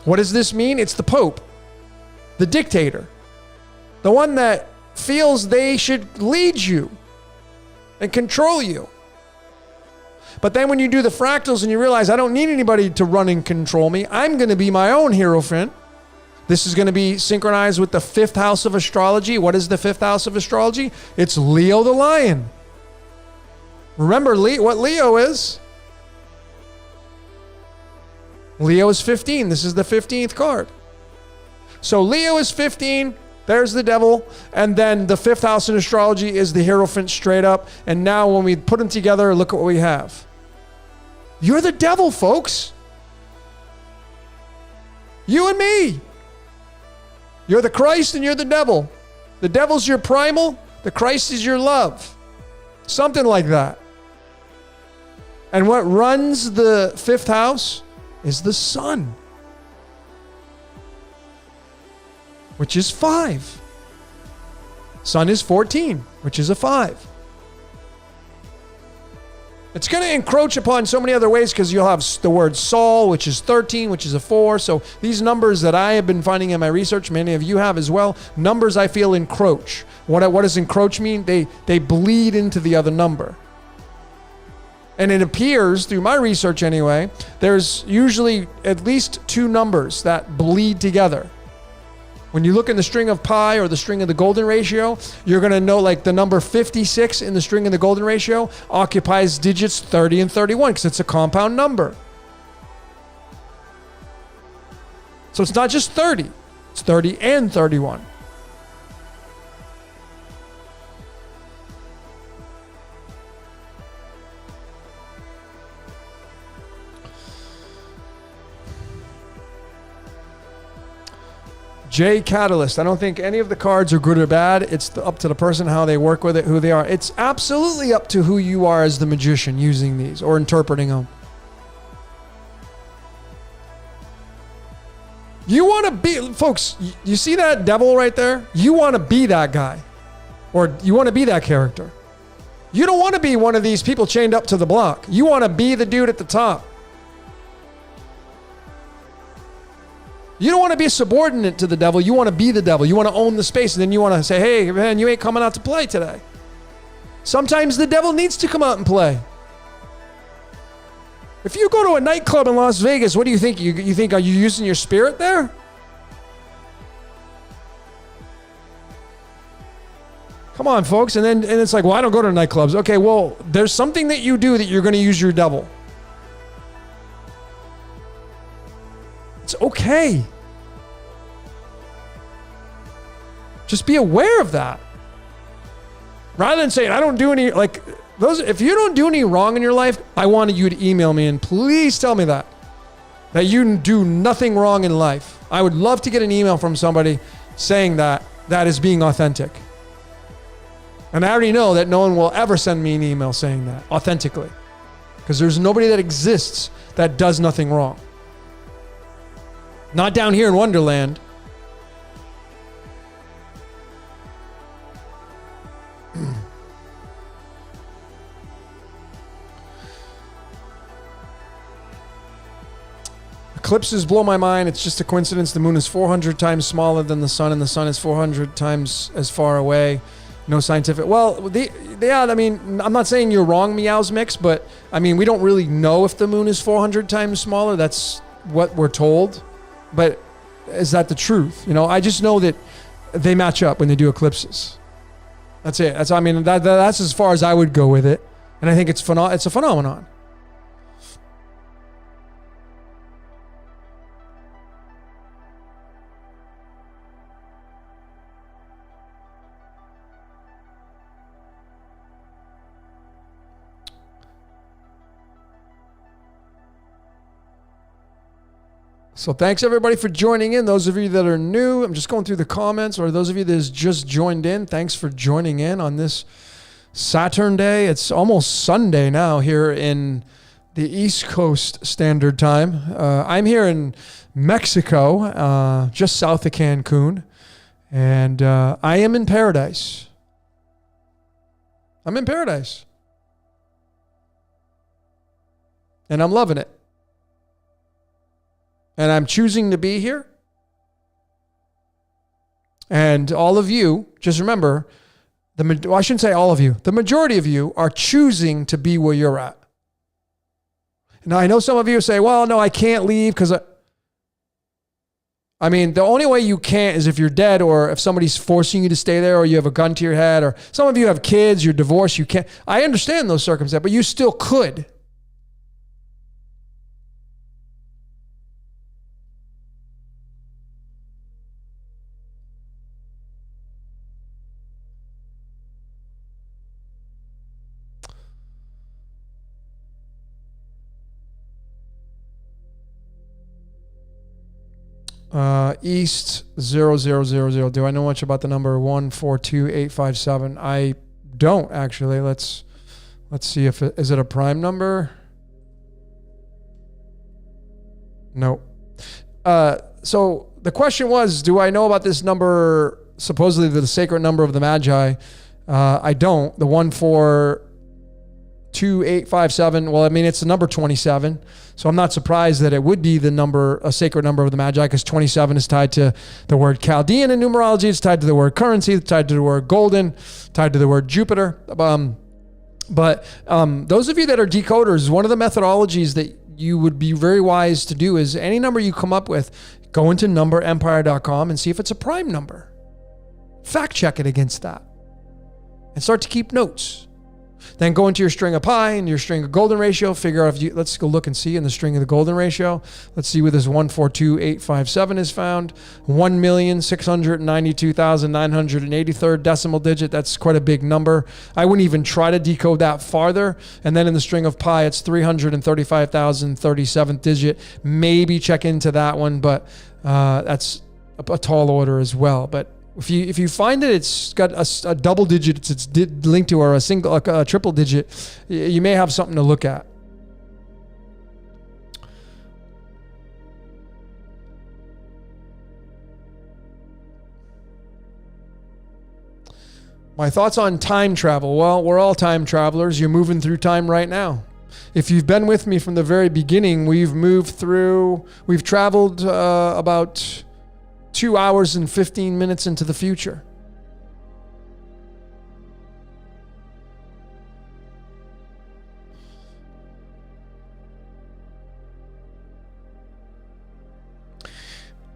What does this mean? It's the Pope, the dictator, the one that feels they should lead you and control you. But then when you do the fractals and you realize I don't need anybody to run and control me, I'm going to be my own Hierophant. This is going to be synchronized with the 5th house of astrology. What is the 5th house of astrology? It's Leo the Lion. Remember what Leo is? Leo is 15. This is the 15th card. So Leo is 15. There's the devil. And then the 5th house in astrology is the Hierophant straight up. And now when we put them together, look at what we have. You're the devil, folks. You and me. You're the Christ and you're the devil. The devil's your primal. The Christ is your love. Something like that. And what runs the 5th house is the sun, which is 5. Sun is 14, which is a 5. It's going to encroach upon so many other ways because you'll have the word Sol, which is 13, which is a 4. So these numbers that I have been finding in my research, many of you have as well, numbers I feel encroach. What does encroach mean? They bleed into the other number. And it appears, through my research anyway, there's usually at least 2 numbers that bleed together. When you look in the string of pi or the string of the golden ratio, you're going to know like the number 56 in the string of the golden ratio occupies digits 30 and 31 because it's a compound number. So it's not just 30, it's 30 and 31. J Catalyst. I don't think any of the cards are good or bad. It's up to the person, how they work with it, who they are. It's absolutely up to who you are as the magician using these or interpreting them. You want to be, folks, you see that devil right there? You want to be that guy. Or you want to be that character. You don't want to be one of these people chained up to the block. You want to be the dude at the top. You don't want to be subordinate to the devil. You want to be the devil. You want to own the space. And then you want to say, hey, man, you ain't coming out to play today. Sometimes the devil needs to come out and play. If you go to a nightclub in Las Vegas, what do you think? You think, are you using your spirit there? Come on, folks. And it's like, well, I don't go to nightclubs. Okay, well, there's something that you do that you're going to use your devil. It's okay. Just be aware of that. Rather than saying, I don't do any, like, those, if you don't do any wrong in your life, I wanted you to email me and please tell me that you do nothing wrong in life. I would love to get an email from somebody saying that is being authentic. And I already know that no one will ever send me an email saying that authentically, because there's nobody that exists that does nothing wrong. Not down here in Wonderland. Eclipses blow my mind. It's just a coincidence. The moon is 400 times smaller than the sun, and the sun is 400 times as far away. No scientific. Well, I mean, I'm not saying you're wrong, Meows Mix, but I mean, we don't really know if the moon is 400 times smaller. That's what we're told. But is that the truth? You know, I just know that they match up when they do eclipses. That's it. That's as far as I would go with it. And I think it's a phenomenon. So thanks everybody for joining in. Those of you that are new, I'm just going through the comments, or those of you that has just joined in, thanks for joining in on this Saturn day. It's almost Sunday now here in the East Coast Standard Time. I'm here in Mexico, just south of Cancun, and I am in paradise. I'm in paradise. And I'm loving it. And I'm choosing to be here. And all of you, just remember, I shouldn't say all of you. The majority of you are choosing to be where you're at. Now, I know some of you say, well, no, I can't leave because I mean, the only way you can't is if you're dead or if somebody's forcing you to stay there or you have a gun to your head or some of you have kids, you're divorced, you can't. I understand those circumstances, but you still could. East 0000. Do I know much about the number 142857? I don't actually. Let's see if is it a prime number? No. So the question was, do I know about this number, supposedly the sacred number of the Magi? I don't. The 142857. Well, I mean, it's the number 27. So I'm not surprised that it would be the number, a sacred number of the Magi, because 27 is tied to the word Chaldean in numerology. It's tied to the word currency. It's tied to the word golden, tied to the word Jupiter. But those of you that are decoders, one of the methodologies that you would be very wise to do is any number you come up with, go into numberempire.com and see if it's a prime number. Fact check it against that and start to keep notes. Then go into your string of pi and your string of golden ratio. Figure out if you, let's go look and see in the string of the golden ratio. Let's see where this 142857 is found. 1,692,983rd decimal digit. That's quite a big number. I wouldn't even try to decode that farther. And then in the string of pi, it's 335,037th digit. Maybe check into that one, but that's a tall order as well. But if you find that it's got a double digit, it's linked to, or a triple digit, you may have something to look at. My thoughts on time travel. Well, we're all time travelers. You're moving through time right now. If you've been with me from the very beginning, we've traveled about 2 hours and 15 minutes into the future.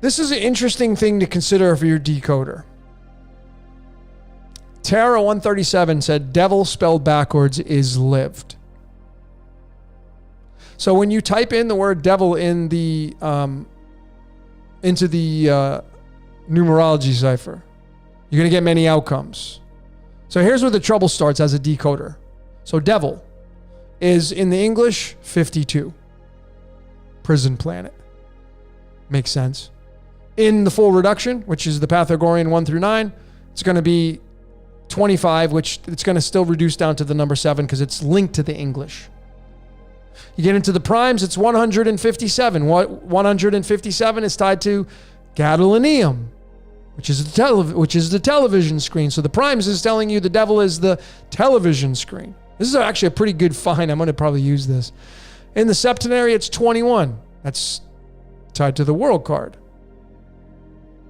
This is an interesting thing to consider for your decoder. Tara 137 said, devil spelled backwards is lived. So when you type in the word devil in the into the numerology cipher, you're going to get many outcomes. So here's where the trouble starts as a decoder. So devil is in the English 52. Prison planet. Makes sense. In the full reduction, which is the Pythagorean 1 through 9, it's going to be 25, which it's going to still reduce down to the number 7 because it's linked to the English. You get into the primes, it's 157. 157 is tied to gadolinium, which is the television screen. So the primes is telling you the devil is the television screen. This is actually a pretty good find. I'm going to probably use this. In the septenary, it's 21. That's tied to the world card.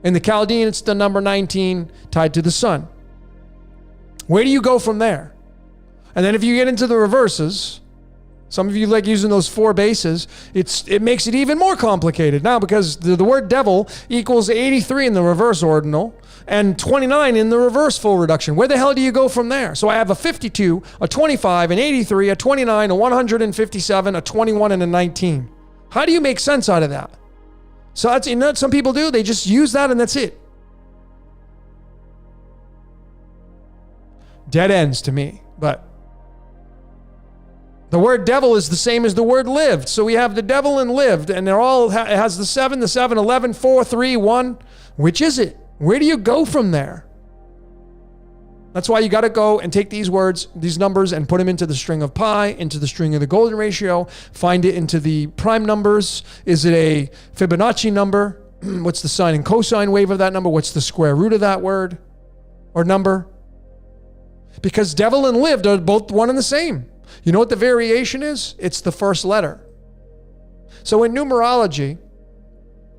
In the Chaldean, it's the number 19 tied to the sun. Where do you go from there? And then if you get into the reverses, some of you like using those 4 bases. It makes it even more complicated now because the word devil equals 83 in the reverse ordinal and 29 in the reverse full reduction. Where the hell do you go from there? So I have a 52, a 25, an 83, a 29, a 157, a 21, and a 19. How do you make sense out of that? So that's, you know what some people do? They just use that and that's it. Dead ends to me, but the word devil is the same as the word lived. So we have the devil and lived, and they're all, it has the 7, 11, 4, 3, 1. Which is it? Where do you go from there? That's why you got to go and take these words, these numbers, and put them into the string of pi, into the string of the golden ratio, find it into the prime numbers. Is it a Fibonacci number? What's the sine and cosine wave of that number? What's the square root of that word or number? Because devil and lived are both one and the same. You know what the variation is? It's the first letter. So in numerology,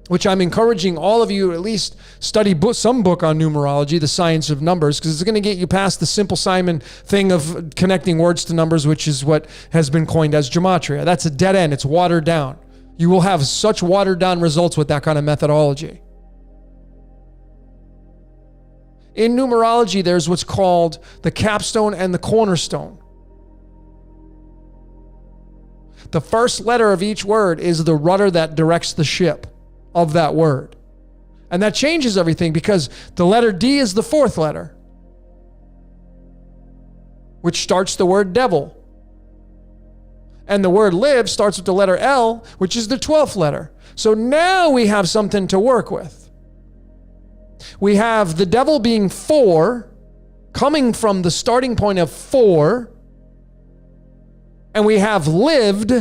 which I'm encouraging all of you to at least study some book on numerology, the science of numbers, because it's going to get you past the Simple Simon thing of connecting words to numbers, which is what has been coined as gematria. That's a dead end. It's watered down. You will have such watered down results with that kind of methodology. In numerology, there's what's called the capstone and the cornerstone. The first letter of each word is the rudder that directs the ship of that word. And that changes everything because the letter D is the fourth letter, which starts the word devil. And the word live starts with the letter L, which is the 12th letter. So now we have something to work with. We have the devil being 4, coming from the starting point of 4. And we have lived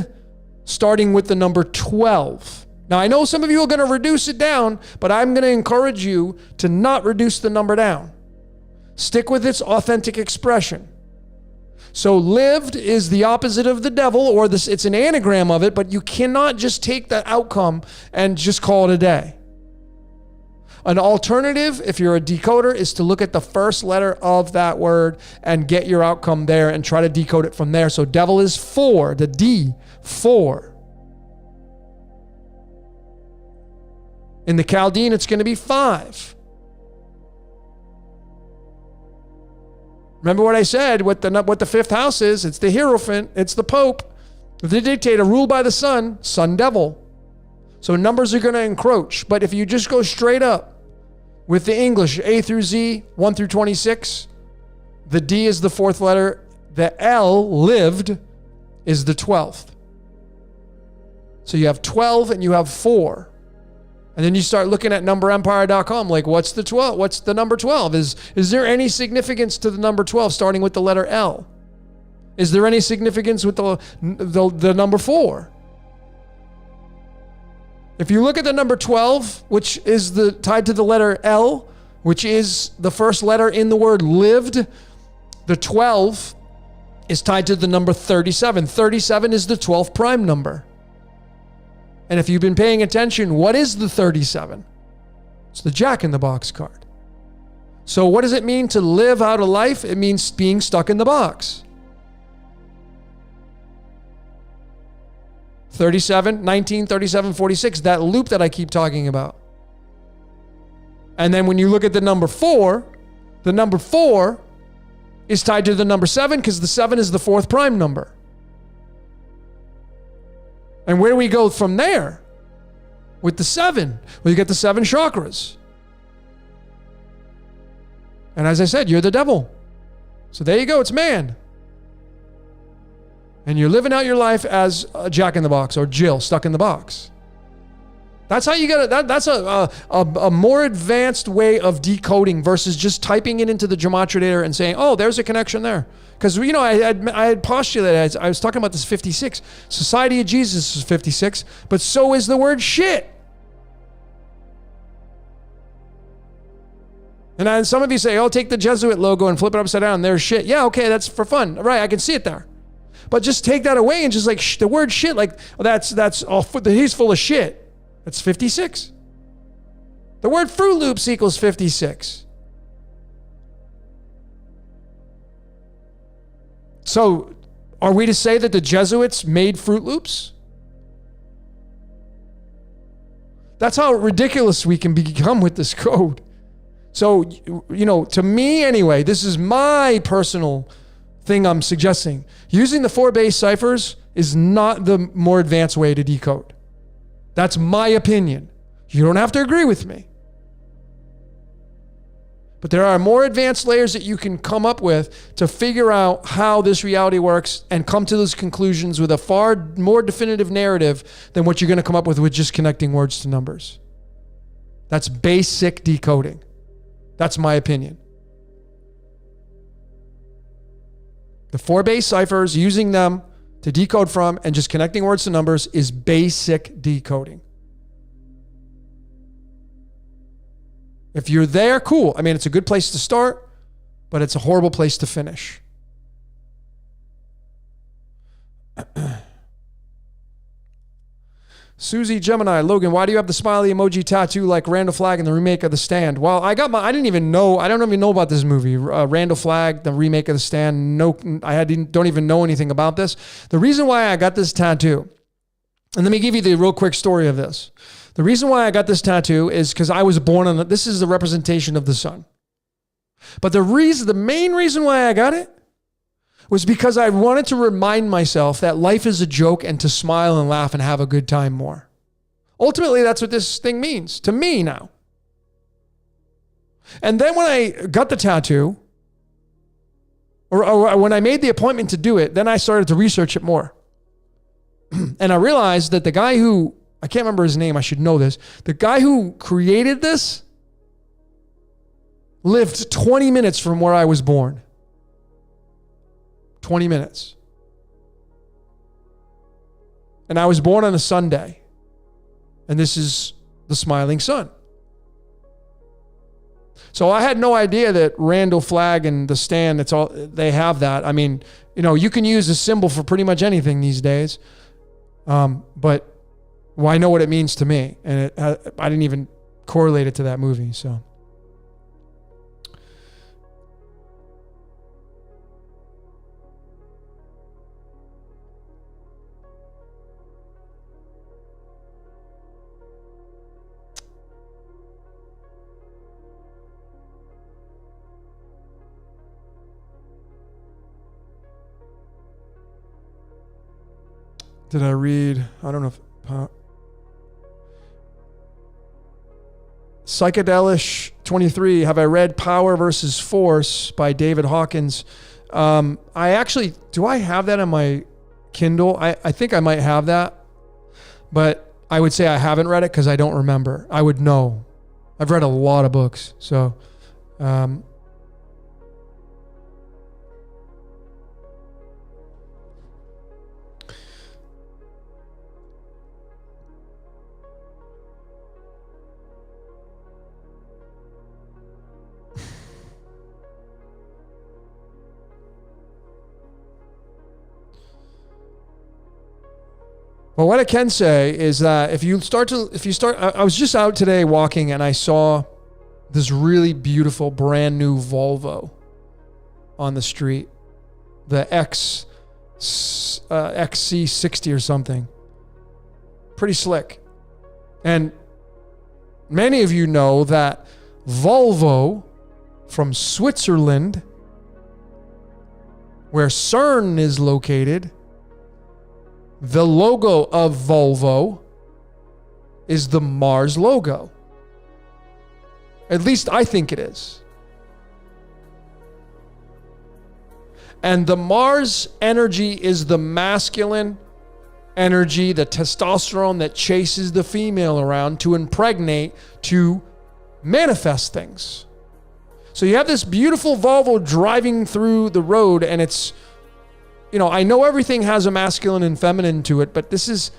starting with the number 12. Now, I know some of you are going to reduce it down, but I'm going to encourage you to not reduce the number down. Stick with its authentic expression. So lived is the opposite of the devil, or it's an anagram of it, but you cannot just take that outcome and just call it a day. An alternative, if you're a decoder, is to look at the first letter of that word and get your outcome there and try to decode it from there. So devil is 4, the D, 4. In the Chaldean, it's going to be 5. Remember what I said, what the fifth house is? It's the Hierophant, it's the Pope, the dictator, ruled by the sun devil. So numbers are going to encroach. But if you just go straight up with the English, A through Z, 1 through 26, the D is the fourth letter, the L, lived, is the 12th. So you have 12 and you have 4. And then you start looking at numberempire.com, like what's the 12? What's the number 12? Is there any significance to the number 12 starting with the letter L? Is there any significance with the number 4? If you look at the number 12, which is tied to the letter L, which is the first letter in the word lived, the 12 is tied to the number 37. 37 is the 12th prime number. And if you've been paying attention, what is the 37? It's the Jack in the Box card. So what does it mean to live out a life? It means being stuck in the box. 37, 19, 37, 46, that loop that I keep talking about. And then when you look at the number 4 is tied to the number 7 because the 7 is the 4th prime number. And where do we go from there with the 7? Well, you get the 7 chakras. And as I said, you're the devil. So there you go. It's man. And you're living out your life as a Jack in the Box or Jill stuck in the box. That's how you get it. That's a more advanced way of decoding versus just typing it into the gematria data and saying, oh, there's a connection there. Because, I had postulated, I was talking about this 56. Society of Jesus is 56, but so is the word shit. And some of you say, oh, take the Jesuit logo and flip it upside down. There's shit. Yeah, okay, that's for fun. Right, I can see it there. But just take that away and just like the word shit, like that's all. He's full of shit. That's 56. The word Fruit Loops equals 56. So, are we to say that the Jesuits made Fruit Loops? That's how ridiculous we can become with this code. So, to me anyway, this is my personal thing I'm suggesting. Using the 4 base ciphers is not the more advanced way to decode. That's my opinion. You don't have to agree with me. But there are more advanced layers that you can come up with to figure out how this reality works and come to those conclusions with a far more definitive narrative than what you're going to come up with just connecting words to numbers. That's basic decoding. That's my opinion. The 4 base ciphers, using them to decode from and just connecting words to numbers is basic decoding. If you're there, cool. I mean, it's a good place to start, but it's a horrible place to finish. Susie Gemini, Logan, why do you have the smiley emoji tattoo like Randall Flagg in the remake of The Stand? Well, I don't even know about this movie. Randall Flagg, the remake of The Stand. No, don't even know anything about this. The reason why I got this tattoo, and let me give you the real quick story of this. The reason why I got this tattoo is because I was born on this is the representation of the sun. But the main reason why I got it was because I wanted to remind myself that life is a joke and to smile and laugh and have a good time more. Ultimately, that's what this thing means to me now. And then when I got the tattoo, or when I made the appointment to do it, then I started to research it more. And I realized that the guy who, I can't remember his name, I should know this, the guy who created this lived 20 minutes from where I was born. 20 minutes. And I was born on a Sunday. And this is the smiling sun. So I had no idea that Randall Flagg and The Stand, they have that. I mean, you can use a symbol for pretty much anything these days. But I know what it means to me. And I didn't even correlate it to that movie, so. Did I read? I don't know if... Psychedelish 23. Have I read Power versus Force by David Hawkins? I actually... Do I have that on my Kindle? I think I might have that. But I would say I haven't read it because I don't remember. I would know. I've read a lot of books. So... Well, what I can say is that if you start, I was just out today walking and I saw this really beautiful brand new Volvo on the street, the XC60 or something. Pretty slick. And many of you know that Volvo from Switzerland, where CERN is located, the logo of Volvo is the Mars logo. At least I think it is. And the Mars energy is the masculine energy, the testosterone that chases the female around to impregnate, to manifest things. So you have this beautiful Volvo driving through the road, and it's, I know everything has a masculine and feminine to it, but this is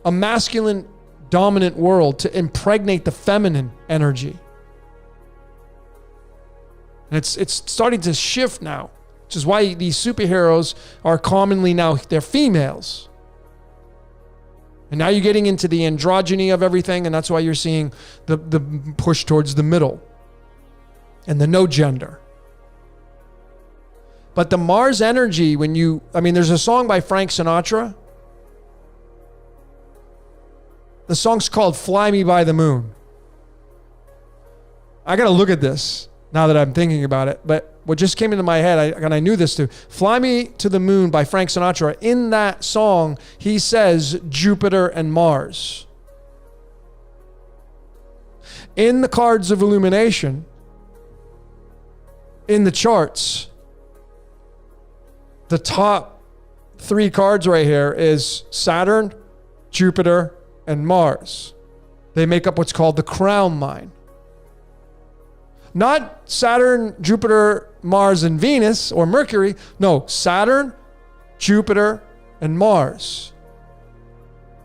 a masculine dominant world to impregnate the feminine energy. And it's starting to shift now, which is why these superheroes are commonly now, they're females. And now you're getting into the androgyny of everything, and that's why you're seeing the push towards the middle and the no gender. But the Mars energy, there's a song by Frank Sinatra. The song's called Fly Me by the Moon. I got to look at this now that I'm thinking about it. But what just came into my head, and I knew this too. Fly Me to the Moon by Frank Sinatra. In that song, he says Jupiter and Mars. In the cards of illumination, in the charts, the top 3 cards right here is Saturn, Jupiter, and Mars. They make up what's called the crown line. Not Saturn, Jupiter, Mars, and Venus or Mercury. No, Saturn, Jupiter, and Mars.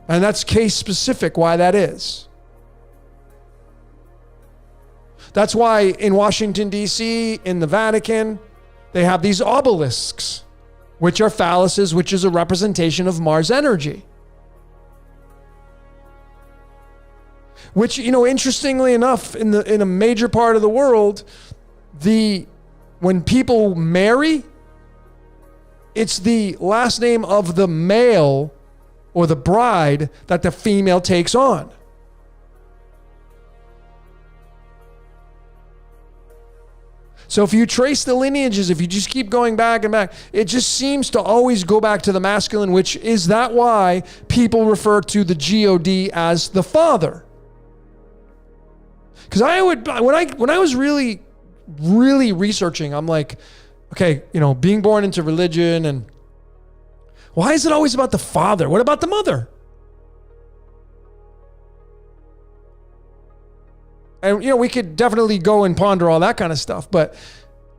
And that's case specific why that is. That's why in Washington, D.C., in the Vatican, they have these obelisks, which are phalluses, which is a representation of Mars energy. Which, interestingly enough, in a major part of the world, when people marry, it's the last name of the male or the bride that the female takes on. So if you trace the lineages, if you just keep going back and back, it just seems to always go back to the masculine, which is that why people refer to the God as the father. Because when I was really researching, I'm like, okay, being born into religion, and why is it always about the father? What about the mother? And, we could definitely go and ponder all that kind of stuff, but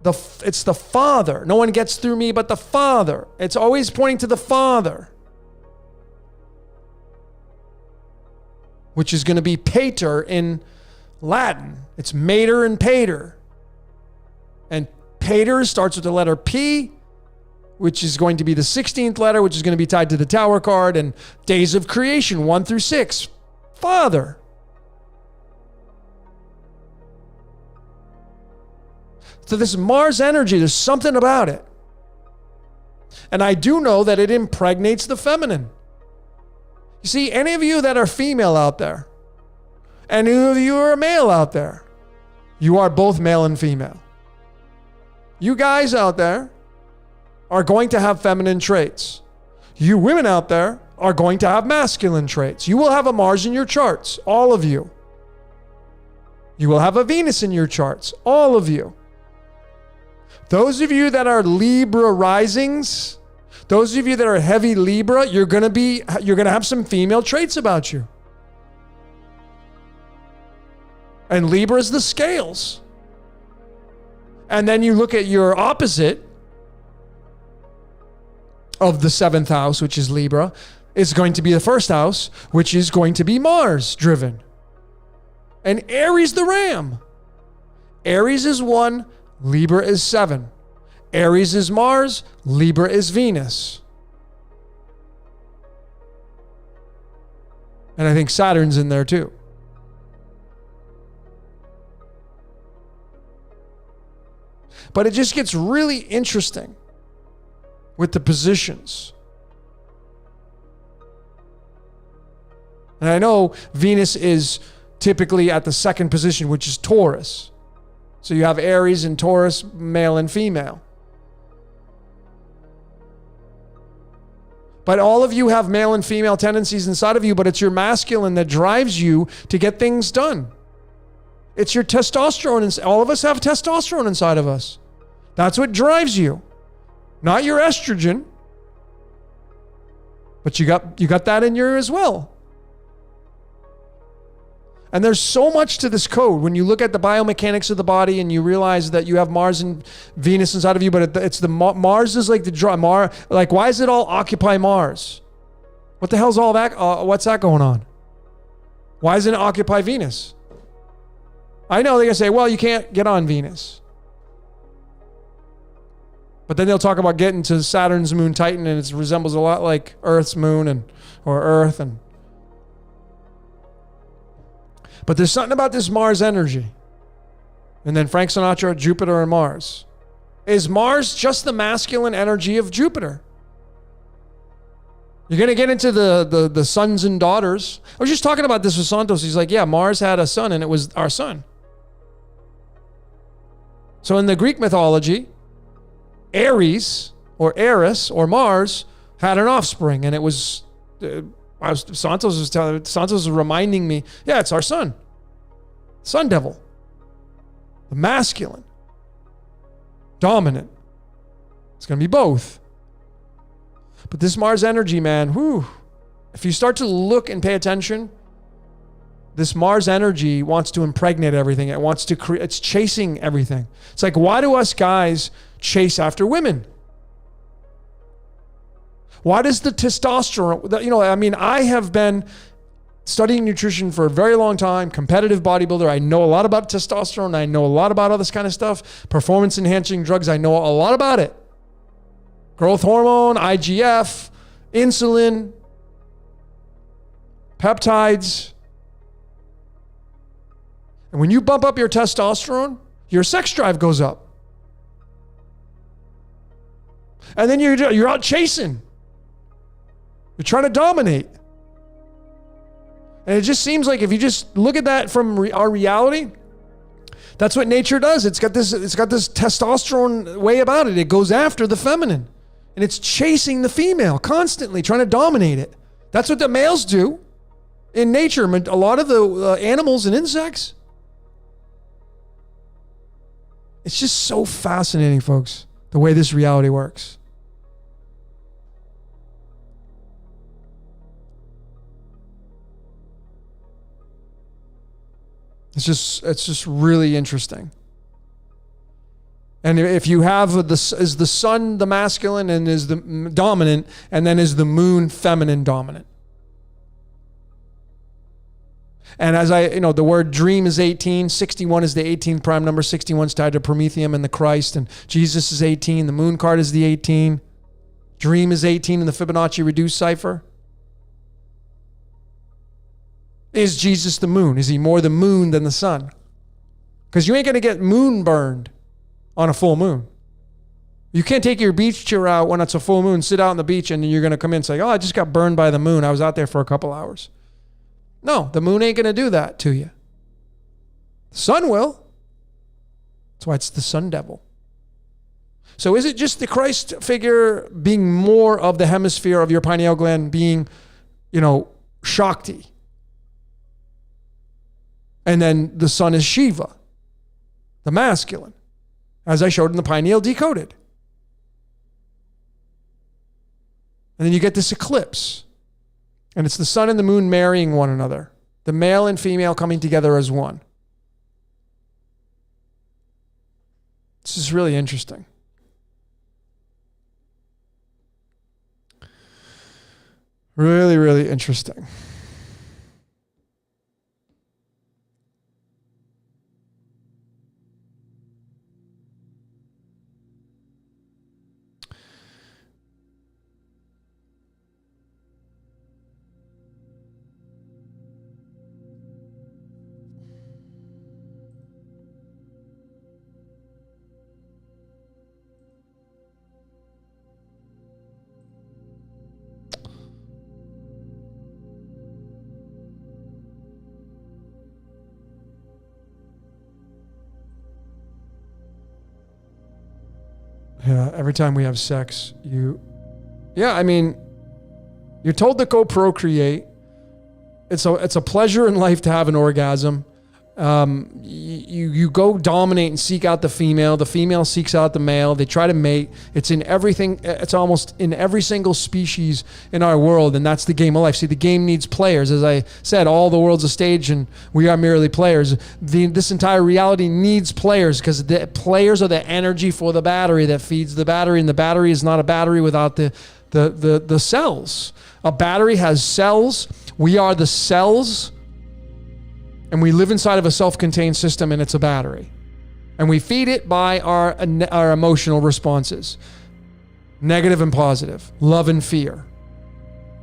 it's the father. No one gets through me but the father. It's always pointing to the father, which is going to be pater in Latin. It's mater and pater. And pater starts with the letter P, which is going to be the 16th letter, which is going to be tied to the Tower card, and days of creation, 1 through 6. Father. So this Mars energy, there's something about it. And I do know that it impregnates the feminine. You see, any of you that are female out there, any of you are male out there, you are both male and female. You guys out there are going to have feminine traits. You women out there are going to have masculine traits. You will have a Mars in your charts, all of you. You will have a Venus in your charts, all of you. Those of you that are Libra risings, those of you that are heavy Libra, you're going to have some female traits about you. And Libra is the scales. And then you look at your opposite of the 7th house, which is Libra, is going to be the 1st house, which is going to be Mars driven. And Aries the ram. Aries is 1, Libra is 7. Aries is Mars, Libra is Venus. And I think Saturn's in there too. But it just gets really interesting with the positions. And I know Venus is typically at the 2nd position, which is Taurus. So you have Aries and Taurus, male and female. But all of you have male and female tendencies inside of you, but it's your masculine that drives you to get things done. It's your testosterone. All of us have testosterone inside of us. That's what drives you. Not your estrogen. But you got that in you as well. And there's so much to this code when you look at the biomechanics of the body and you realize that you have Mars and Venus inside of you, but it's the Mars is like the draw. Like, why is it all occupy Mars? What the hell's all that? What's that going on? Why isn't it occupy Venus? I know they're going to say, well, you can't get on Venus. But then they'll talk about getting to Saturn's moon Titan, and it resembles a lot like Earth's moon or Earth. But there's something about this Mars energy. And then Frank Sinatra, Jupiter and Mars. Is Mars just the masculine energy of Jupiter? You're going to get into the sons and daughters. I was just talking about this with Santos. He's like, yeah, Mars had a son and it was our son. So in the Greek mythology, Ares or Eris or Mars had an offspring, and it was Santos was reminding me, yeah, it's our son. Sun devil. The masculine. Dominant. It's going to be both. But this Mars energy, man, if you start to look and pay attention, this Mars energy wants to impregnate everything. It wants to create, it's chasing everything. It's like, why do us guys chase after women? Why does the testosterone, I have been studying nutrition for a very long time, competitive bodybuilder. I know a lot about testosterone. I know a lot about all this kind of stuff. Performance enhancing drugs. I know a lot about it. Growth hormone, IGF, insulin, peptides. And when you bump up your testosterone, your sex drive goes up. And then you're out chasing. You're trying to dominate. And it just seems like if you just look at that from our reality, that's what nature does. It's got this testosterone way about it. It goes after the feminine. And it's chasing the female constantly, trying to dominate it. That's what the males do in nature. A lot of the animals and insects. It's just so fascinating, folks, the way this reality works. It's just really interesting. And if you have is the sun the masculine and is the dominant, and then is the moon feminine dominant. And as the word dream is 18, 61 is the 18th prime number, 61 is tied to Prometheum and the Christ, and Jesus is 18, the moon card is the 18, dream is 18 in the Fibonacci reduced cipher. Is Jesus the moon? Is he more the moon than the sun? Because you ain't going to get moon burned on a full moon. You can't take your beach chair out when it's a full moon, sit out on the beach, and you're going to come in and say, oh, I just got burned by the moon. I was out there for a couple hours. No, the moon ain't going to do that to you. The sun will. That's why it's the sun devil. So is it just the Christ figure being more of the hemisphere of your pineal gland being, Shakti? And then the sun is Shiva, the masculine, as I showed in the pineal decoded. And then you get this eclipse. And it's the sun and the moon marrying one another. The male and female coming together as one. This is really interesting. Really, really interesting. Yeah, every time we have sex, you're told to go procreate. It's a pleasure in life to have an orgasm. You go dominate and seek out the female seeks out the male, they try to mate. It's in everything. It's almost in every single species in our world, and that's the game of life. See, the game needs players. As I said, all the world's a stage and we are merely players. This entire reality needs players, because the players are the energy for the battery that feeds the battery, and the battery is not a battery without the cells. A battery has cells. We are the cells. And we live inside of a self-contained system, and it's a battery. And we feed it by our emotional responses. Negative and positive. Love and fear.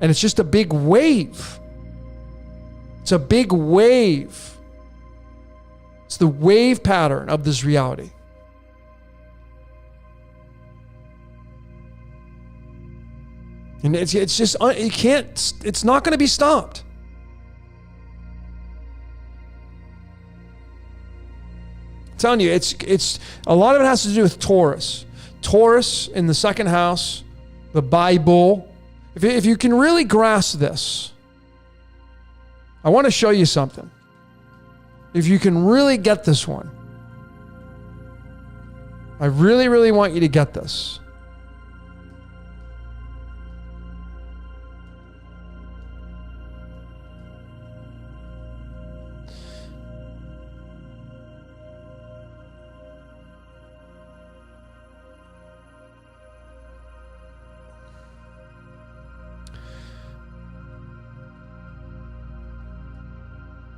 And it's just a big wave. It's a big wave. It's the wave pattern of this reality. And it's just, it's not going to be stopped. I'm telling you, it's a lot of it has to do with Taurus. Taurus in the second house, the Bible. If you can really grasp this, I want to show you something. If you can really get this one, I really, really want you to get this.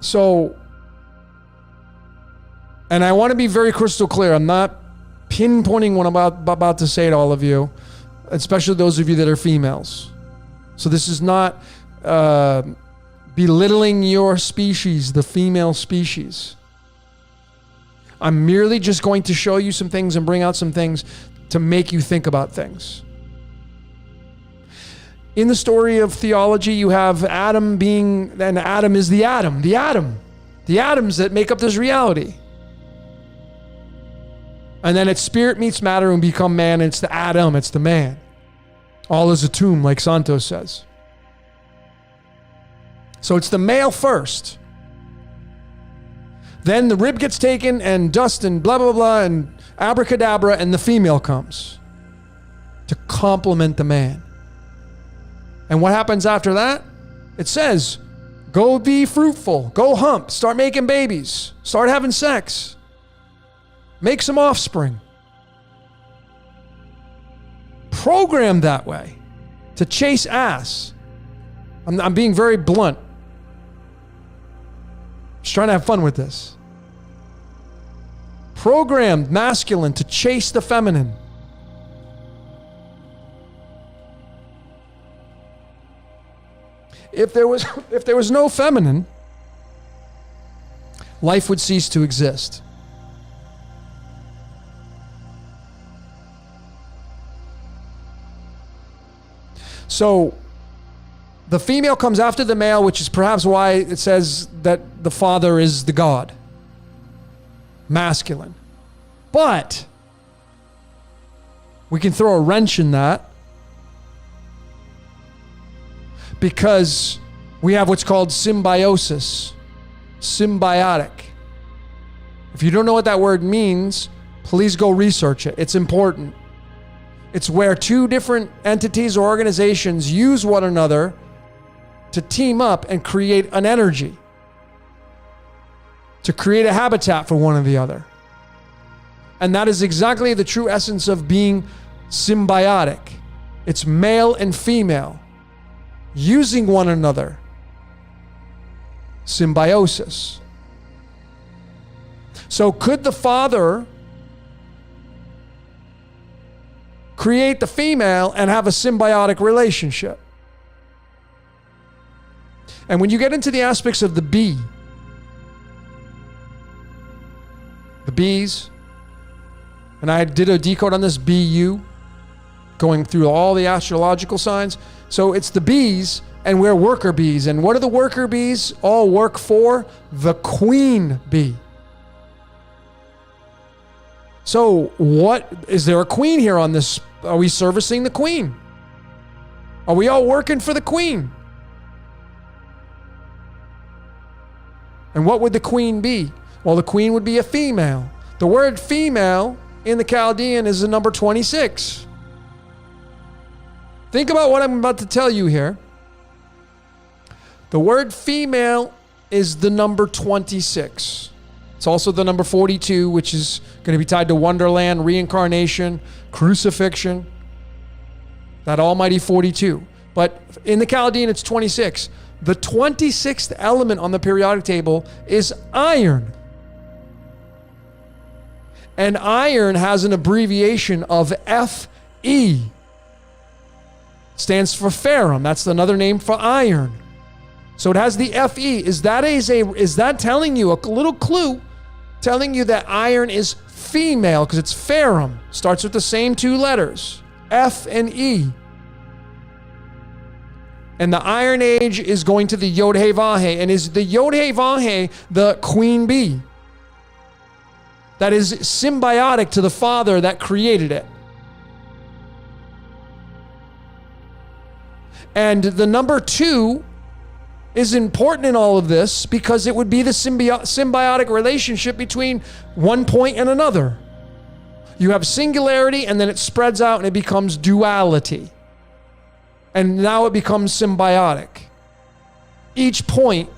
So, and I want to be very crystal clear. I'm not pinpointing what I'm about to say to all of you, especially those of you that are females. So this is not belittling your species, the female species. I'm merely just going to show you some things and bring out some things to make you think about things. In the story of theology, you have Adam and Adam is the atoms that make up this reality. And then it's spirit meets matter and become man, and it's the Adam, it's the man. All is a tomb, like Santos says. So it's the male first. Then the rib gets taken and dust and blah, blah, blah, and abracadabra, and the female comes to complement the man. And what happens after that? It says, go be fruitful, go hump, start making babies, start having sex, make some offspring. Programmed that way to chase ass. I'm being very blunt. Just trying to have fun with this. Programmed masculine to chase the feminine. If there was no feminine, life would cease to exist. So the female comes after the male, which is perhaps why it says that the father is the God. Masculine. But we can throw a wrench in that, because we have what's called symbiosis. Symbiotic. If you don't know what that word means, please go research it. It's important. It's where two different entities or organizations use one another to team up and create an energy, to create a habitat for one or the other. And that is exactly the true essence of being symbiotic. It's male and female using one another. Symbiosis. So could the father create the female and have a symbiotic relationship? And when you get into the aspects of the bee, the bees, and I did a decode on this, BU, going through all the astrological signs. So it's the bees, and we're worker bees. And what do the worker bees all work for? The queen bee. So what, is there a queen here on this? Are we servicing the queen? Are we all working for the queen? And what would the queen be? Well, the queen would be a female. The word female in the Chaldean is the number 26. Think about what I'm about to tell you here. The word female is the number 26. It's also the number 42, which is going to be tied to Wonderland, reincarnation, crucifixion, that almighty 42. But in the Chaldean, it's 26. The 26th element on the periodic table is iron. And iron has an abbreviation of Fe. Stands for ferrum. That's another name for iron. So it has the Fe. Is that telling you a little clue, telling you that iron is female because it's ferrum? Starts with the same two letters, F and E. And the Iron Age is going to the Yod-Heh-Vah-Heh. And is the Yod-Heh-Vah-Heh the queen bee that is symbiotic to the father that created it? And the number 2 is important in all of this because it would be the symbiotic relationship between one point and another. You have singularity, and then it spreads out and it becomes duality. And now it becomes symbiotic. Each point,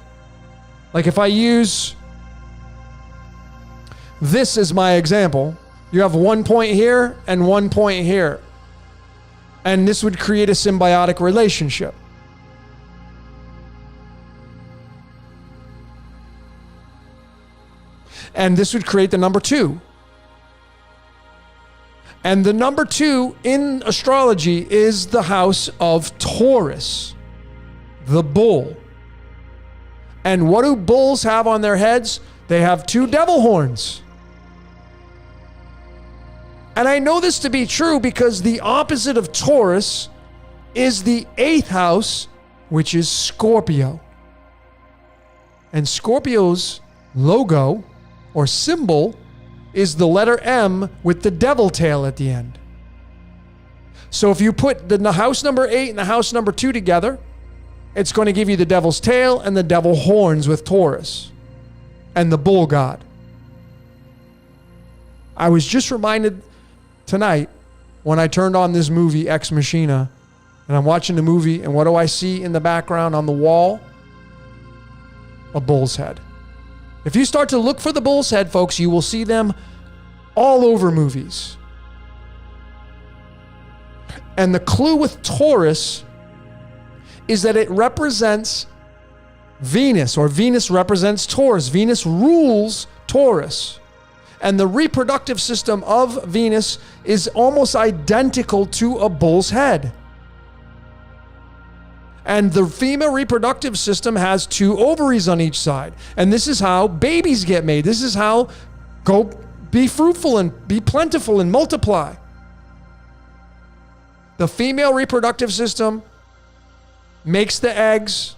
like if I use this as my example, you have one point here and one point here. And this would create a symbiotic relationship. And this would create the number 2. And the number 2 in astrology is the house of Taurus, the bull. And what do bulls have on their heads? They have 2 devil horns. And I know this to be true because the opposite of Taurus is the 8th house, which is Scorpio. And Scorpio's logo or symbol is the letter M with the devil tail at the end. So if you put the house number 8 and the house number 2 together, it's going to give you the devil's tail and the devil horns with Taurus and the bull god. I was just reminded tonight when I turned on this movie, Ex Machina, and I'm watching the movie, and what do I see in the background on the wall? A bull's head. If you start to look for the bull's head, folks, you will see them all over movies. And the clue with Taurus is that it represents Venus, or Venus represents Taurus. Venus rules Taurus. And the reproductive system of Venus is almost identical to a bull's head. And the female reproductive system has 2 ovaries on each side. And this is how babies get made. This is how go be fruitful and be plentiful and multiply. The female reproductive system makes the eggs,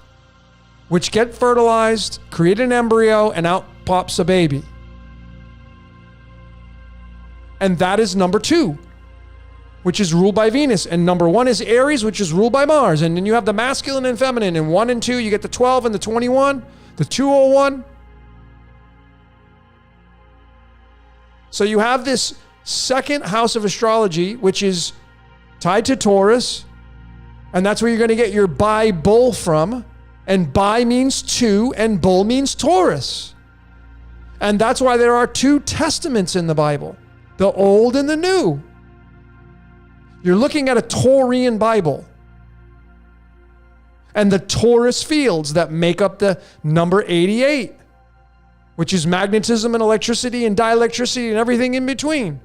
which get fertilized, create an embryo, and out pops a baby. And that is number 2, which is ruled by Venus. And number 1 is Aries, which is ruled by Mars. And then you have the masculine and feminine. And 1 and 2, you get the 12 and the 21, the 201. So you have this second house of astrology, which is tied to Taurus. And that's where you're going to get your bi-bull from. And bi means 2 and bull means Taurus. And that's why there are 2 testaments in the Bible, the Old and the New. You're looking at a Taurian Bible. And the Taurus fields that make up the number 88, which is magnetism and electricity and dielectricity and everything in between.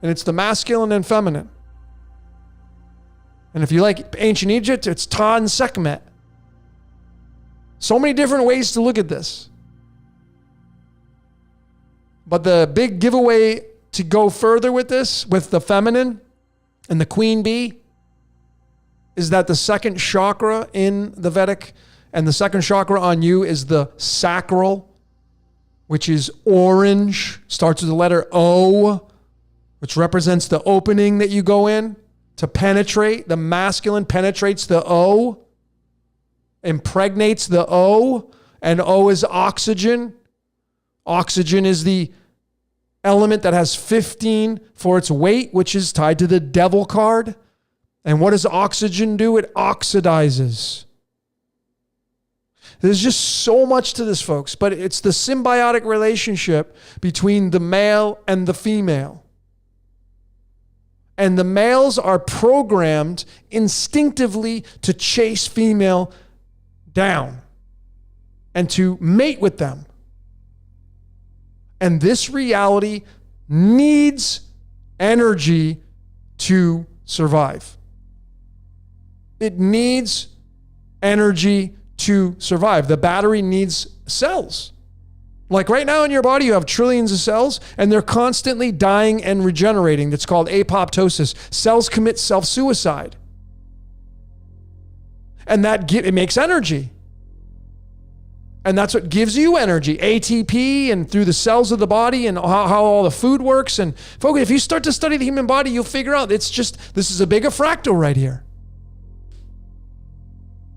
And it's the masculine and feminine. And if you like ancient Egypt, it's Ta and Sekhmet. So many different ways to look at this. But the big giveaway to go further with this, with the feminine and the queen bee, is that the second chakra in the Vedic and the second chakra on you is the sacral, which is orange, starts with the letter O, which represents the opening that you go in to penetrate. The masculine penetrates the O, impregnates the O, and O is oxygen. Oxygen is the element that has 15 for its weight, which is tied to the devil card. And what does oxygen do? It oxidizes. There's just so much to this, folks, but it's the symbiotic relationship between the male and the female. And the males are programmed instinctively to chase female down and to mate with them. And this reality needs energy to survive. It needs energy to survive. The battery needs cells. Like right now in your body, you have trillions of cells, and they're constantly dying and regenerating. That's called apoptosis. Cells commit self-suicide. And it makes energy. And that's what gives you energy, ATP, and through the cells of the body and how all the food works. And folks, if you start to study the human body, you'll figure out this is a bigger fractal right here.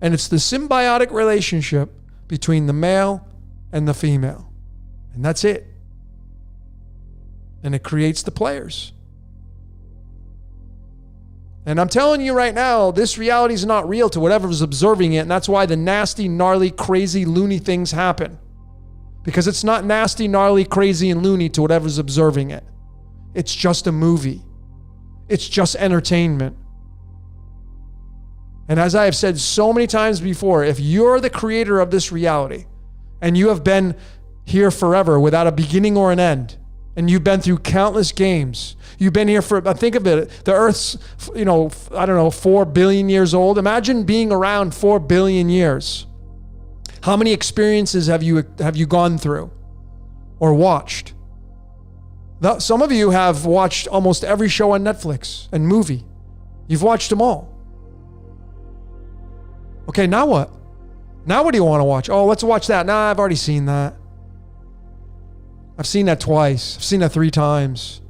And it's the symbiotic relationship between the male and the female. And that's it. And it creates the players. And I'm telling you right now, this reality is not real to whatever's observing it. And that's why the nasty, gnarly, crazy, loony things happen. Because it's not nasty, gnarly, crazy, and loony to whatever's observing it. It's just a movie. It's just entertainment. And as I have said so many times before, if you're the creator of this reality and you have been here forever without a beginning or an end, and you've been through countless games, you've been here for, think of it, the Earth's, 4 billion years old. Imagine being around 4 billion years. How many experiences have you gone through or watched? Some of you have watched almost every show on Netflix and movie. You've watched them all. Okay, now what? Now what do you want to watch? Oh, let's watch that. Nah, I've already seen that. I've seen that twice. I've seen that 3 times.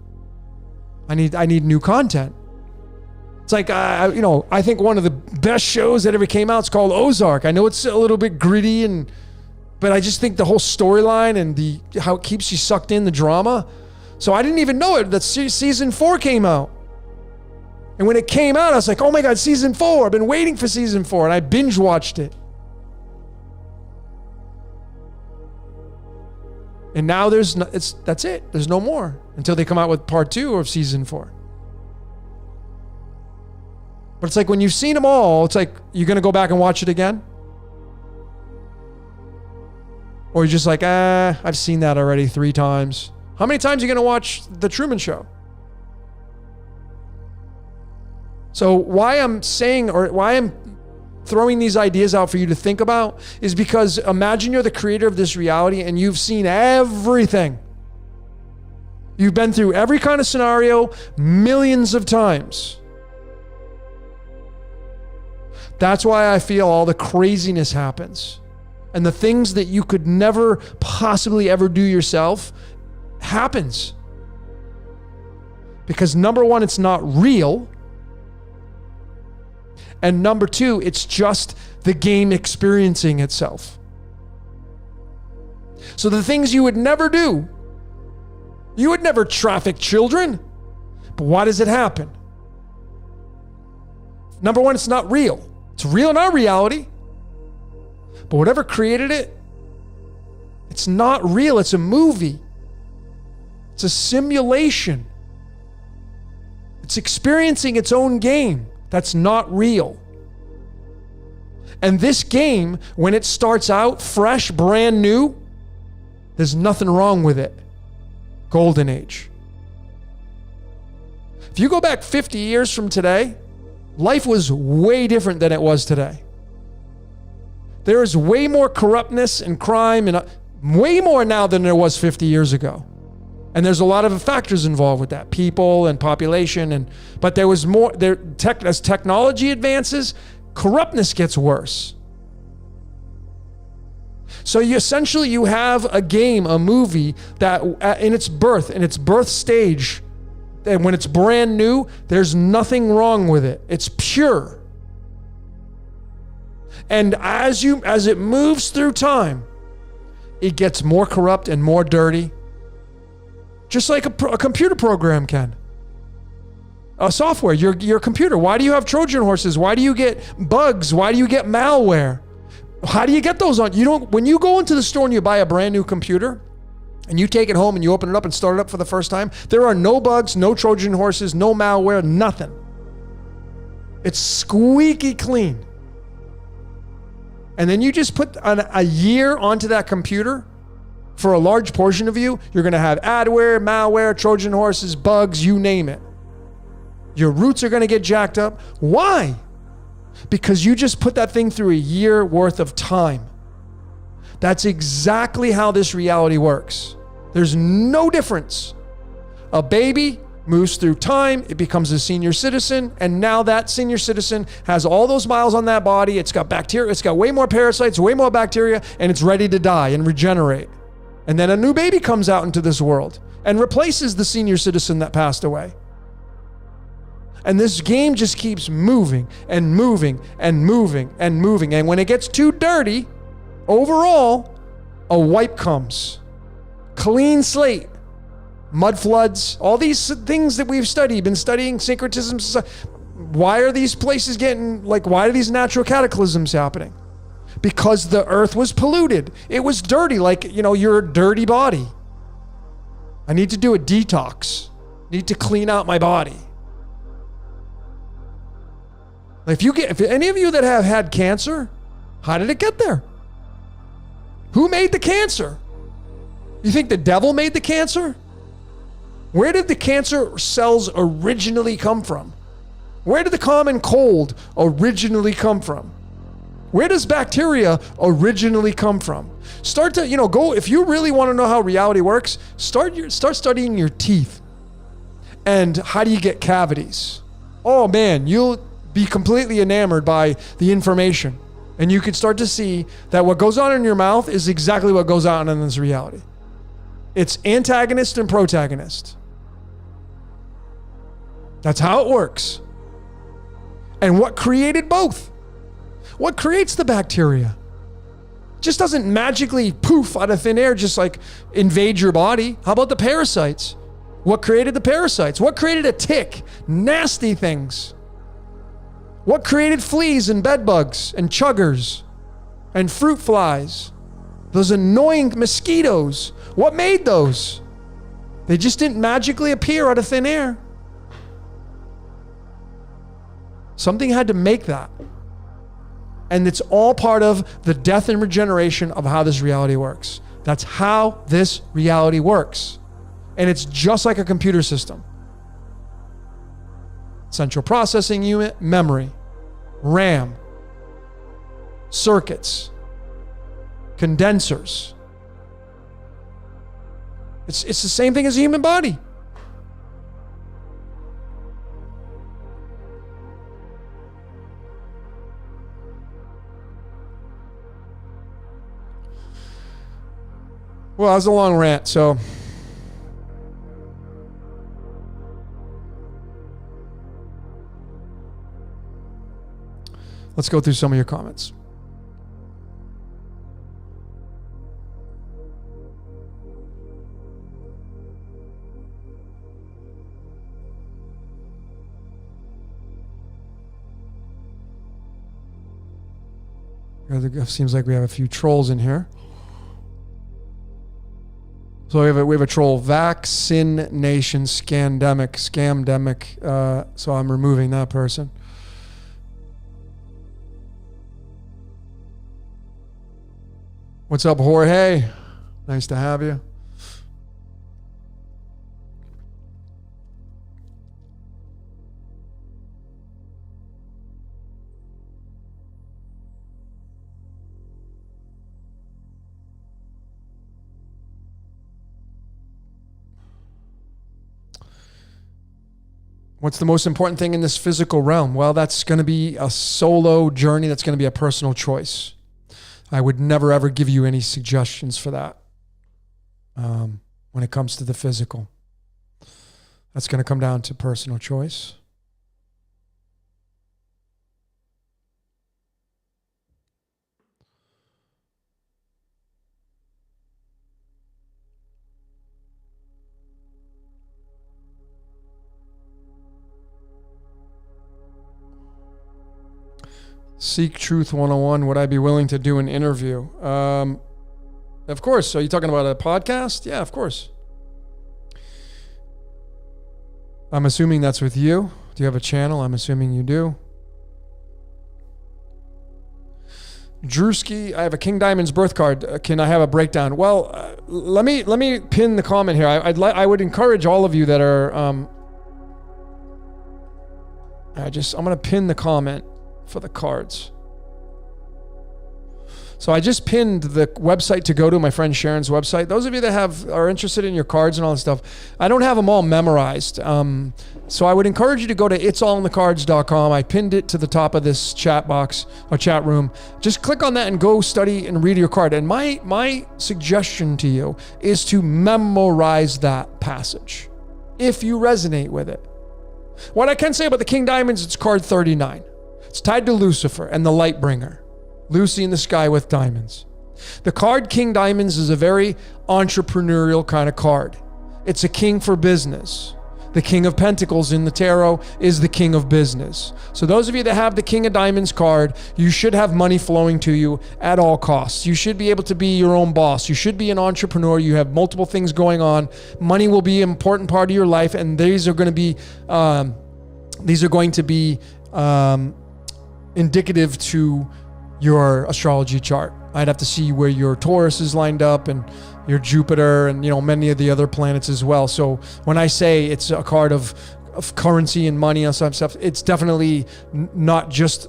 I need new content. It's like, I think one of the best shows that ever came out is called Ozark. I know it's a little bit gritty, but I just think the whole storyline and how it keeps you sucked in, the drama. So I didn't even know it that season 4 came out. And when it came out, I was like, oh my God, season 4. I've been waiting for season 4. And I binge watched it. And now that's it. There's no more until they come out with part 2 of season 4. But it's like when you've seen them all, it's like, you're going to go back and watch it again? Or you're just like, I've seen that already 3 times. How many times are you going to watch The Truman Show? So why I'm throwing these ideas out for you to think about is because imagine you're the creator of this reality and you've seen everything. You've been through every kind of scenario millions of times. That's why I feel all the craziness happens. And the things that you could never possibly ever do yourself happens. Because number 1, it's not real. And number 2, it's just the game experiencing itself. So the things you would never do, you would never traffic children. But why does it happen? Number 1, it's not real. It's real in our reality. But whatever created it, it's not real. It's a movie. It's a simulation. It's experiencing its own game. That's not real. And this game, when it starts out fresh, brand new, there's nothing wrong with it. Golden age. If you go back 50 years from today, life was way different than it was today. There is way more corruptness and crime and way more now than there was 50 years ago. And there's a lot of factors involved with that, people and population. But there was more, as technology advances, corruptness gets worse. So you have a game, a movie that in its birth stage, and when it's brand new, there's nothing wrong with it. It's pure. And as it moves through time, it gets more corrupt and more dirty. Just like a computer program can. A software, your computer. Why do you have Trojan horses? Why do you get bugs? Why do you get malware? How do you get those on? When you go into the store and you buy a brand new computer and you take it home and you open it up and start it up for the first time, there are no bugs, no Trojan horses, no malware, nothing. It's squeaky clean. And then you just put a year onto that computer. For a large portion of you, you're going to have adware, malware, Trojan horses, bugs, you name it. Your roots are going to get jacked up. Why? Because you just put that thing through a year worth of time. That's exactly how this reality works. There's no difference. A baby moves through time, it becomes a senior citizen, and now that senior citizen has all those miles on that body, it's got bacteria, it's got way more parasites, way more bacteria, and it's ready to die and regenerate. And then a new baby comes out into this world and replaces the senior citizen that passed away. And this game just keeps moving and moving and moving and moving. And when it gets too dirty, overall, a wipe comes. Clean slate. Mud floods, all these things that we've been studying, syncretism. Why are these places why are these natural cataclysms happening? Because the earth was polluted. It was dirty, your dirty body. I need to do a detox. Need to clean out my body. If any of you that have had cancer, how did it get there? Who made the cancer? You think the devil made the cancer? Where did the cancer cells originally come from? Where did the common cold originally come from? Where does bacteria originally come from? Start to, go, if you really want to know how reality works, start studying your teeth. And how do you get cavities? Oh man, you'll be completely enamored by the information. And you can start to see that what goes on in your mouth is exactly what goes on in this reality. It's antagonist and protagonist. That's how it works. And what created both? What creates the bacteria? Just doesn't magically poof out of thin air, just like invade your body. How about the parasites? What created the parasites? What created a tick? Nasty things. What created fleas and bed bugs and chuggers and fruit flies? Those annoying mosquitoes. What made those? They just didn't magically appear out of thin air. Something had to make that. And it's all part of the death and regeneration of how this reality works. That's how this reality works. And it's just like a computer system. Central processing unit, memory, RAM, circuits, condensers. It's the same thing as a human body. Well, that was a long rant, so let's go through some of your comments. It seems like we have a few trolls in here. So we have a troll, Vaccination Scamdemic. So I'm removing that person. What's up, Jorge? Nice to have you. What's the most important thing in this physical realm? Well, that's going to be a solo journey. That's going to be a personal choice. I would never, ever give you any suggestions for that when it comes to the physical. That's going to come down to personal choice. Seek Truth 101. Would I be willing to do an interview? Of course. Are you talking about a podcast? Yeah, of course. I'm assuming that's with you. Do you have a channel? I'm assuming you do. Drewski, I have a King Diamond's birth card. Can I have a breakdown? Well, let me pin the comment here. I would encourage all of you that are. I'm gonna pin the comment for the cards. So I just pinned the website to go to, my friend Sharon's website. Those of you that are interested in your cards and all that stuff, I don't have them all memorized. So I would encourage you to go to itsallinthecards.com. I pinned it to the top of this chat box or chat room. Just click on that and go study and read your card. And my suggestion to you is to memorize that passage if you resonate with it. What I can say about the King Diamonds, it's card 39. It's tied to Lucifer and the light bringer, Lucy in the sky with diamonds. The card King Diamonds is a very entrepreneurial kind of card. It's a king for business. The King of Pentacles in the tarot is the king of business. So those of you that have the King of Diamonds card, you should have money flowing to you at all costs. You should be able to be your own boss. You should be an entrepreneur. You have multiple things going on. Money will be an important part of your life, and these are going to be indicative to your astrology chart. I'd have to see where your Taurus is lined up and your Jupiter and many of the other planets as well. So when I say it's a card of currency and money and some stuff, it's definitely not just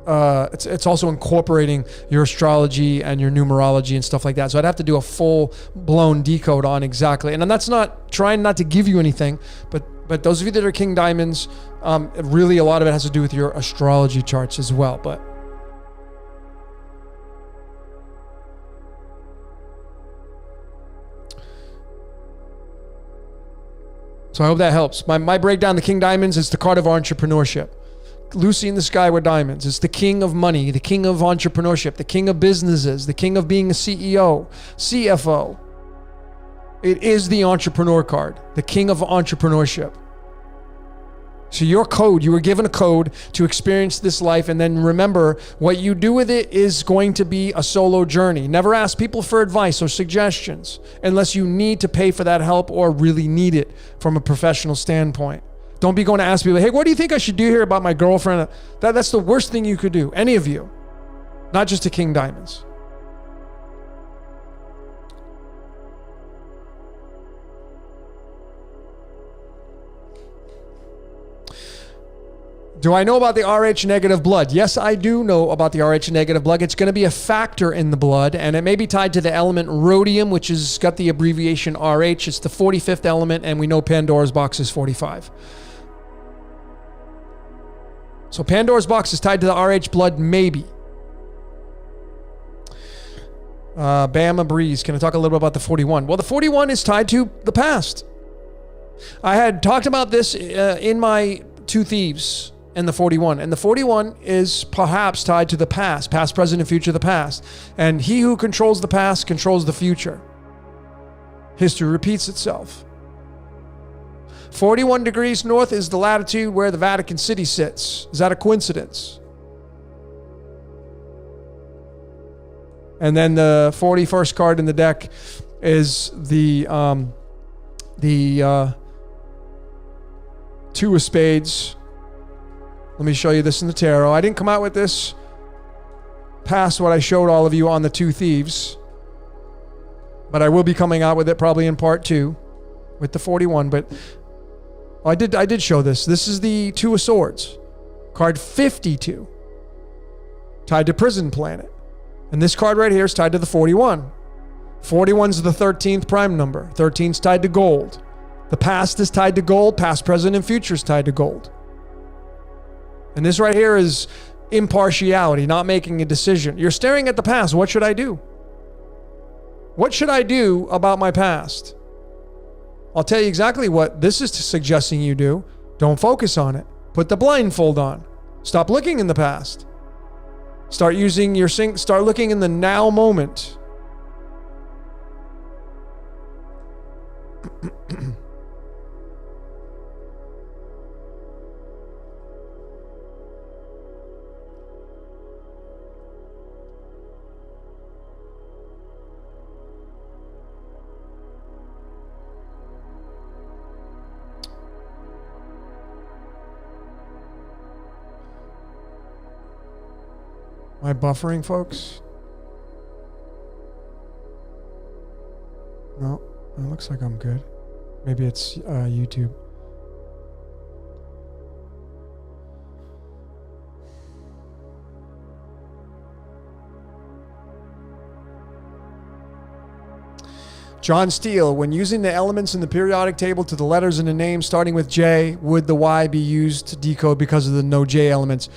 it's also incorporating your astrology and your numerology and stuff like that. So I'd have to do a full blown decode on exactly. And that's not trying not to give you anything, but those of you that are King Diamonds, really a lot of it has to do with your astrology charts as well. But so I hope that helps. My breakdown, the King Diamonds is the card of entrepreneurship. Lucy in the sky with diamonds. It's the king of money, the king of entrepreneurship, the king of businesses, the king of being a CEO, CFO. It is the entrepreneur card, the king of entrepreneurship. So your code, you were given a code to experience this life, and then remember, what you do with it is going to be a solo journey. Never ask people for advice or suggestions unless you need to pay for that help or really need it from a professional standpoint. Don't be going to ask people, hey, what do you think I should do here about my girlfriend? That's the worst thing you could do, any of you, not just to King Diamonds. Do I know about the Rh negative blood? Yes, I do know about the Rh negative blood. It's going to be a factor in the blood, and it may be tied to the element rhodium, which has got the abbreviation Rh. It's the 45th element, and we know Pandora's box is 45. So Pandora's box is tied to the Rh blood, maybe. Bama Breeze, can I talk a little bit about the 41? Well, the 41 is tied to the past. I had talked about this in my Two Thieves and the 41. And the 41 is perhaps tied to the past, present, and future, the past. And he who controls the past controls the future. History repeats itself. 41 degrees north is the latitude where the Vatican City sits. Is that a coincidence? And then the 41st card in the deck is the Two of Spades. Let me show you this in the tarot. I didn't come out with this past what I showed all of you on the Two Thieves, but I will be coming out with it probably in part 2 with the 41. But I did show this. This is the Two of Swords, card 52, tied to Prison Planet. And this card right here is tied to the 41. 41 is the 13th prime number. 13 is tied to gold. The past is tied to gold. Past, present, and future is tied to gold. And this right here is impartiality, not making a decision. You're staring at the past. What should I do? What should I do about my past? I'll tell you exactly what this is suggesting you do. Don't focus on it. Put the blindfold on. Stop looking in the past. Start looking in the now moment. Am I buffering, folks? No, it looks like I'm good. Maybe it's YouTube. John Steele, when using the elements in the periodic table to the letters in the name starting with J, would the Y be used to decode because of the no J elements?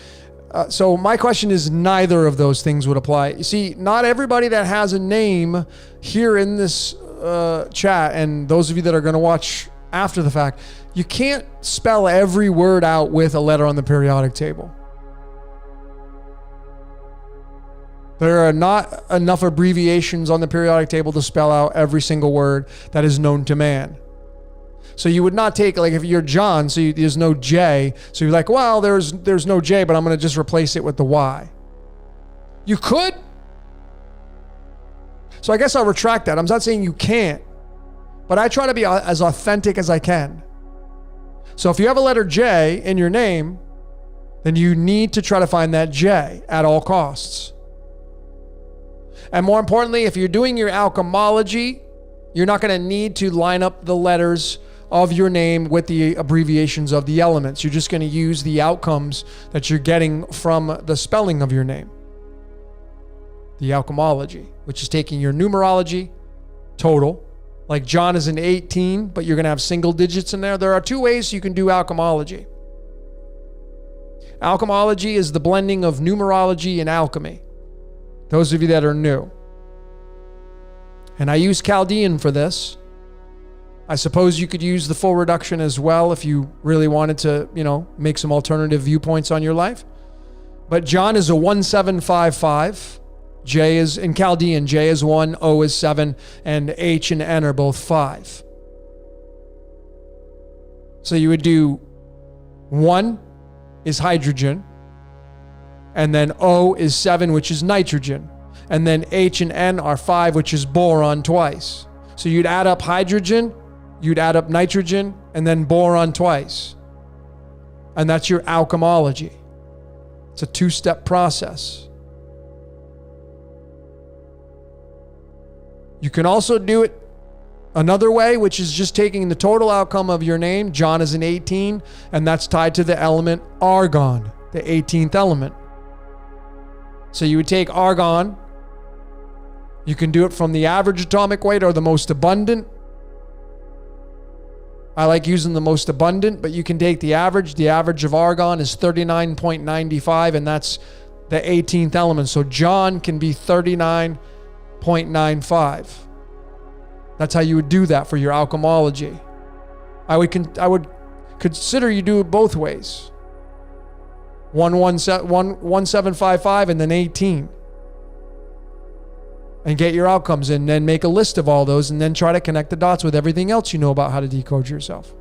So my question is, neither of those things would apply. You see, not everybody that has a name here in this chat, and those of you that are going to watch after the fact, you can't spell every word out with a letter on the periodic table. There are not enough abbreviations on the periodic table to spell out every single word that is known to man. So you would not take, like if you're John, so there's no J, so you're like, well, there's no J, but I'm going to just replace it with the Y. You could. So I guess I'll retract that. I'm not saying you can't, but I try to be as authentic as I can. So if you have a letter J in your name, then you need to try to find that J at all costs. And more importantly, if you're doing your alchemology, you're not going to need to line up the letters of your name with the abbreviations of the elements. You're just going to use the outcomes that you're getting from the spelling of your name. The alchemology, which is taking your numerology total. Like John is an 18, but you're going to have single digits in there. There are two ways you can do alchemology. Alchemology is the blending of numerology and alchemy. Those of you that are new. And I use Chaldean for this. I suppose you could use the full reduction as well if you really wanted to, make some alternative viewpoints on your life. But John is a 1755. J is, in Chaldean, J is 1, O is 7, and H and N are both 5. So you would do 1 is hydrogen, and then O is 7, which is nitrogen, and then H and N are 5, which is boron twice. So you'd add up hydrogen, you'd add up nitrogen, and then boron twice. And that's your alchemology. It's a 2-step process. You can also do it another way, which is just taking the total outcome of your name. John is an 18, and that's tied to the element argon, the 18th element. So you would take argon. You can do it from the average atomic weight or the most abundant. I like using the most abundant, but you can take the average. The average of argon is 39.95, and that's the 18th element. So John can be 39.95. That's how you would do that for your alchemology. I would consider you do it both ways. 1755 and then 18. And get your outcomes and then make a list of all those and then try to connect the dots with everything else you know about how to decode yourself.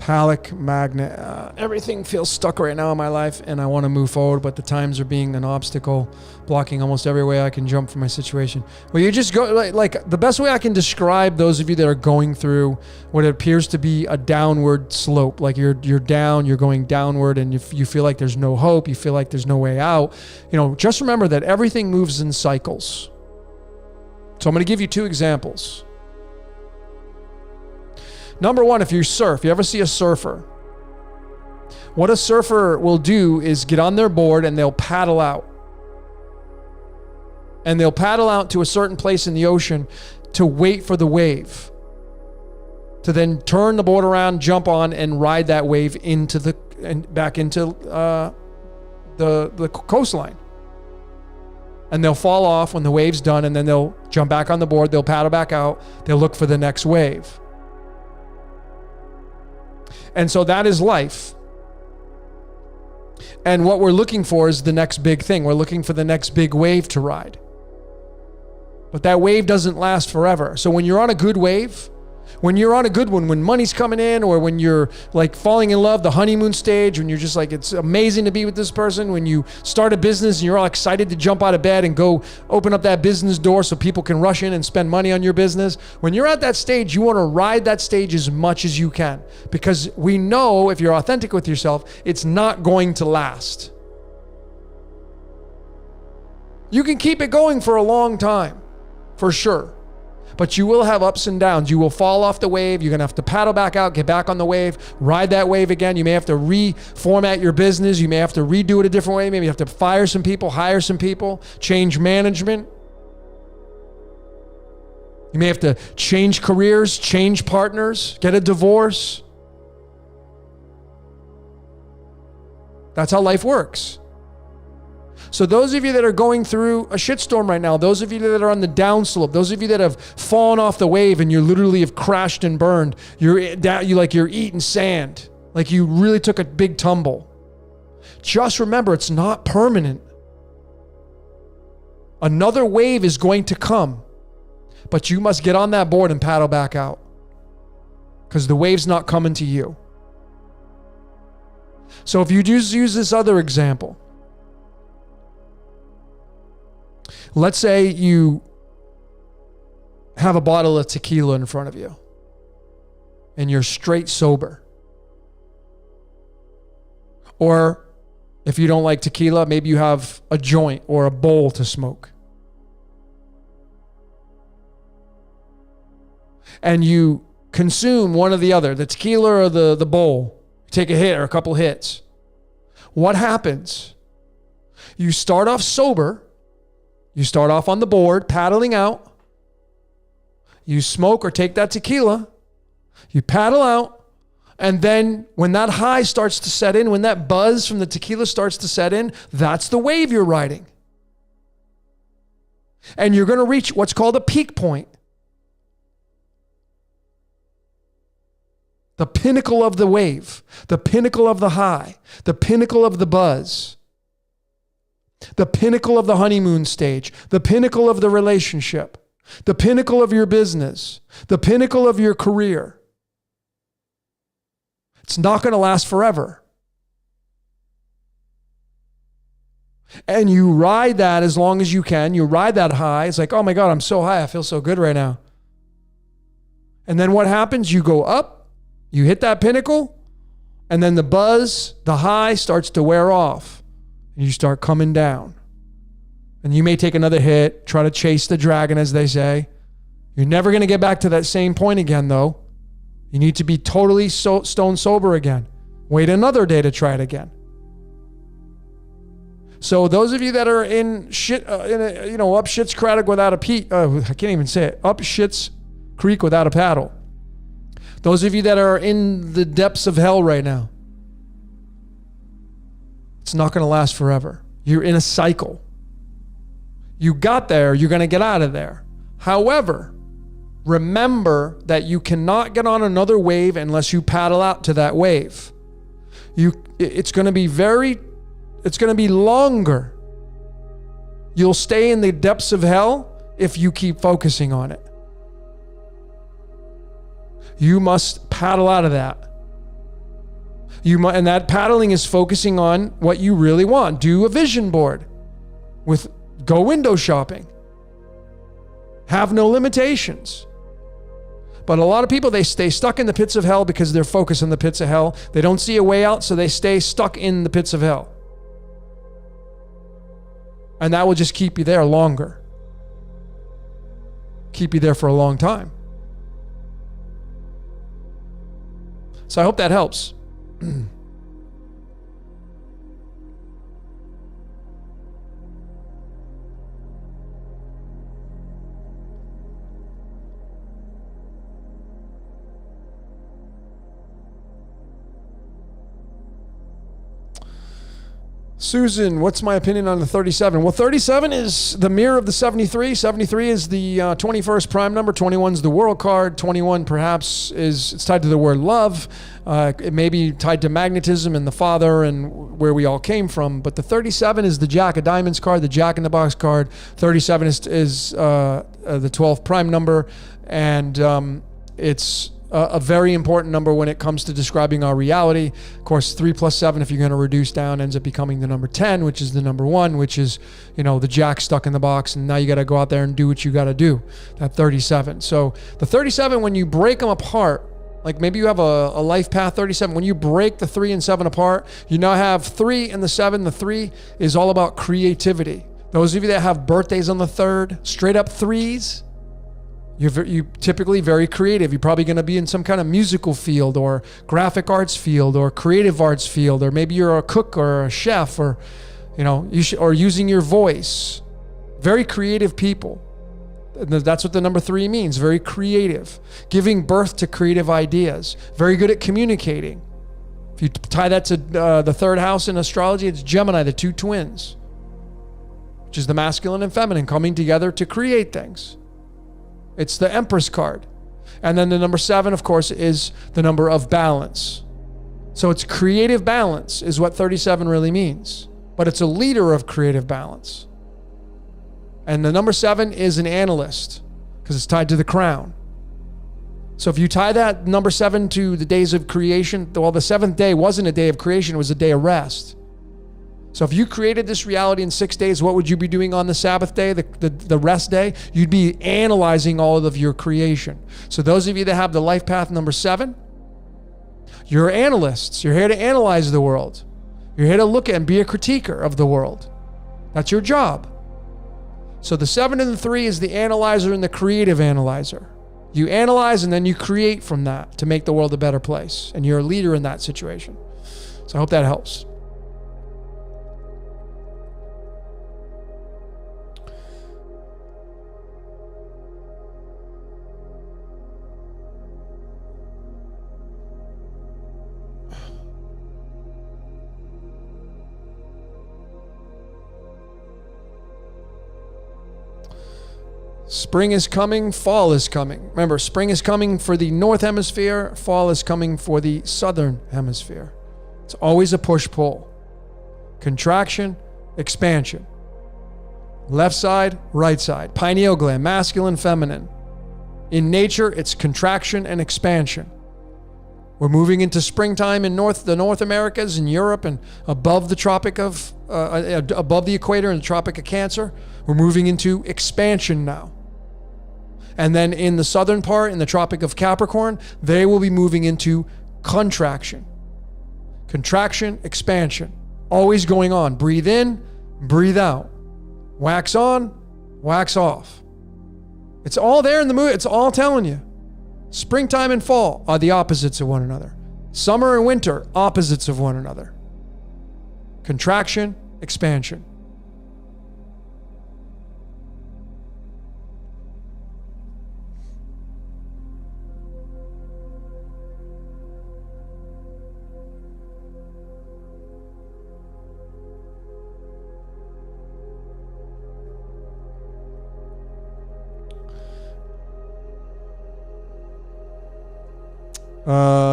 Palak, magnet, everything feels stuck right now in my life and I want to move forward, but the times are being an obstacle, blocking almost every way I can jump from my situation. Well, you just go, like the best way I can describe those of you that are going through what appears to be a downward slope, like you're down, you're going downward and you feel like there's no hope, you feel like there's no way out. Just remember that everything moves in cycles. So I'm going to give you 2 examples. Number 1, if you surf, you ever see a surfer? What a surfer will do is get on their board and they'll paddle out. And they'll paddle out to a certain place in the ocean to wait for the wave. To then turn the board around, jump on, and ride that wave back into the coastline. And they'll fall off when the wave's done, and then they'll jump back on the board, they'll paddle back out, they'll look for the next wave. And so that is life. And what we're looking for is the next big thing. We're looking for the next big wave to ride. But that wave doesn't last forever. So when you're on a good wave, when you're on a good one, when money's coming in, or when you're like falling in love, the honeymoon stage, when you're just like, it's amazing to be with this person, when you start a business and you're all excited to jump out of bed and go open up that business door so people can rush in and spend money on your business. When you're at that stage, you want to ride that stage as much as you can, because we know if you're authentic with yourself, it's not going to last. You can keep it going for a long time, for sure. But you will have ups and downs. You will fall off the wave. You're going to have to paddle back out, get back on the wave, ride that wave again. You may have to reformat your business. You may have to redo it a different way. Maybe you have to fire some people, hire some people, change management. You may have to change careers, change partners, get a divorce. That's how life works. So those of you that are going through a shitstorm right now, those of you that are on the downslope, those of you that have fallen off the wave and you literally have crashed and burned, you're eating sand, like you really took a big tumble. Just remember, it's not permanent. Another wave is going to come, but you must get on that board and paddle back out, because the wave's not coming to you. So if you just use this other example, let's say you have a bottle of tequila in front of you and you're straight sober. Or if you don't like tequila, maybe you have a joint or a bowl to smoke. And you consume one or the other, the tequila or the bowl. Take a hit or a couple hits. What happens? You start off sober. You start off on the board, paddling out. You smoke or take that tequila. You paddle out. And then when that high starts to set in, when that buzz from the tequila starts to set in, that's the wave you're riding. And you're going to reach what's called a peak point. The pinnacle of the wave, the pinnacle of the high, the pinnacle of the buzz, the pinnacle of the honeymoon stage, the pinnacle of the relationship, the pinnacle of your business, the pinnacle of your career. It's not going to last forever. And you ride that as long as you can. You ride that high. It's like, oh my God, I'm so high. I feel so good right now. And then what happens? You go up. You hit that pinnacle, and then the buzz, the high starts to wear off, and you start coming down. And you may take another hit, try to chase the dragon, as they say. You're never going to get back to that same point again, though. You need to be totally stone sober again. Wait another day to try it again. So those of you that are in shit, up Shit's Creek without I can't even say it. Up Shit's Creek without a paddle. Those of you that are in the depths of hell right now, it's not going to last forever. You're in a cycle. You got there, you're going to get out of there. However, remember that you cannot get on another wave unless you paddle out to that wave. It's going to be longer. You'll stay in the depths of hell if you keep focusing on it. You must paddle out of that. And that paddling is focusing on what you really want. Do a vision board. Go window shopping. Have no limitations. But a lot of people, they stay stuck in the pits of hell because they're focused on the pits of hell. They don't see a way out, so they stay stuck in the pits of hell. And that will just keep you there longer. Keep you there for a long time. So I hope that helps. Susan, what's my opinion on the 37? Well, 37 is the mirror of the 73. 73 is the 21st prime number. 21 is the world card. 21 perhaps it's tied to the word love. It may be tied to magnetism and the father and where we all came from. But the 37 is the Jack of Diamonds card, the Jack in the Box card. 37 is the 12th prime number. And it's a very important number when it comes to describing our reality. Of course, 3 plus 7, if you're going to reduce down, ends up becoming the number 10, which is the number 1, which is, the Jack stuck in the box. And now you got to go out there and do what you got to do. That 37. So the 37, when you break them apart, like maybe you have a life path 37. When you break the 3 and 7 apart, you now have 3 and the 7. The 3 is all about creativity. Those of you that have birthdays on the 3rd, straight up 3s, you're typically very creative. You're probably going to be in some kind of musical field or graphic arts field or creative arts field, or maybe you're a cook or a chef, or or using your voice. Very creative people. That's what the number 3 means. Very creative, giving birth to creative ideas. Very good at communicating. If you tie that to the 3rd house in astrology, it's Gemini, the 2 twins. which is the masculine and feminine coming together to create things. It's the Empress card. And then the number 7, of course, is the number of balance. So it's creative balance is what 37 really means. But it's a leader of creative balance. And the number 7 is an analyst because it's tied to the crown. So if you tie that number 7 to the days of creation, well, the 7th day wasn't a day of creation, it was a day of rest. So if you created this reality in 6 days, what would you be doing on the Sabbath day, the rest day? You'd be analyzing all of your creation. So those of you that have the life path number 7, you're analysts. You're here to analyze the world. You're here to look at and be a critiquer of the world. That's your job. So the 7 and the 3 is the analyzer and the creative analyzer. You analyze and then you create from that to make the world a better place. And you're a leader in that situation. So I hope that helps. Spring is coming, fall is coming. Remember, spring is coming for the north hemisphere, fall is coming for the southern hemisphere. It's always a push-pull. Contraction, expansion. Left side, right side. Pineal gland, masculine, feminine. In nature, it's contraction and expansion. We're moving into springtime in the North Americas, in Europe, and above the above the equator in the Tropic of Cancer. We're moving into expansion now. And then in the southern part, in the Tropic of Capricorn, they will be moving into contraction. Contraction, expansion. Always going on. Breathe in, breathe out. Wax on, wax off. It's all there in the movie. It's all telling you. Springtime and fall are the opposites of one another. Summer and winter, opposites of one another. Contraction, expansion.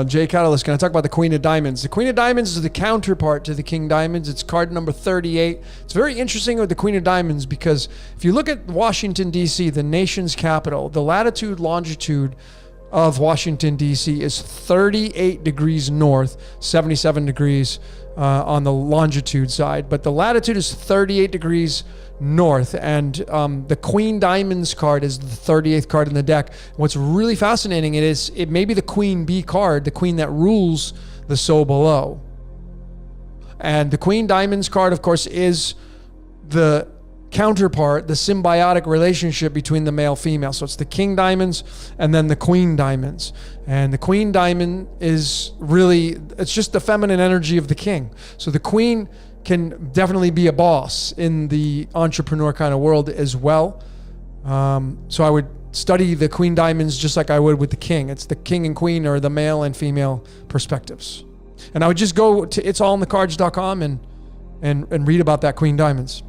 Jay Catalyst, can I talk about the Queen of Diamonds? The Queen of Diamonds is the counterpart to the King Diamonds. It's card number 38. It's very interesting with the Queen of Diamonds because if you look at Washington, D.C., the nation's capital, the latitude, longitude of Washington, D.C. is 38 degrees north, 77 degrees on the longitude side. But the latitude is 38 degrees north, and the Queen Diamonds card is the 38th card in the deck. What's really fascinating it may be the Queen Bee card, the queen that rules the soul below. And the Queen Diamonds card, of course, is the counterpart, the symbiotic relationship between the male female. So it's the King Diamonds and then the Queen Diamonds. And the Queen Diamond is really, it's just the feminine energy of the king. So the queen can definitely be a boss in the entrepreneur kind of world as well. So I would study the Queen Diamonds just like I would with the king. It's the king and queen, or the male and female perspectives. And I would just go to it'sallinthecards.com and read about that Queen Diamonds.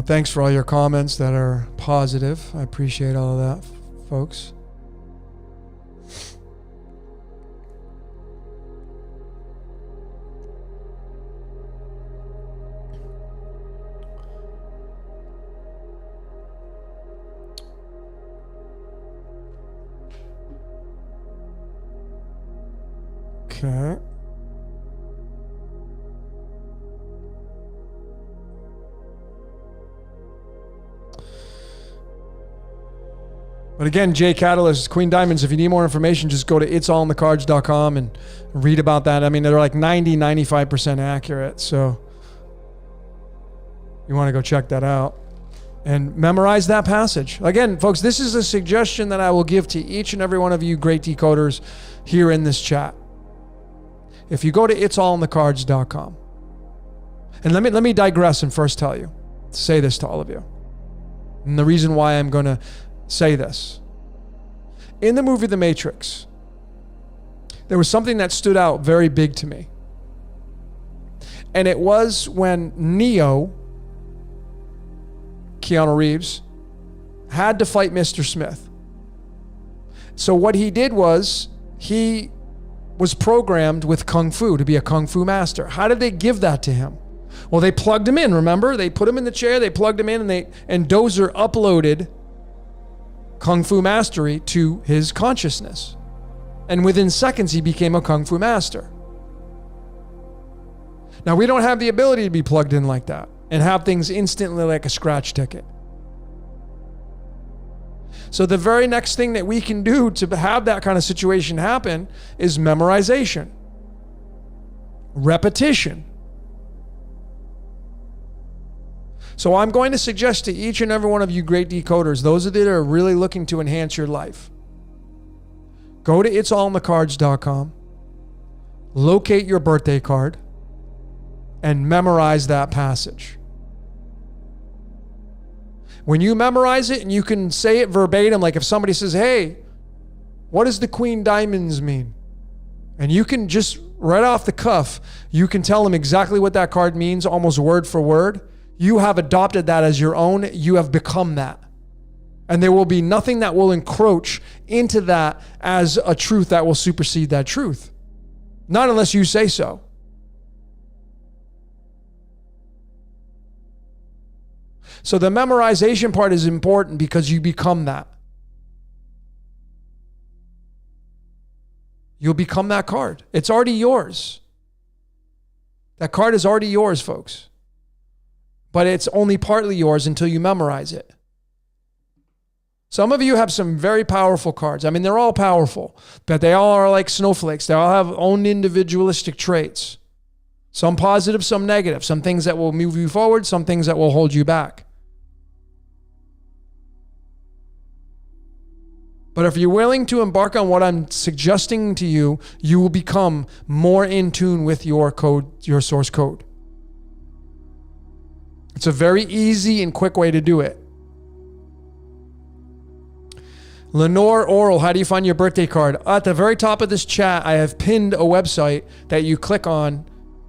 Thanks for all your comments that are positive. I appreciate all of that, folks. Okay. But again, Jay Catalyst, Queen Diamonds, if you need more information, just go to it'sallinthecards.com and read about that. I mean, they're like 95% accurate. So you want to go check that out and memorize that passage. Again, folks, this is a suggestion that I will give to each and every one of you great decoders here in this chat. If you go to it'sallinthecards.com, and let me digress and first say this to all of you. And the reason why I'm going to say this In the movie The Matrix, there was something that stood out very big to me. And it was when Neo, Keanu Reeves, had to fight Mr. Smith. So what he did was, he was programmed with Kung Fu to be a Kung Fu master. How did they give that to him? Well, they plugged him in, remember? They put him in the chair, they plugged him in, and Dozer uploaded Kung Fu mastery to his consciousness. And within seconds, he became a Kung Fu master. Now, we don't have the ability to be plugged in like that and have things instantly like a scratch ticket. So the very next thing that we can do to have that kind of situation happen is memorization, repetition. So I'm going to suggest to each and every one of you great decoders, those that are really looking to enhance your life, go to itsallinthecards.com, locate your birthday card, and memorize that passage. When you memorize it and you can say it verbatim, like if somebody says, hey, what does the Queen Diamonds mean? And you can just right off the cuff, you can tell them exactly what that card means, almost word for word. You have adopted that as your own. You have become that. And there will be nothing that will encroach into that as a truth that will supersede that truth. Not unless you say so. So the memorization part is important because you become that. You'll become that card. It's already yours. That card is already yours, folks. But it's only partly yours until you memorize it. Some of you have some very powerful cards. I mean, they're all powerful, but they all are like snowflakes. They all have own individualistic traits. Some positive, some negative. Some things that will move you forward, some things that will hold you back. But if you're willing to embark on what I'm suggesting to you, you will become more in tune with your code, your source code. It's a very easy and quick way to do it. Lenore Oral, how do you find your birthday card? At the very top of this chat, I have pinned a website that you click on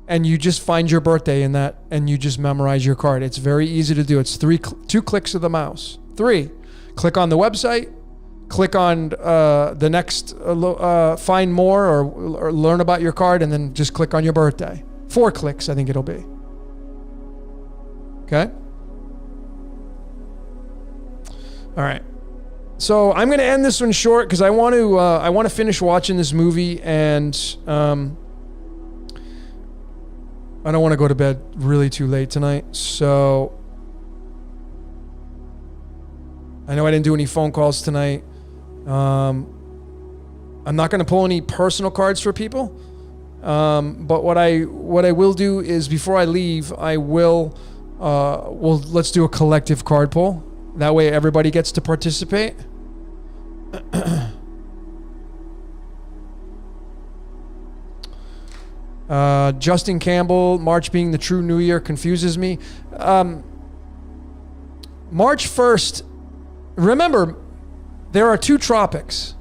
and you just find your birthday in that and you just memorize your card. It's very easy to do. It's 2 clicks of the mouse. 3, click on the website. Click on the next find more or learn about your card, and then just click on your birthday. 4 clicks, I think it'll be. Okay? All right. So I'm going to end this one short because I want to finish watching this movie, and I don't want to go to bed really too late tonight. So I know I didn't do any phone calls tonight. I'm not going to pull any personal cards for people. But what I will do is before I leave, I will, let's do a collective card pull. That way everybody gets to participate. Justin Campbell, March being the true new year confuses me. March 1st, remember, there are 2 tropics.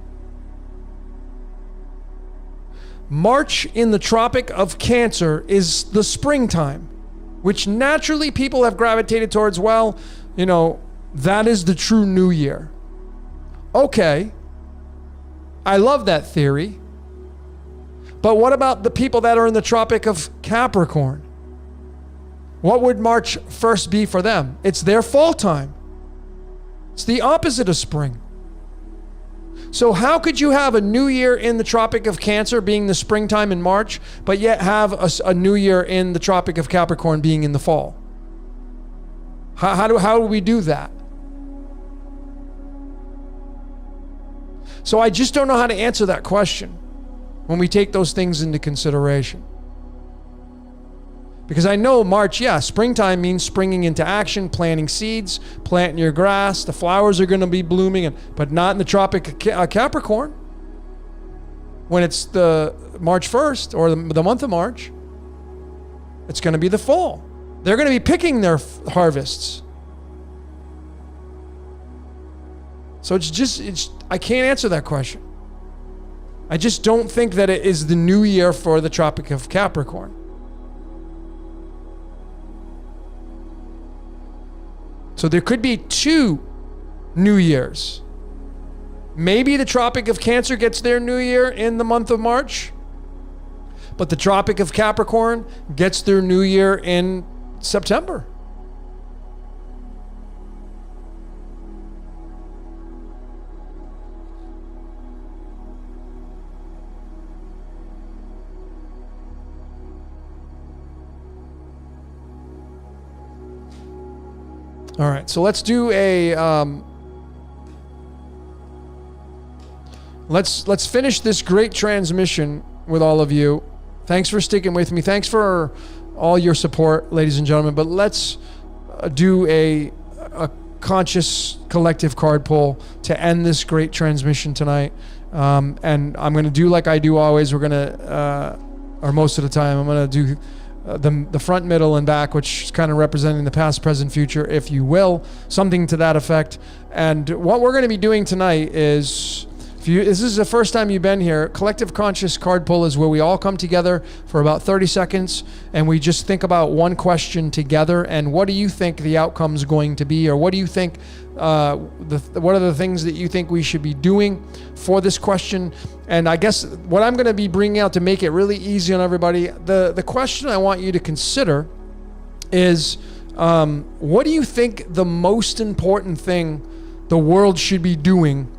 March in the Tropic of Cancer is the springtime, which naturally people have gravitated towards, well, that is the true new year. Okay, I love that theory. But what about the people that are in the Tropic of Capricorn? What would March 1st be for them? It's their fall time. It's the opposite of spring. So how could you have a new year in the Tropic of Cancer being the springtime in March, but yet have a new year in the Tropic of Capricorn being in the fall? How do we do that? So I just don't know how to answer that question when we take those things into consideration. Because I know March, springtime means springing into action, planting seeds, planting your grass. The flowers are going to be blooming, but not in the Tropic of Capricorn. When it's the March 1st or the month of March, it's going to be the fall. They're going to be picking their harvests. So I can't answer that question. I just don't think that it is the new year for the Tropic of Capricorn. So there could be 2 New Years. Maybe the Tropic of Cancer gets their New Year in the month of March, but the Tropic of Capricorn gets their New Year in September. All right, so let's do a let's finish this great transmission with all of you. Thanks for sticking with me. Thanks for all your support, ladies and gentlemen. But let's do a conscious collective card pull to end this great transmission tonight. And I'm going to do like I do always. We're going to, or most of the time, I'm going to do the front, middle, and back, which is kind of representing the past, present, future, if you will, something to that effect. And what we're going to be doing tonight is, this is the first time you've been here, Collective Conscious Card Pull is where we all come together for about 30 seconds and we just think about one question together and what do you think the outcome's going to be, or what do you think, what are the things that you think we should be doing for this question. And I guess what I'm going to be bringing out to make it really easy on everybody, the question I want you to consider is, what do you think the most important thing the world should be doing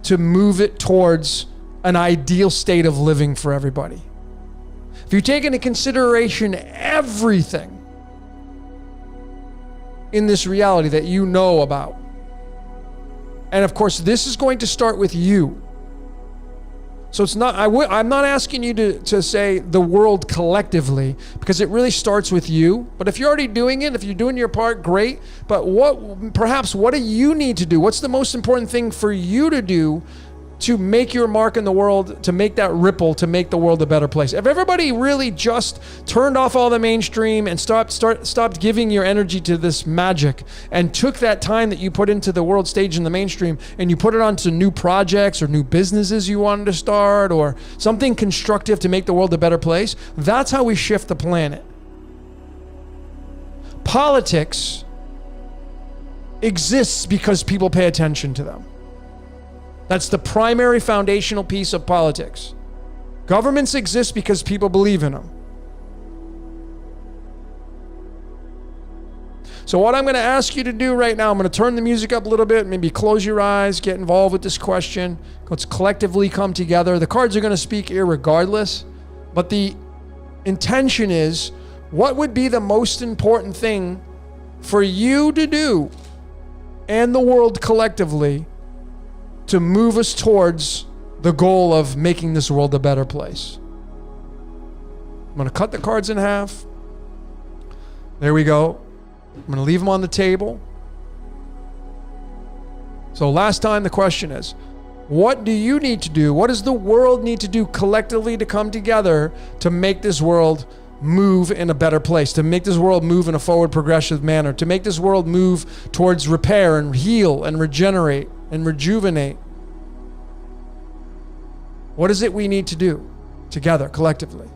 to move it towards an ideal state of living for everybody? If you take into consideration everything in this reality that you know about, and of course this is going to start with you. So it's not, I'm not asking you to say the world collectively, because it really starts with you. But if you're already doing it, if you're doing your part, great. But what do you need to do? What's the most important thing for you to do to make your mark in the world, to make that ripple, to make the world a better place? If everybody really just turned off all the mainstream and stopped giving your energy to this magic and took that time that you put into the world stage in the mainstream and you put it onto new projects or new businesses you wanted to start or something constructive to make the world a better place, that's how we shift the planet. Politics exists because people pay attention to them. That's the primary foundational piece of politics. Governments exist because people believe in them. So what I'm going to ask you to do right now, I'm going to turn the music up a little bit, maybe close your eyes, get involved with this question. Let's collectively come together. The cards are going to speak irregardless, but the intention is, what would be the most important thing for you to do and the world collectively to move us towards the goal of making this world a better place? I'm going to cut the cards in half. There we go. I'm going to leave them on the table. So last time the question is, what do you need to do? What does the world need to do collectively to come together to make this world move in a better place, to make this world move in a forward progressive manner, to make this world move towards repair and heal and regenerate and rejuvenate? What is it we need to do together, collectively,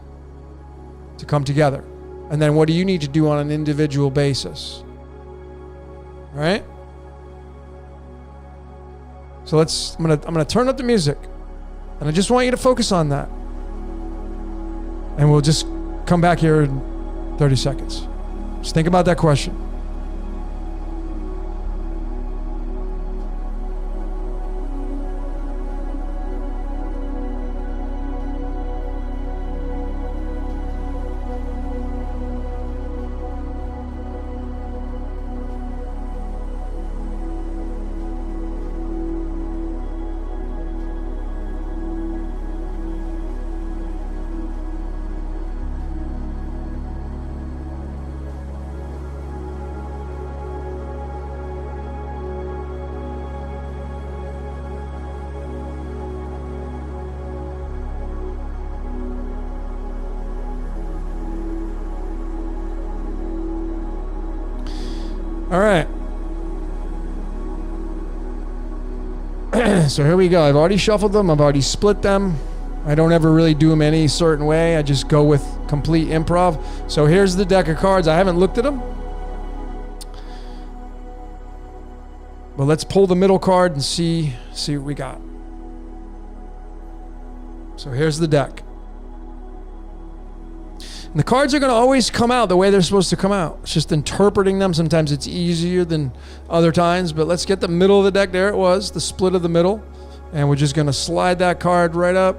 to come together? And then what do you need to do on an individual basis? All right? So I'm gonna turn up the music, and I just want you to focus on that. And we'll just come back here in 30 seconds. Just think about that question. All right. So here we go. I've already shuffled them. I've already split them. I don't ever really do them any certain way. I just go with complete improv. So here's the deck of cards. I haven't looked at them. But let's pull the middle card and see what we got. So here's the deck. And the cards are going to always come out the way they're supposed to come out. It's just interpreting them. Sometimes it's easier than other times. But let's get the middle of the deck. There it was, the split of the middle. And we're just going to slide that card right up.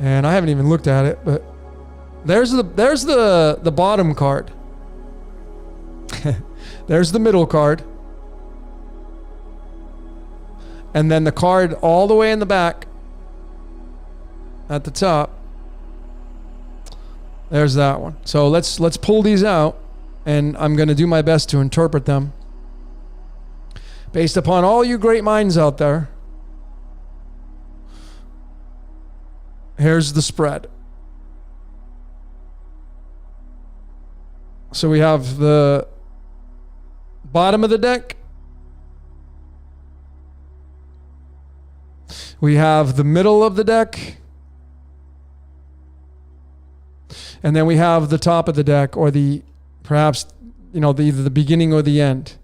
And I haven't even looked at it, but there's the bottom card. There's the middle card. And then the card all the way in the back at the top. There's that one. So let's pull these out, and I'm going to do my best to interpret them based upon all you great minds out there. Here's the spread. So we have the bottom of the deck. We have the middle of the deck. And then we have the top of the deck, or the perhaps, either the beginning or the end.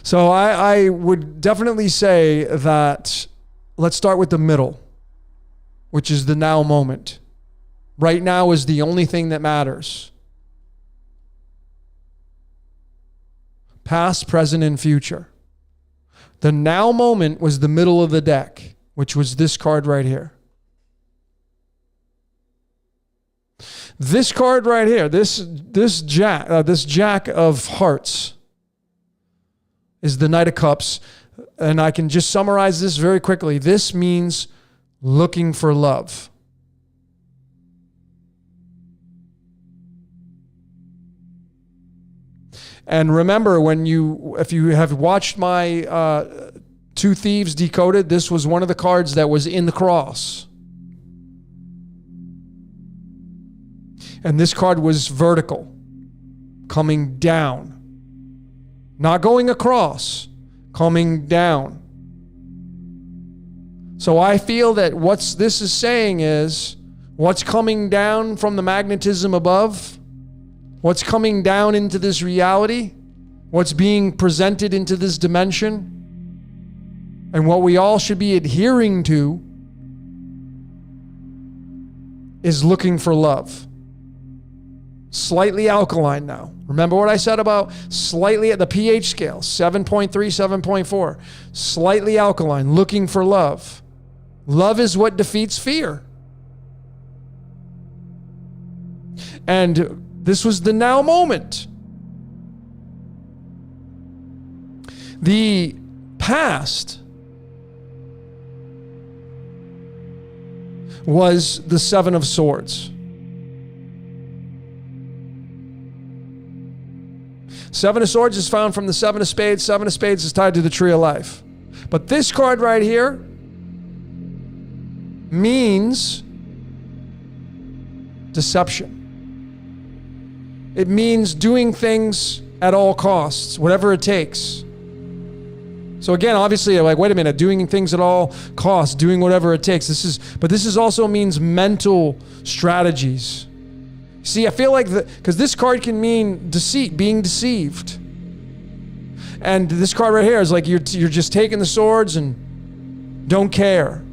So I would definitely say that let's start with the middle, which is the now moment. Right now is the only thing that matters. Past, present, and future. The now moment was the middle of the deck, which was this card right here. This card right here, this Jack of Hearts is the Knight of Cups. And I can just summarize this very quickly. This means looking for love. And remember, if you have watched my Two Thieves Decoded, this was one of the cards that was in the cross. And this card was vertical, coming down. Not going across, coming down. So I feel that what this is saying is, what's coming down from the magnetism above, what's coming down into this reality, what's being presented into this dimension, and what we all should be adhering to is looking for love. Slightly alkaline now. Remember what I said about slightly at the pH scale, 7.3, 7.4. Slightly alkaline, looking for love. Love is what defeats fear. And this was the now moment. The past was the Seven of Swords. Seven of Swords is found from the Seven of Spades. Seven of Spades is tied to the Tree of Life. But this card right here means deception. It means doing things at all costs, whatever it takes. So again, obviously, like, wait a minute, doing things at all costs, doing whatever it takes. But this also means mental strategies. See, I feel like because this card can mean deceit, being deceived. And this card right here is like you're just taking the swords and don't care.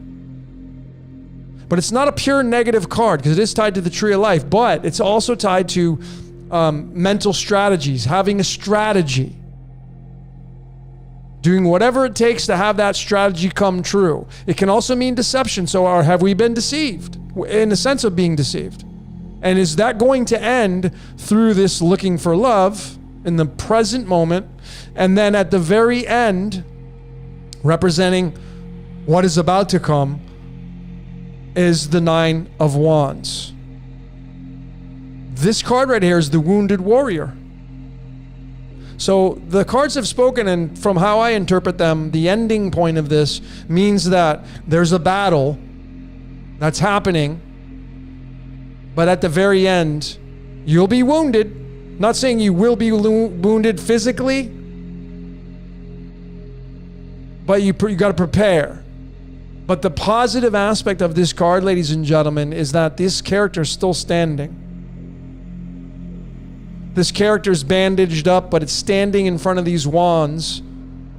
But it's not a pure negative card because it is tied to the Tree of Life, but it's also tied to mental strategies, having a strategy. Doing whatever it takes to have that strategy come true. It can also mean deception. So have we been deceived? In the sense of being deceived. And is that going to end through this looking for love in the present moment? And then at the very end, representing what is about to come, is the Nine of Wands. This card right here is the Wounded Warrior. So the cards have spoken, and from how I interpret them, the ending point of this means that there's a battle that's happening, but at the very end, you'll be wounded. Not saying you will be wounded physically, but you got to prepare. But the positive aspect of this card, ladies and gentlemen, is that this character is still standing. This character is bandaged up, but it's standing in front of these wands,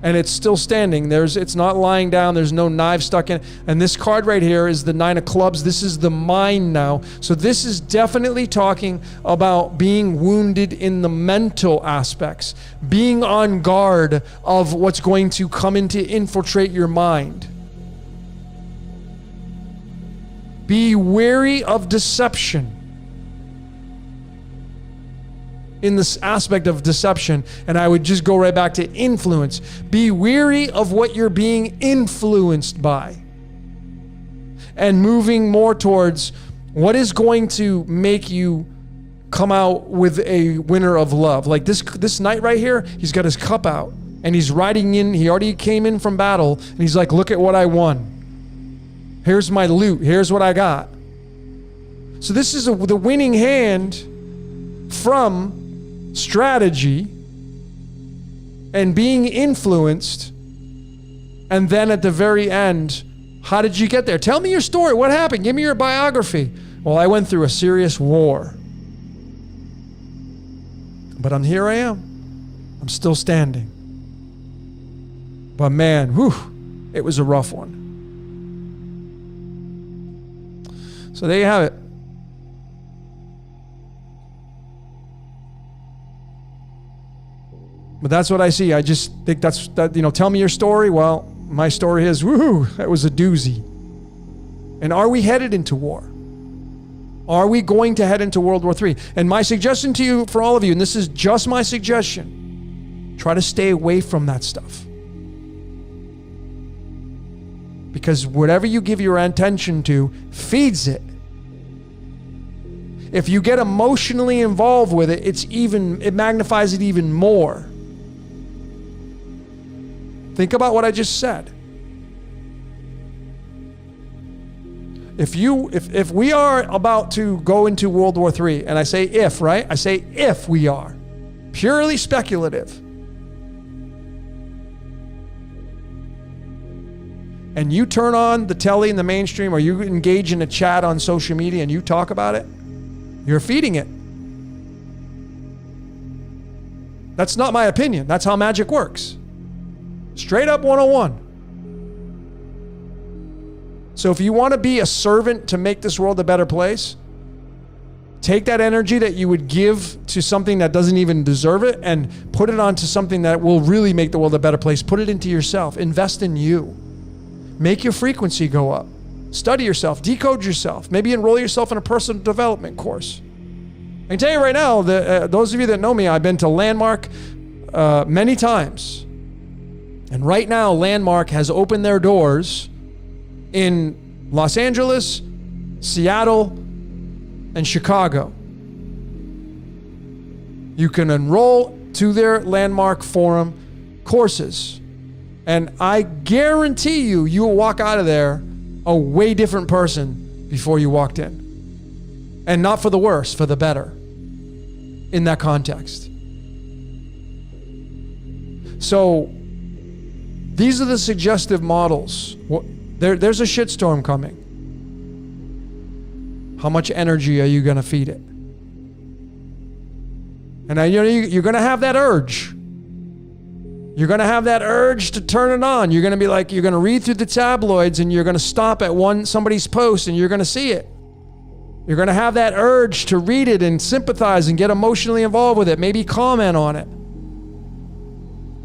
and it's still standing. It's not lying down. There's no knife stuck in it. And this card right here is the 9 of clubs. This is the mind now. So this is definitely talking about being wounded in the mental aspects, being on guard of what's going to come in to infiltrate your mind. Be wary of deception. In this aspect of deception, and I would just go right back to influence. Be wary of what you're being influenced by, and moving more towards what is going to make you come out with a winner of love. Like this knight right here, he's got his cup out, and he's riding in. He already came in from battle, and he's like, look at what I won. Here's my loot. Here's what I got. So this is the winning hand from strategy and being influenced. And then at the very end, how did you get there? Tell me your story. What happened? Give me your biography. Well, I went through a serious war, but here I am. I'm still standing. But man, it was a rough one. So there you have it. But that's what I see. I just think tell me your story. Well, my story is, that was a doozy. And are we headed into war? Are we going to head into World War III? And my suggestion to you, for all of you, and this is just my suggestion, try to stay away from that stuff. Because whatever you give your attention to feeds it. If you get emotionally involved with it, it magnifies it even more. Think about what I just said. If we are about to go into World War III, and I say if, right? I say if we are. Purely speculative. And you turn on the telly in the mainstream, or you engage in a chat on social media and you talk about it, you're feeding it. That's not my opinion. That's how magic works. Straight up 101. So if you want to be a servant to make this world a better place, take that energy that you would give to something that doesn't even deserve it and put it onto something that will really make the world a better place. Put it into yourself. Invest in you. Make your frequency go up. Study yourself. Decode yourself. Maybe enroll yourself in a personal development course. I can tell you right now, those of you that know me, I've been to Landmark many times. And right now, Landmark has opened their doors in Los Angeles, Seattle, and Chicago. You can enroll to their Landmark Forum courses. And I guarantee you will walk out of there a way different person before you walked in. And not for the worse, for the better in that context. So these are the suggestive models. There's a shitstorm coming. How much energy are you going to feed it? And you're going to have that urge. You're going to have that urge to turn it on. You're going to be like, you're going to read through the tabloids and you're going to stop at somebody's post and you're going to see it. You're going to have that urge to read it and sympathize and get emotionally involved with it. Maybe comment on it.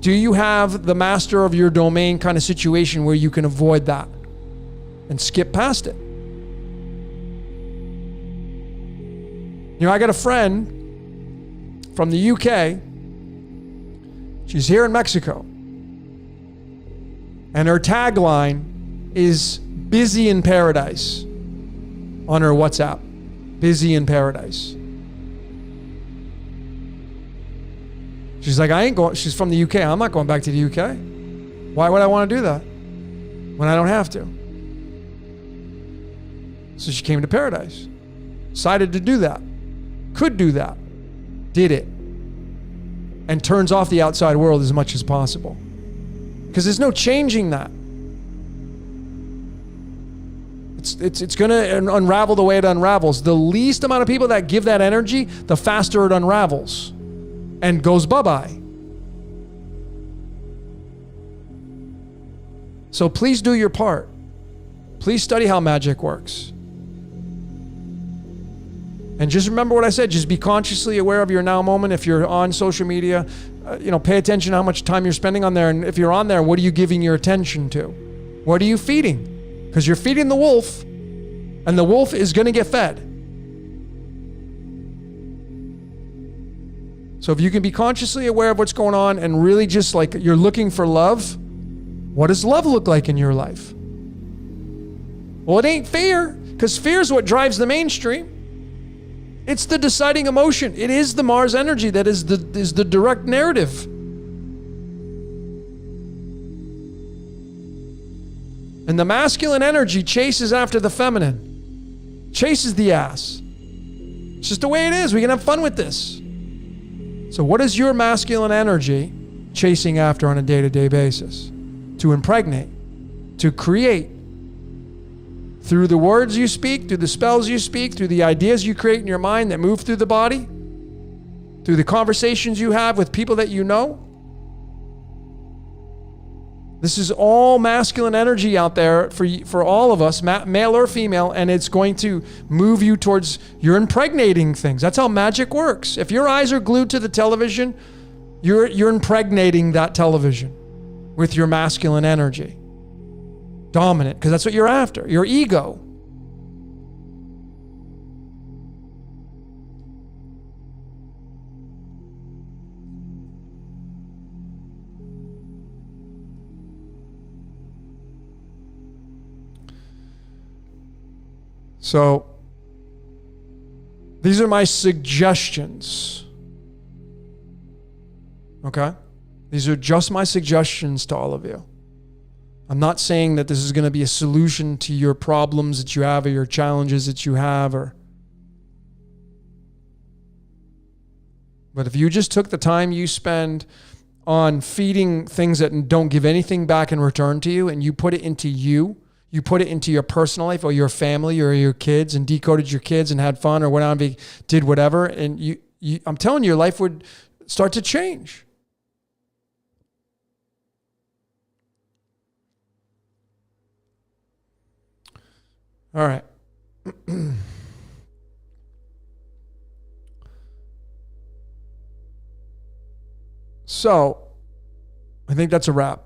Do you have the master of your domain kind of situation where you can avoid that and skip past it? You know, I got a friend from the UK. She's here in Mexico. And her tagline is busy in paradise on her WhatsApp. Busy in paradise. She's like, she's from the UK. I'm not going back to the UK. Why would I want to do that when I don't have to? So she came to paradise. Decided to do that. Could do that. Did it. And turns off the outside world as much as possible. Because there's no changing that. It's going to unravel the way it unravels. The least amount of people that give that energy, the faster it unravels and goes bye-bye. So please do your part. Please study how magic works. And just remember what I said. Just be consciously aware of your now moment. If you're on social media, pay attention to how much time you're spending on there. And if you're on there, what are you giving your attention to? What are you feeding? Because you're feeding the wolf, and the wolf is going to get fed. So if you can be consciously aware of what's going on and really just like you're looking for love, what does love look like in your life? Well, it ain't fear, because fear is what drives the mainstream. It's the deciding emotion. It is the Mars energy that is the direct narrative. And the masculine energy chases after the feminine, chases the ass. It's just the way it is. We can have fun with this. So what is your masculine energy chasing after on a day-to-day basis? To impregnate, to create. Through the words you speak, through the spells you speak, through the ideas you create in your mind that move through the body, through the conversations you have with people that you know. This is all masculine energy out there for all of us, male or female, and it's going to move you towards, you're impregnating things. That's how magic works. If your eyes are glued to the television, you're impregnating that television with your masculine energy. Dominant, because that's what you're after, your ego. So, these are my suggestions. Okay? These are just my suggestions to all of you. I'm not saying that this is going to be a solution to your problems that you have or your challenges that you have, but if you just took the time you spend on feeding things that don't give anything back in return to you, and you put it into you put it into your personal life or your family or your kids, and decoded your kids and had fun or went on and did whatever, and you I'm telling you, your life would start to change. All right. So, I think that's a wrap.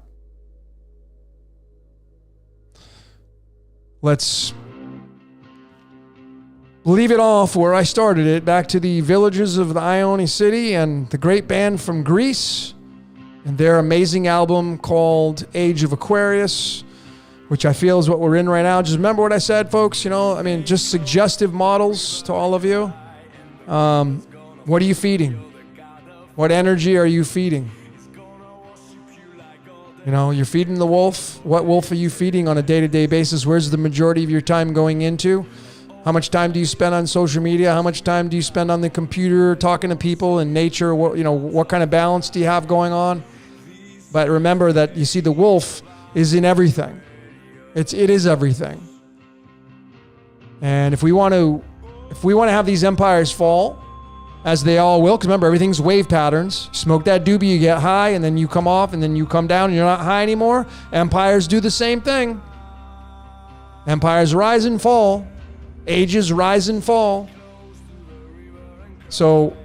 Let's leave it off where I started it, back to the villages of the Ione City and the great band from Greece and their amazing album called Age of Aquarius, which I feel is what we're in right now. Just remember what I said, folks. Just suggestive models to all of you. What are you feeding? What energy are you feeding? You're feeding the wolf. What wolf are you feeding on a day-to-day basis? Where's the majority of your time going into? How much time do you spend on social media? How much time do you spend on the computer talking to people and nature? What kind of balance do you have going on? But remember that, you see, the wolf is in everything. It is everything. And if we want to have these empires fall, as they all will, because remember, everything's wave patterns. Smoke that doobie, you get high, and then you come off, and then you come down, and you're not high anymore. Empires do the same thing. Empires rise and fall. Ages rise and fall. So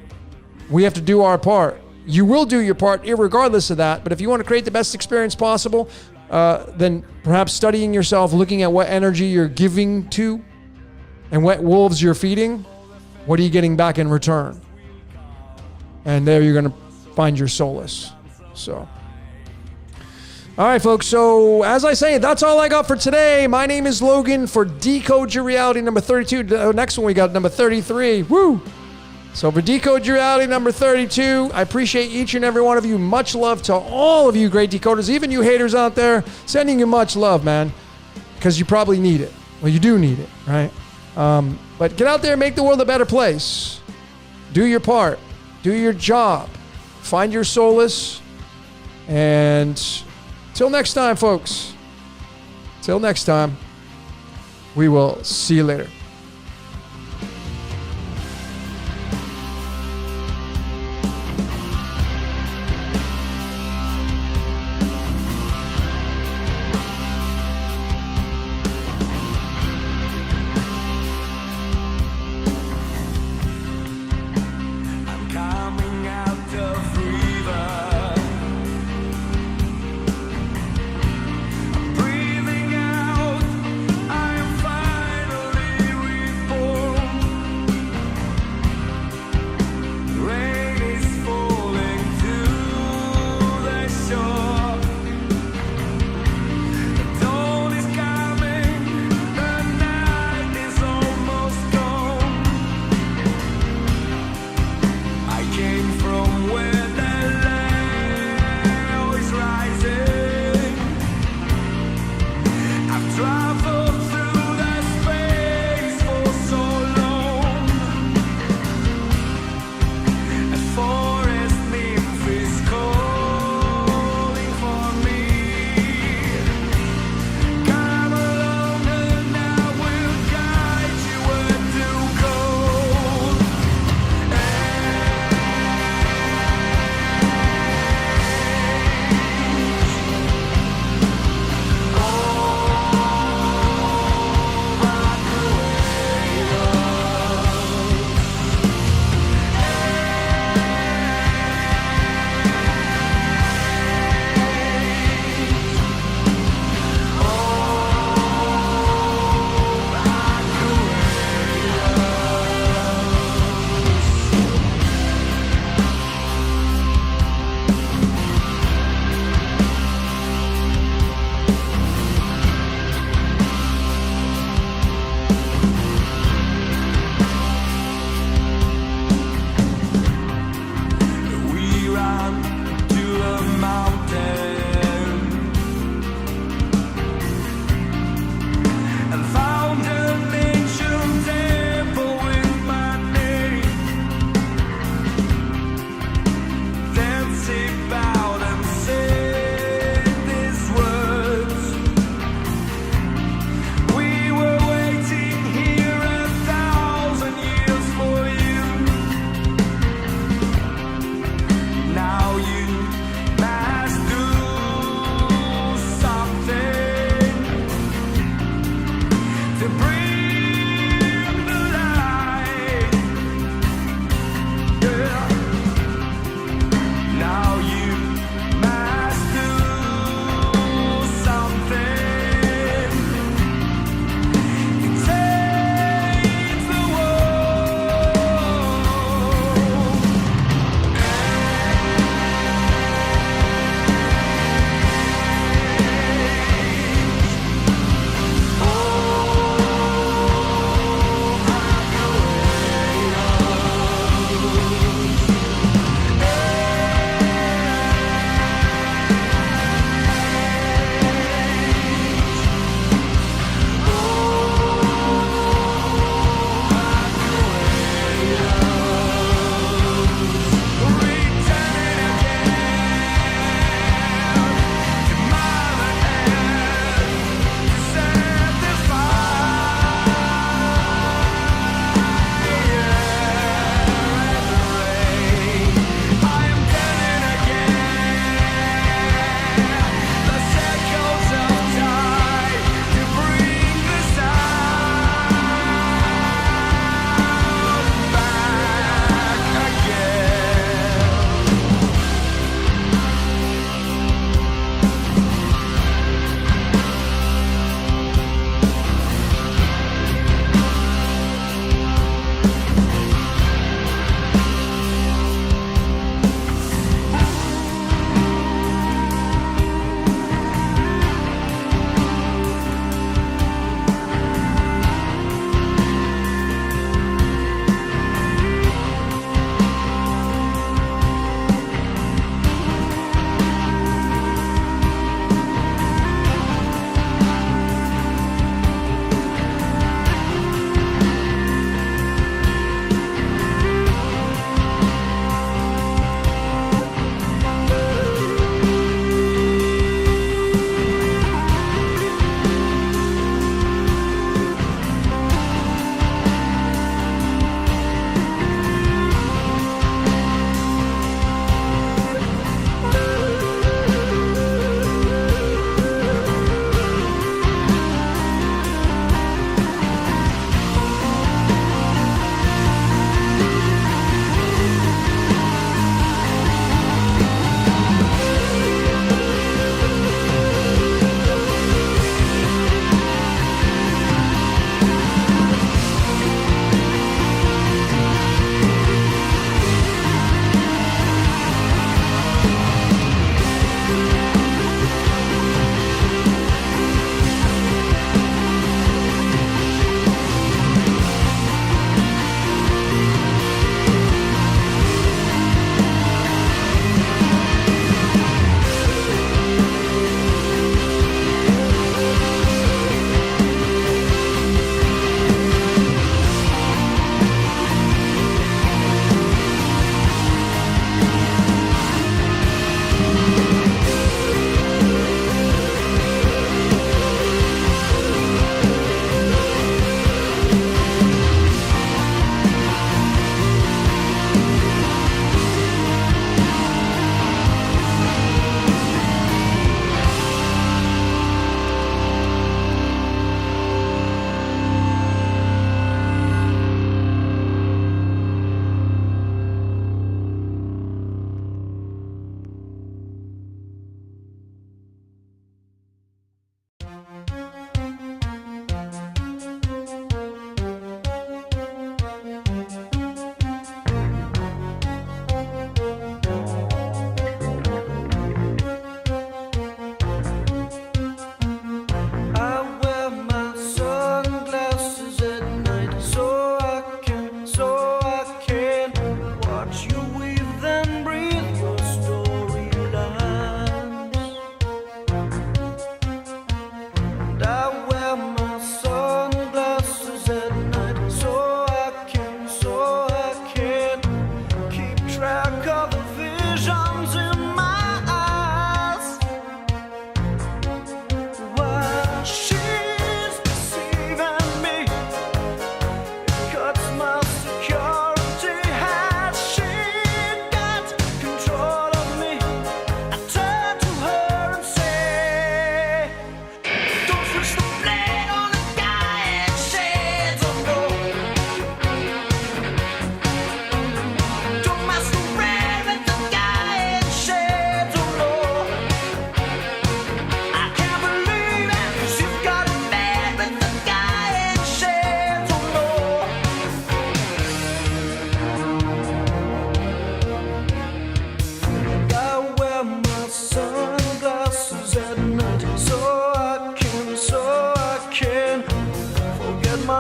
we have to do our part. You will do your part irregardless of that, but if you want to create the best experience possible, then perhaps studying yourself, looking at what energy you're giving to and what wolves you're feeding, what are you getting back in return? And there you're going to find your solace. So, all right, folks. So, as I say, that's all I got for today. My name is Logan for Decode Your Reality number 32. Next one, we got number 33. Woo! So, for Decode Your Reality number 32, I appreciate each and every one of you. Much love to all of you great decoders, even you haters out there. Sending you much love, man, because you probably need it. Well, you do need it, right? But get out there and make the world a better place. Do your part. Do your job. Find your solace. And Till next time, folks. Till next time. We will see you later. I'm coming out of river. I'm breathing out. I am finally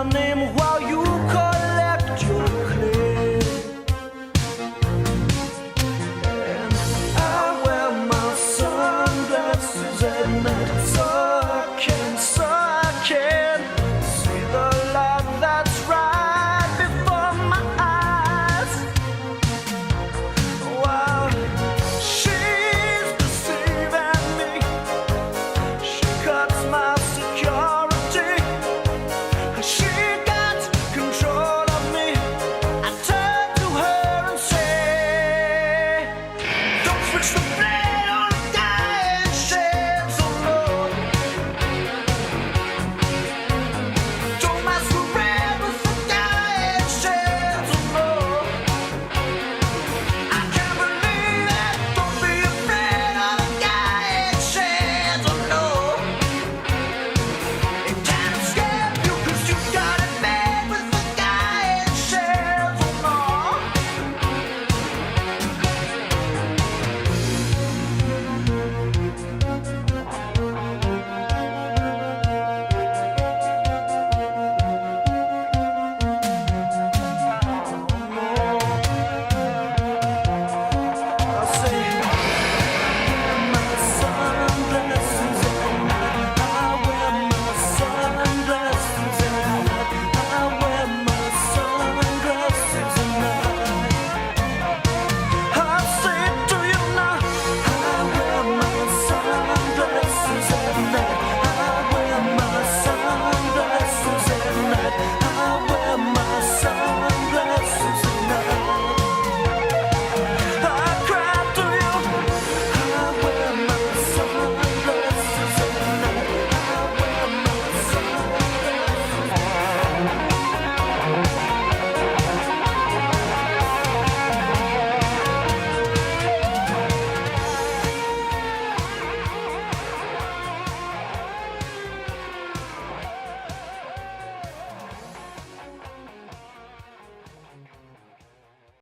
named Wild.